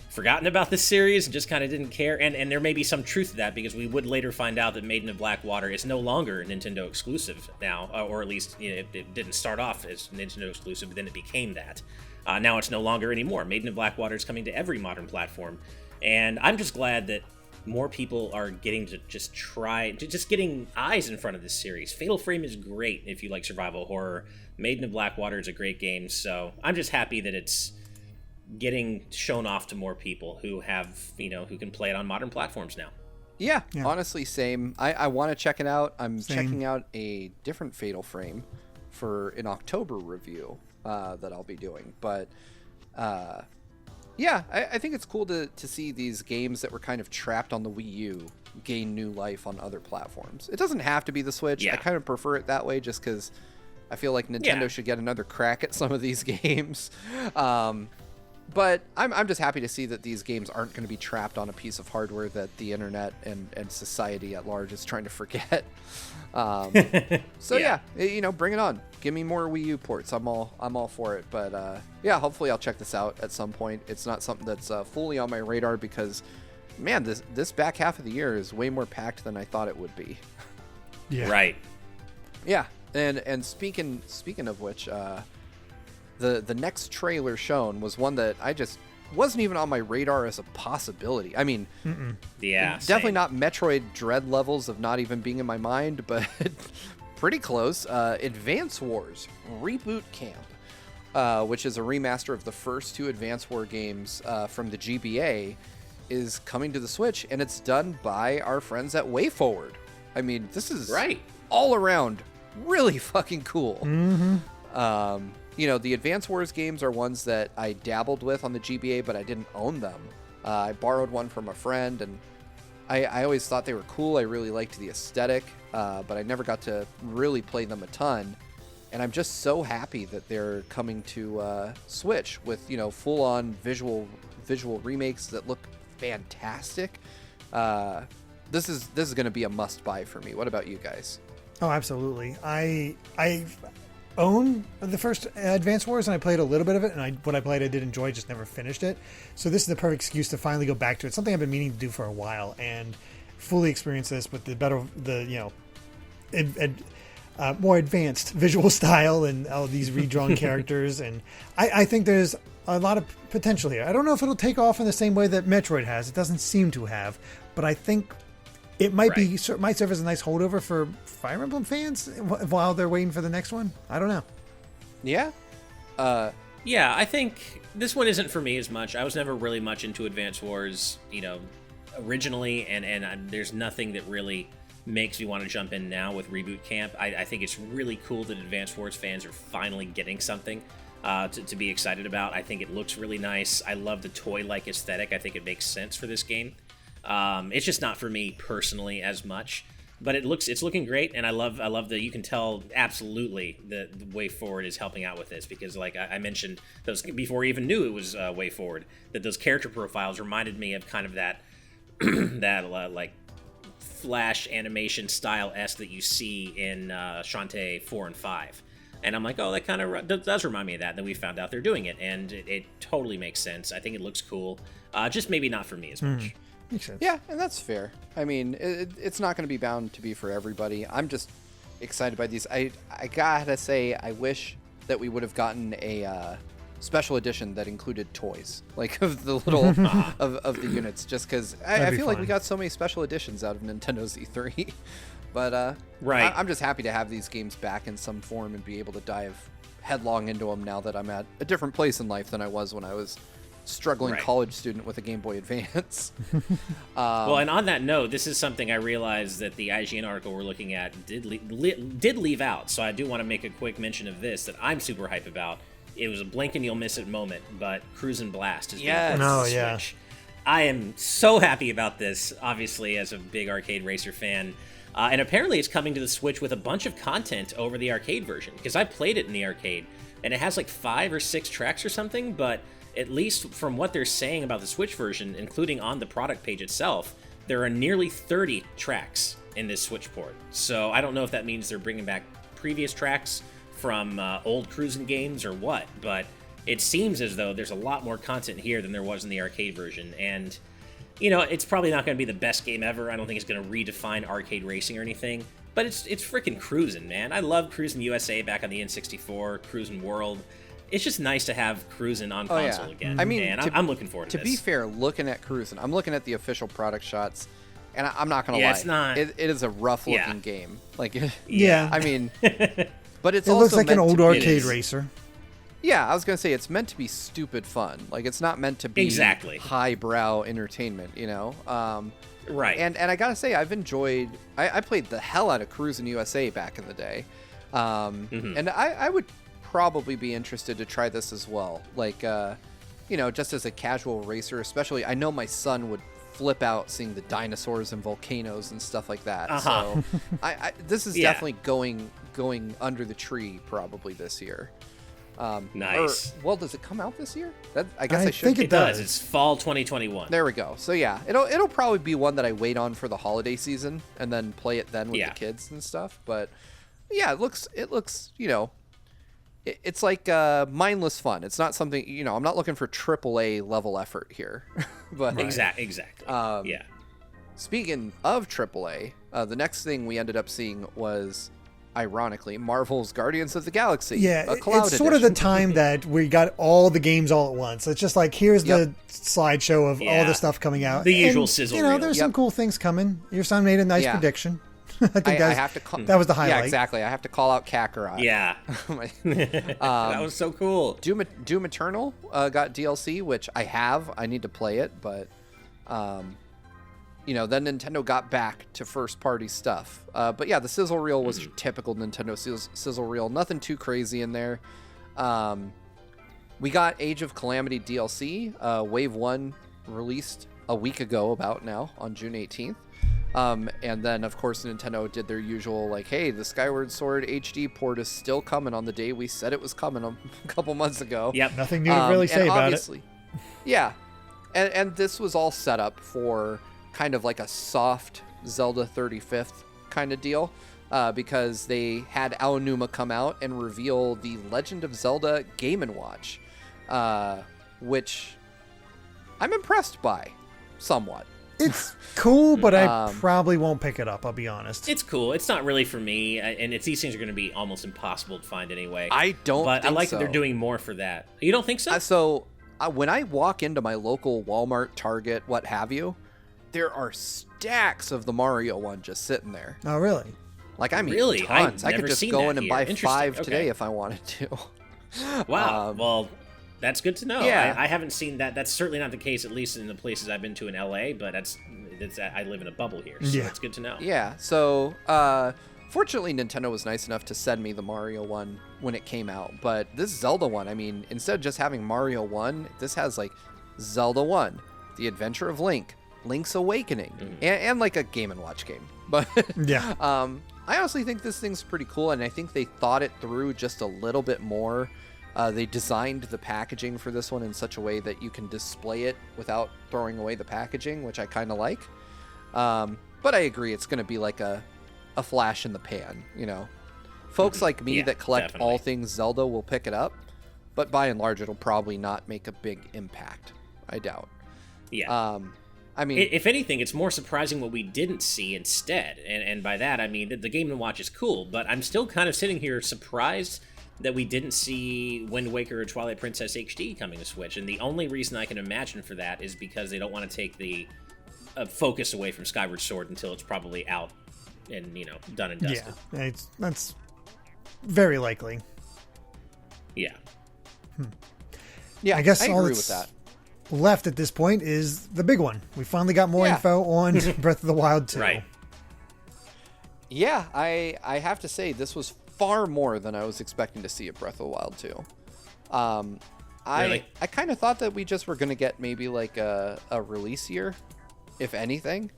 forgotten about this series and just kind of didn't care. And there may be some truth to that, because we would later find out that Maiden of Blackwater is no longer a Nintendo exclusive now, or at least it didn't start off as Nintendo exclusive, but then it became that. Now it's no longer anymore. Maiden of Blackwater is coming to every modern platform, and I'm just glad that more people are getting to just getting eyes in front of this series. Fatal Frame is great if you like survival horror. Maiden of Blackwater is a great game, so I'm just happy that it's getting shown off to more people who have who can play it on modern platforms now. Yeah. Honestly, same. I want to check it out. I'm Same. checking out a different Fatal Frame for an October review that I'll be doing, but I think it's cool to see these games that were kind of trapped on the Wii U gain new life on other platforms. It doesn't have to be the Switch. I kind of prefer it that way, just because I feel like Nintendo should get another crack at some of these games. But I'm just happy to see that these games aren't going to be trapped on a piece of hardware that the internet and society at large is trying to forget. Bring it on. Give me more Wii U ports. I'm all for it. But hopefully I'll check this out at some point. It's not something that's fully on my radar, because, man, this back half of the year is way more packed than I thought it would be. Yeah. Right. Yeah. And speaking of which, the next trailer shown was one that I just wasn't even on my radar as a possibility. I mean, definitely not Metroid Dread levels of not even being in my mind, but pretty close. Advance Wars Reboot Camp, which is a remaster of the first two Advance War games from the GBA, is coming to the Switch, and it's done by our friends at WayForward. I mean, this is all around really fucking cool. Mm-hmm. The Advance Wars games are ones that I dabbled with on the GBA, but I didn't own them. I borrowed one from a friend, and I always thought they were cool. I really liked the aesthetic, but I never got to really play them a ton. And I'm just so happy that they're coming to Switch with full-on visual remakes that look fantastic. This is going to be a must-buy for me. What about you guys? Oh, absolutely. I own the first Advance Wars, and I played a little bit of it, and what I played I did enjoy, just never finished it. So this is the perfect excuse to finally go back to it. Something I've been meaning to do for a while, and fully experience this with more advanced visual style and all these redrawn characters. And I think there's a lot of potential here. I don't know if it'll take off in the same way that Metroid has. It doesn't seem to have, but I think it might might serve as a nice holdover for Fire Emblem fans while they're waiting for the next one. I don't know. Yeah. I think this one isn't for me as much. I was never really much into Advance Wars, originally, and there's nothing that really makes me want to jump in now with Reboot Camp. I think it's really cool that Advance Wars fans are finally getting something to be excited about. I think it looks really nice. I love the toy-like aesthetic. I think it makes sense for this game. It's just not for me personally as much, but it's looking great, and I love that you can tell absolutely the Way Forward is helping out with this, because like I mentioned those before I even knew it was Way Forward, that those character profiles reminded me of kind of that like flash animation style that you see in Shantae 4 and 5. And I'm like, oh, that kind of does remind me of that. And then we found out they're doing it, and it totally makes sense. I think it looks cool. Just maybe not for me as much. Makes sense. Yeah, and that's fair. I mean, it's not going to be bound to be for everybody. I'm just excited by these. I gotta say, I wish that we would have gotten a special edition that included toys, like of the little of the units, just because I feel like we got so many special editions out of Nintendo's E3. But I'm just happy to have these games back in some form and be able to dive headlong into them now that I'm at a different place in life than I was when I was struggling college student with a Game Boy Advance. Well, and on that note, this is something I realized that the IGN article we're looking at did leave out. So I do want to make a quick mention of this that I'm super hype about. It was a blink and you'll miss it moment, but Cruisin' Blast is being put on the Switch. I am so happy about this, obviously, as a big arcade racer fan. And apparently it's coming to the Switch with a bunch of content over the arcade version, because I played it in the arcade, and it has like 5 or 6 tracks or something, but at least from what they're saying about the Switch version, including on the product page itself, there are nearly 30 tracks in this Switch port. So I don't know if that means they're bringing back previous tracks from old cruising games or what, but it seems as though there's a lot more content here than there was in the arcade version, and you know, it's probably not going to be the best game ever. I don't think it's going to redefine arcade racing or anything, but it's freaking Cruisin', man. I love Cruisin' USA back on the N64, Cruisin' World. It's just nice to have Cruisin' on console again. I mean, and I'm looking forward to this. To be fair, looking at Cruisin', I'm looking at the official product shots, and I'm not going to lie. It's not. It is a rough-looking game. Like, yeah. I mean, but it looks like an old arcade racer. Yeah, I was going to say, it's meant to be stupid fun. Like, it's not meant to be highbrow entertainment, you know? Right. And I got to say, I've enjoyed... I played the hell out of Cruisin' USA back in the day. And I would probably be interested to try this as well. Like, you know, just as a casual racer, especially, I know my son would flip out seeing the dinosaurs and volcanoes and stuff like that. So this is definitely going under the tree probably this year. Nice. Well, does it come out this year? I guess I should. Think it does. It's fall 2021. There we go. So yeah, it'll probably be one that I wait on for the holiday season and then play it then with the kids and stuff. But yeah, it looks you know, it's like mindless fun. It's not something, you know, I'm not looking for AAA level effort here. But exactly. Yeah. Speaking of AAA, the next thing we ended up seeing was, ironically, Marvel's Guardians of the Galaxy. Yeah, a cloud it's sort of edition. the time that we got all the games all at once. It's just like, here's the slideshow of all the stuff coming out. The usual sizzle You know, reel. there's some cool things coming. Your son made a nice prediction. I think I have to that was the highlight. Yeah, exactly. I have to call out Kakarot. Yeah. That was so cool. Doom Eternal got DLC, which I have. I need to play it, but... you know, then Nintendo got back to first-party stuff. But yeah, the sizzle reel was typical Nintendo sizzle reel. Nothing too crazy in there. We got Age of Calamity DLC. Wave 1 released a week ago about now on June 18th. And then, of course, Nintendo did their usual, like, hey, the Skyward Sword HD port is still coming on the day we said it was coming a couple months ago. Yep. Nothing new to really say about it. Yeah. And this was all set up for kind of like a soft Zelda 35th kind of deal, because they had Aonuma come out and reveal the Legend of Zelda Game & Watch, which I'm impressed by somewhat. It's cool, but I probably won't pick it up, I'll be honest. It's cool. It's not really for me, and these things are going to be almost impossible to find anyway. I don't But think I like so. that they're doing more for that. You don't think so? So when I walk into my local Walmart, Target, what have you, there are stacks of the Mario one just sitting there. Oh, really? Like, I mean, Really? tons. I've I could never just seen go that in and here. buy Interesting. 5 today Okay. if I wanted to. Wow. Well, that's good to know. Yeah. I haven't seen that. That's certainly not the case, at least in the places I've been to in LA, but I live in a bubble here, so it's good to know. Yeah, so fortunately Nintendo was nice enough to send me the Mario one when it came out, but this Zelda one, I mean, instead of just having Mario 1, this has like Zelda 1, The Adventure of Link, Link's Awakening, and like a Game & Watch game. But I honestly think this thing's pretty cool, and I think they thought it through just a little bit more. They designed the packaging for this one in such a way that you can display it without throwing away the packaging, which I kind of like. But I agree, it's going to be like a flash in the pan, you know. Folks like me that collect all things Zelda will pick it up, but by and large, it'll probably not make a big impact. I doubt. Yeah. I mean, if anything, it's more surprising what we didn't see instead. And by that, I mean, the Game & Watch is cool, but I'm still kind of sitting here surprised that we didn't see Wind Waker or Twilight Princess HD coming to Switch. And the only reason I can imagine for that is because they don't want to take the focus away from Skyward Sword until it's probably out and, you know, done and dusted. Yeah, that's very likely. Yeah. Yeah, I guess I all agree that's with that. left at this point is the big one. We finally got more Yeah. info on Breath of the Wild 2. Right. Yeah, I have to say this was far more than I was expecting to see at Breath of the Wild 2. Really? I kind of thought that we just were going to get maybe like a release year, if anything.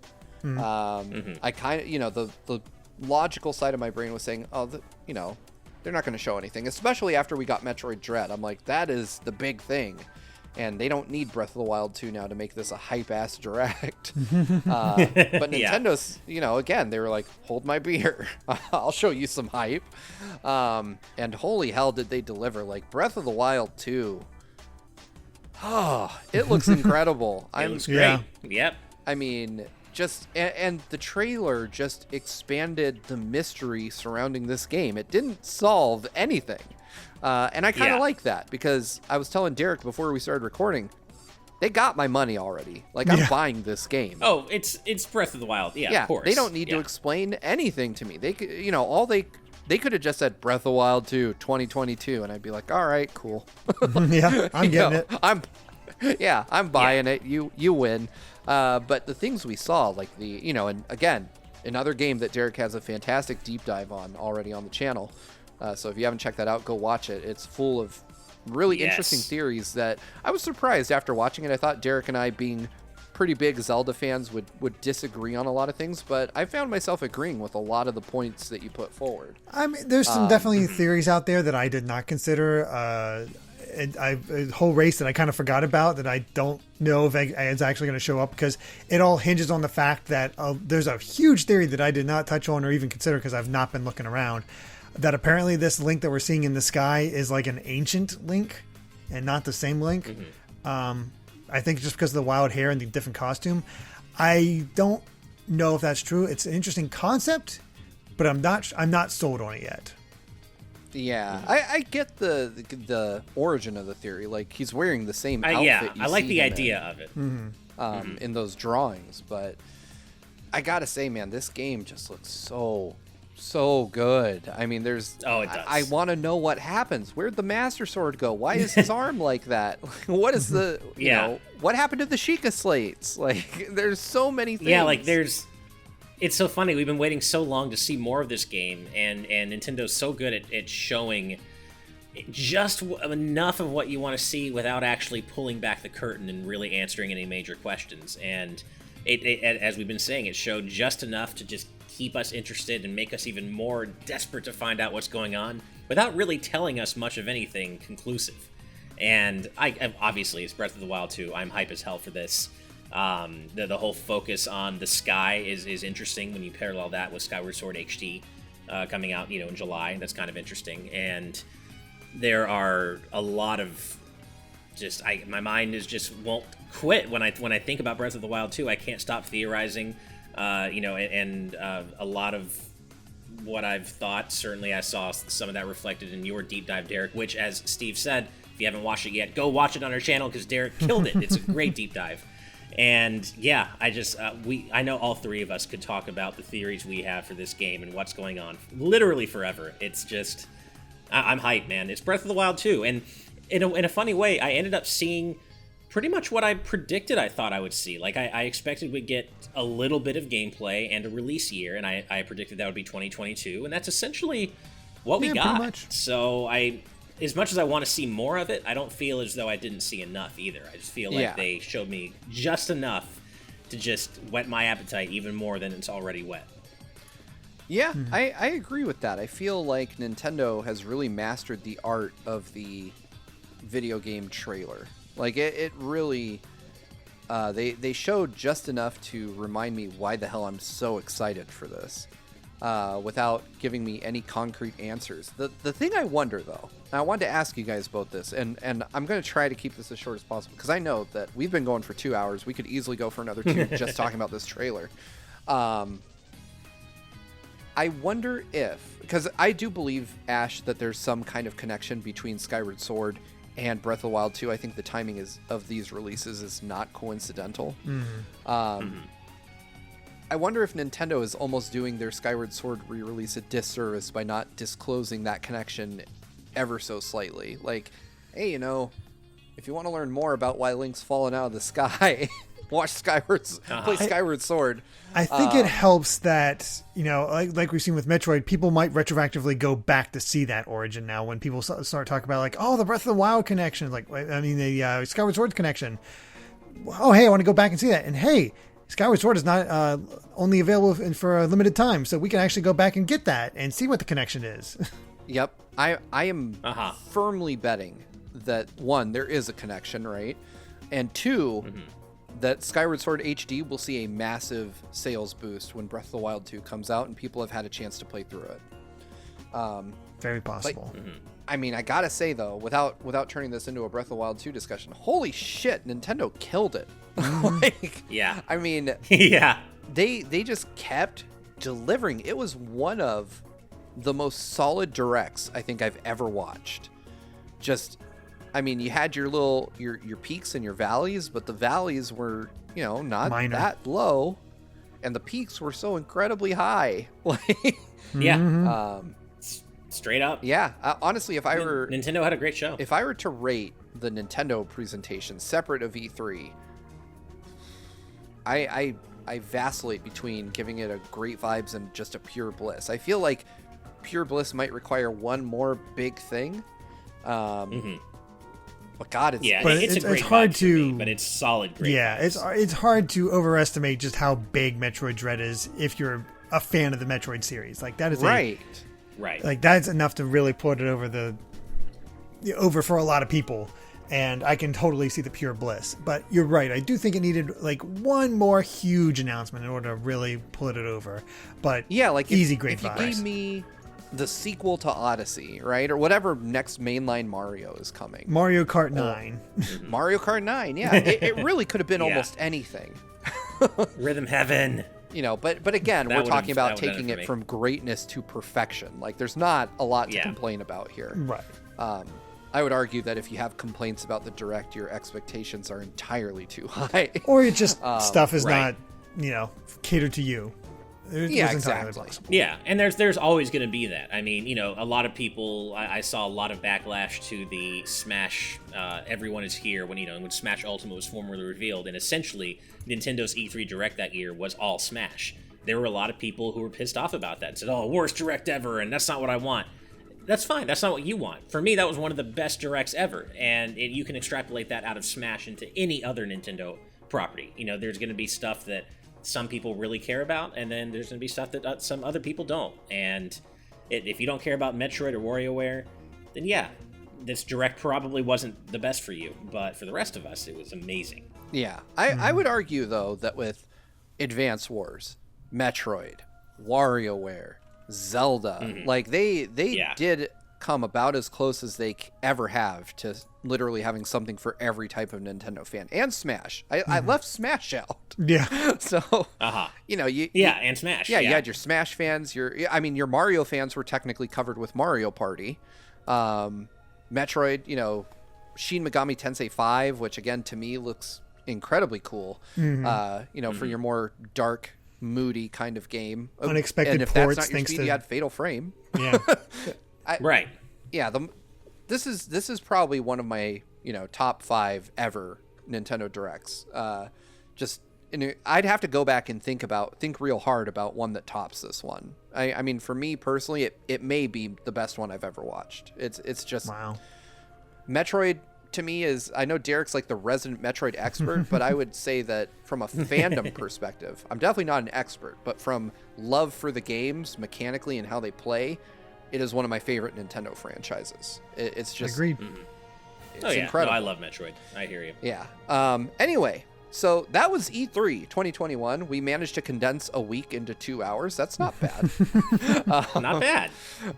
I kind of, the logical side of my brain was saying, they're not going to show anything, especially after we got Metroid Dread. I'm like, that is the big thing. And they don't need Breath of the Wild 2 now to make this a hype-ass direct. But Nintendo's, again, they were like, hold my beer. I'll show you some hype. And holy hell did they deliver. Like, Breath of the Wild 2. Oh, it looks incredible. It looks great. Yeah. Yep. I mean, and the trailer just expanded the mystery surrounding this game. It didn't solve anything. And I kind of like that, because I was telling Derek before we started recording, they got my money already. Like, I'm buying this game. Oh, it's Breath of the Wild. Yeah, of course. They don't need to explain anything to me. They could, they could have just said Breath of the Wild 2 2022, and I'd be like, all right, cool. Yeah, I'm getting it. I'm buying it. You win. But the things we saw, like and again, another game that Derek has a fantastic deep dive on already on the channel. So if you haven't checked that out, go watch it. It's full of really interesting theories that I was surprised after watching it. I thought Derek and I, being pretty big Zelda fans, would disagree on a lot of things, but I found myself agreeing with a lot of the points that you put forward. I mean, there's some definitely theories out there that I did not consider. A whole race that I kind of forgot about that I don't know if it's actually going to show up, because it all hinges on the fact that there's a huge theory that I did not touch on or even consider because I've not been looking around, that apparently this Link that we're seeing in the sky is like an ancient Link and not the same Link. I think just because of the wild hair and the different costume. I don't know if that's true. It's an interesting concept, but I'm not sold on it yet. Yeah, I get the origin of the theory. Like, he's wearing the same outfit. I like the idea of it. In those drawings, but I gotta say, man, this game just looks so good. I mean, it does. I want to know what happens. Where'd the Master Sword go? Why is his arm like that? What is the what happened to the Sheikah slates? Like, there's so many things. Yeah, like it's so funny. We've been waiting so long to see more of this game, and Nintendo's so good at showing just enough of what you want to see without actually pulling back the curtain and really answering any major questions. And it as we've been saying, it showed just enough to just keep us interested and make us even more desperate to find out what's going on without really telling us much of anything conclusive. And I obviously, it's Breath of the Wild 2. I'm hype as hell for this. The whole focus on the sky is interesting when you parallel that with Skyward Sword HD coming out, in July. That's kind of interesting. And there are a lot of my mind won't quit when I think about Breath of the Wild 2. I can't stop theorizing. And a lot of what I've thought, certainly I saw some of that reflected in your deep dive, Derek, which, as Steve said, if you haven't watched it yet, go watch it on our channel, because Derek killed it. It's a great deep dive. And yeah, I know all three of us could talk about the theories we have for this game and what's going on literally forever. It's just, I'm hyped, man. It's Breath of the Wild 2. And in a funny way, I ended up seeing pretty much what I predicted I thought I would see. Like, I expected we'd get a little bit of gameplay and a release year, and I predicted that would be 2022, and that's essentially what we got. Pretty much. So as much as I want to see more of it, I don't feel as though I didn't see enough either. I just feel like they showed me just enough to just whet my appetite even more than it's already wet. Yeah, I agree with that. I feel like Nintendo has really mastered the art of the video game trailer. Like, it really, they showed just enough to remind me why the hell I'm so excited for this, without giving me any concrete answers. The thing I wonder, though, and I wanted to ask you guys about this, and I'm going to try to keep this as short as possible, because I know that we've been going for 2 hours. We could easily go for another 2 just talking about this trailer. I wonder if, because I do believe, Ash, that there's some kind of connection between Skyward Sword and Breath of the Wild 2. I think the timing of these releases is not coincidental. I wonder if Nintendo is almost doing their Skyward Sword re-release a disservice by not disclosing that connection ever so slightly. Like, hey, if you want to learn more about why Link's fallen out of the sky, watch play Skyward Sword. I think it helps that, like we've seen with Metroid, people might retroactively go back to see that origin now when people start talking about, like, oh, the Breath of the Wild connection, the Skyward Sword connection. Oh, hey, I want to go back and see that. And hey, Skyward Sword is not only available for a limited time, so we can actually go back and get that and see what the connection is. Yep. I am firmly betting that, one, there is a connection, right? And two, that Skyward Sword HD will see a massive sales boost when Breath of the Wild 2 comes out and people have had a chance to play through it. Very possible. But, I mean, I gotta say, though, without turning this into a Breath of the Wild 2 discussion, holy shit, Nintendo killed it. Yeah. I mean, yeah. They just kept delivering. It was one of the most solid directs I think I've ever watched. I mean, you had your peaks and your valleys, but the valleys were, not minor, that low, and the peaks were so incredibly high. Yeah. Straight up. Yeah. Honestly, Nintendo had a great show. If I were to rate the Nintendo presentation separate of E3, I vacillate between giving it a great vibes and just a pure bliss. I feel like pure bliss might require one more big thing. But God, it's hard to, but it's solid. Great vibes. It's hard to overestimate just how big Metroid Dread is if you're a fan of the Metroid series. Like, that is right. Like, that's enough to really put it over for a lot of people. And I can totally see the pure bliss. But you're right. I do think it needed, like, one more huge announcement in order to really put it over. But yeah, like, great vibes. If you gave me the sequel to Odyssey, right, or whatever next mainline Mario is coming, Mario Kart 9. Mario Kart 9, yeah, it really could have been almost anything. Rhythm Heaven. But again, we're talking about taking it from greatness to perfection. Like, there's not a lot to complain about here. Right. I would argue that if you have complaints about the Direct, your expectations are entirely too high. Or it just stuff is not, catered to you. Exactly. Yeah, and there's always going to be that. I mean, a lot of people, I saw a lot of backlash to the Smash Everyone is Here when Smash Ultimate was formally revealed, and essentially Nintendo's E3 Direct that year was all Smash. There were a lot of people who were pissed off about that and said, oh, worst Direct ever, and that's not what I want. That's fine. That's not what you want. For me, that was one of the best Directs ever, and you can extrapolate that out of Smash into any other Nintendo property. There's going to be stuff that some people really care about, and then there's going to be stuff that some other people don't. And if you don't care about Metroid or WarioWare, then yeah, this Direct probably wasn't the best for you. But for the rest of us, it was amazing. Yeah. I would argue, though, that with Advance Wars, Metroid, WarioWare, Zelda, like they did come about as close as they ever have to literally having something for every type of Nintendo fan. And Smash. I left Smash out. Yeah. So, and Smash. Yeah, you had your Smash fans. Your Mario fans were technically covered with Mario Party. Metroid, Shin Megami Tensei 5, which again, to me, looks incredibly cool. For your more dark, moody kind of game. Unexpected and if ports. That's not your speed, you had Fatal Frame. Yeah. Right. Yeah. This is probably one of my top 5 ever Nintendo Directs. I'd have to go back and think real hard about one that tops this one. I mean, for me personally, it may be the best one I've ever watched. It's just wow. Metroid to me is, I know Derek's like the resident Metroid expert, but I would say that from a fandom perspective, I'm definitely not an expert, but from love for the games mechanically and how they play, it is one of my favorite Nintendo franchises. It's just agreed. It's incredible. No, I love Metroid. I hear you. Yeah. Anyway, so that was E3 2021. We managed to condense a week into 2 hours. That's not bad. Not bad.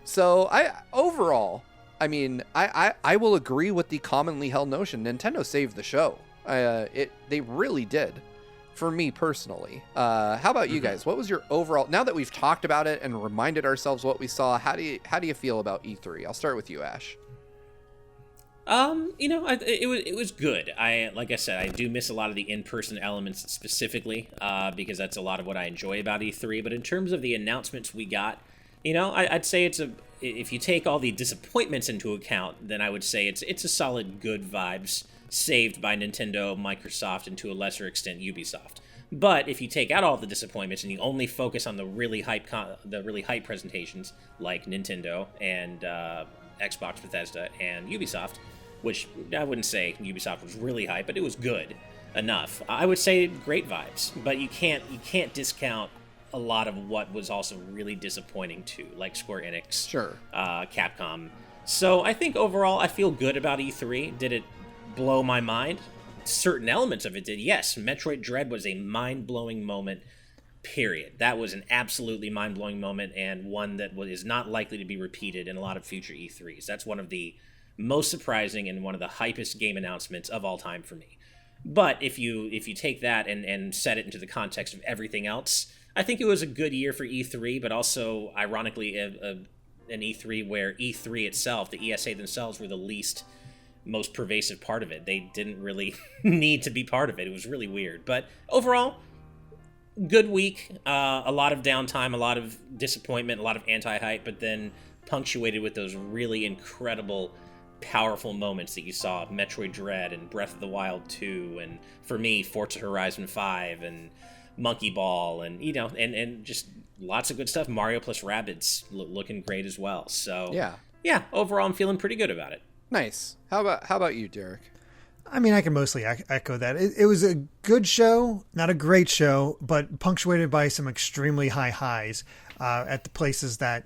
So overall, I mean, I will agree with the commonly held notion. Nintendo saved the show. They really did, for me personally. How about you guys? What was your overall? Now that we've talked about it and reminded ourselves what we saw, how do you feel about E3? I'll start with you, Ash. It was good. Like I said, I do miss a lot of the in-person elements specifically, because that's a lot of what I enjoy about E3. But in terms of the announcements we got, I'd say if you take all the disappointments into account, then I would say it's a solid good vibes saved by Nintendo, Microsoft, and to a lesser extent Ubisoft. But if you take out all the disappointments and you only focus on the really hype presentations like Nintendo and Xbox, Bethesda, and Ubisoft, which I wouldn't say Ubisoft was really hype, but it was good enough. I would say great vibes, but you can't discount a lot of what was also really disappointing too, like Square Enix, Sure, Capcom. So I think overall I feel good about E3. Did it blow my mind? Certain elements of it did, yes. Metroid Dread was a mind-blowing moment, period. That was an absolutely mind-blowing moment, and one that is not likely to be repeated in a lot of future E3s. That's one of the most surprising and one of the hypest game announcements of all time for me. But if you take that and set it into the context of everything else, I think it was a good year for E3, but also, ironically, an E3 where E3 itself, the ESA themselves, were the most pervasive part of it. They didn't really need to be part of it. It was really weird. But overall, good week. A lot of downtime, a lot of disappointment, a lot of anti-hype, but then punctuated with those really incredible, powerful moments that you saw. Metroid Dread and Breath of the Wild 2, and for me, Forza Horizon 5 and Monkey Ball, and and just lots of good stuff. Mario plus Rabbids looking great as well. So yeah, overall, I'm feeling pretty good about it. Nice. How about you, Derek? I mean, I can mostly echo that. It was a good show, not a great show, but punctuated by some extremely high highs at the places that,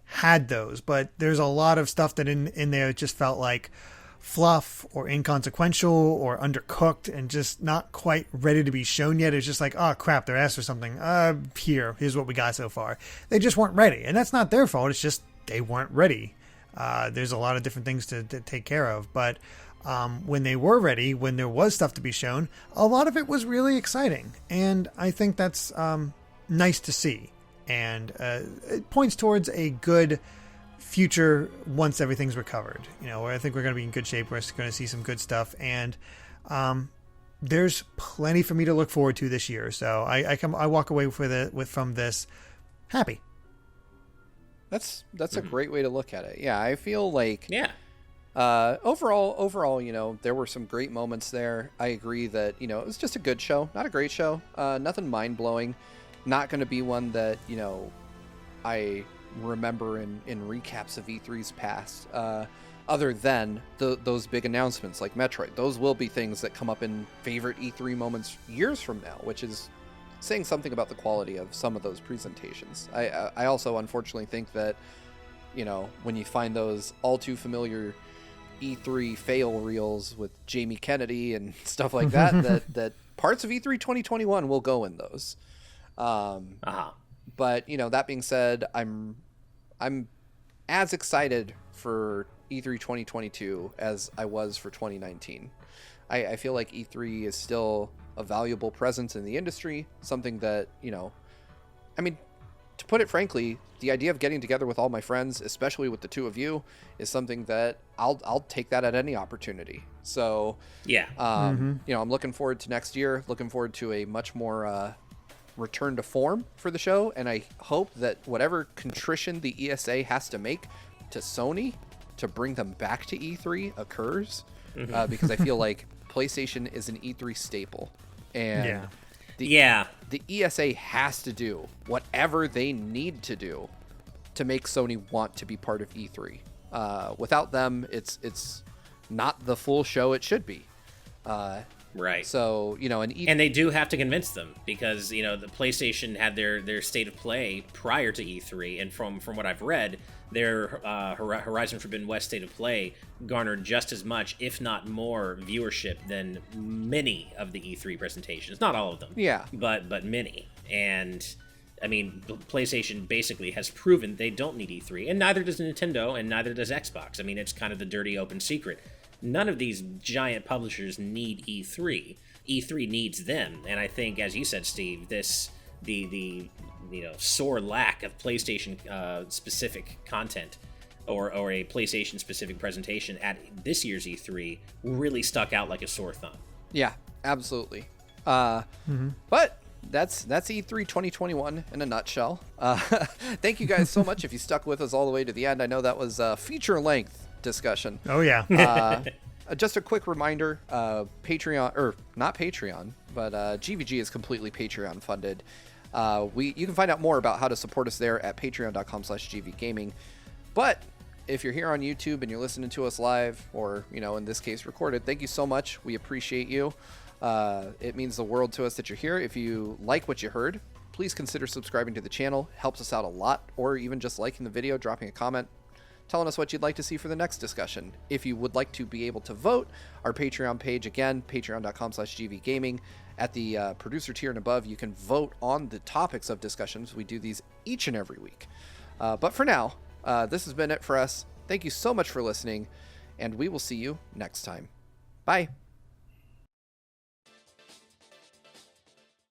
had those. But there's a lot of stuff that in there just felt like fluff or inconsequential or undercooked and just not quite ready to be shown yet. It's just like, oh crap, they're asked for something. Here's what we got so far. They just weren't ready. And that's not their fault. It's just they weren't ready. There's a lot of different things to take care of, but when they were ready, when there was stuff to be shown, a lot of it was really exciting, and I think that's nice to see, and it points towards a good future once everything's recovered. I think we're going to be in good shape. We're going to see some good stuff, and there's plenty for me to look forward to this year. So I walk away from this happy. That's a great way to look at it. Yeah, I feel like overall, there were some great moments there. I agree that, it was just a good show, not a great show. Nothing mind-blowing. Not going to be one that, I remember in recaps of E3's past. Other than those big announcements like Metroid. Those will be things that come up in favorite E3 moments years from now, which is saying something about the quality of some of those presentations. I also unfortunately think that, when you find those all too familiar E3 fail reels with Jamie Kennedy and stuff like that, that parts of E3 2021 will go in those. But, that being said, I'm as excited for E3 2022 as I was for 2019. I feel like E3 is still a valuable presence in the industry, something that, to put it frankly, the idea of getting together with all my friends, especially with the two of you, is something that I'll take that at any opportunity. So yeah, I'm looking forward to next year, looking forward to a much more return to form for the show, and I hope that whatever contrition the ESA has to make to Sony to bring them back to E3 occurs, because I feel like PlayStation is an E3 staple, and the ESA has to do whatever they need to do to make Sony want to be part of E3. Without them, it's not the full show it should be. Right. So, and they do have to convince them, because, the PlayStation had their state of play prior to E3, and from what I've read, their Horizon Forbidden West state of play garnered just as much, if not more, viewership than many of the E3 presentations. Not all of them. Yeah. But many. And, PlayStation basically has proven they don't need E3, and neither does Nintendo, and neither does Xbox. It's kind of the dirty open secret. None of these giant publishers need E3. E3 needs them, and I think, as you said, Steve, the sore lack of PlayStation specific content or a PlayStation specific presentation at this year's E3 really stuck out like a sore thumb. Yeah, absolutely. But that's E3 2021 in a nutshell. Thank you guys so much if you stuck with us all the way to the end. I know that was a feature length discussion. Oh yeah. just a quick reminder, Patreon, or not Patreon, but GVG is completely Patreon funded. You can find out more about how to support us there at patreon.com/gvgaming. But if you're here on YouTube and you're listening to us live, or, in this case recorded, thank you so much. We appreciate you. It means the world to us that you're here. If you like what you heard, please consider subscribing to the channel. Helps us out a lot. Or even just liking the video, dropping a comment, telling us what you'd like to see for the next discussion. If you would like to be able to vote, our Patreon page, again, patreon.com/gvgaming. At the producer tier and above, you can vote on the topics of discussions. We do these each and every week. But for now, this has been it for us. Thank you so much for listening, and we will see you next time. Bye.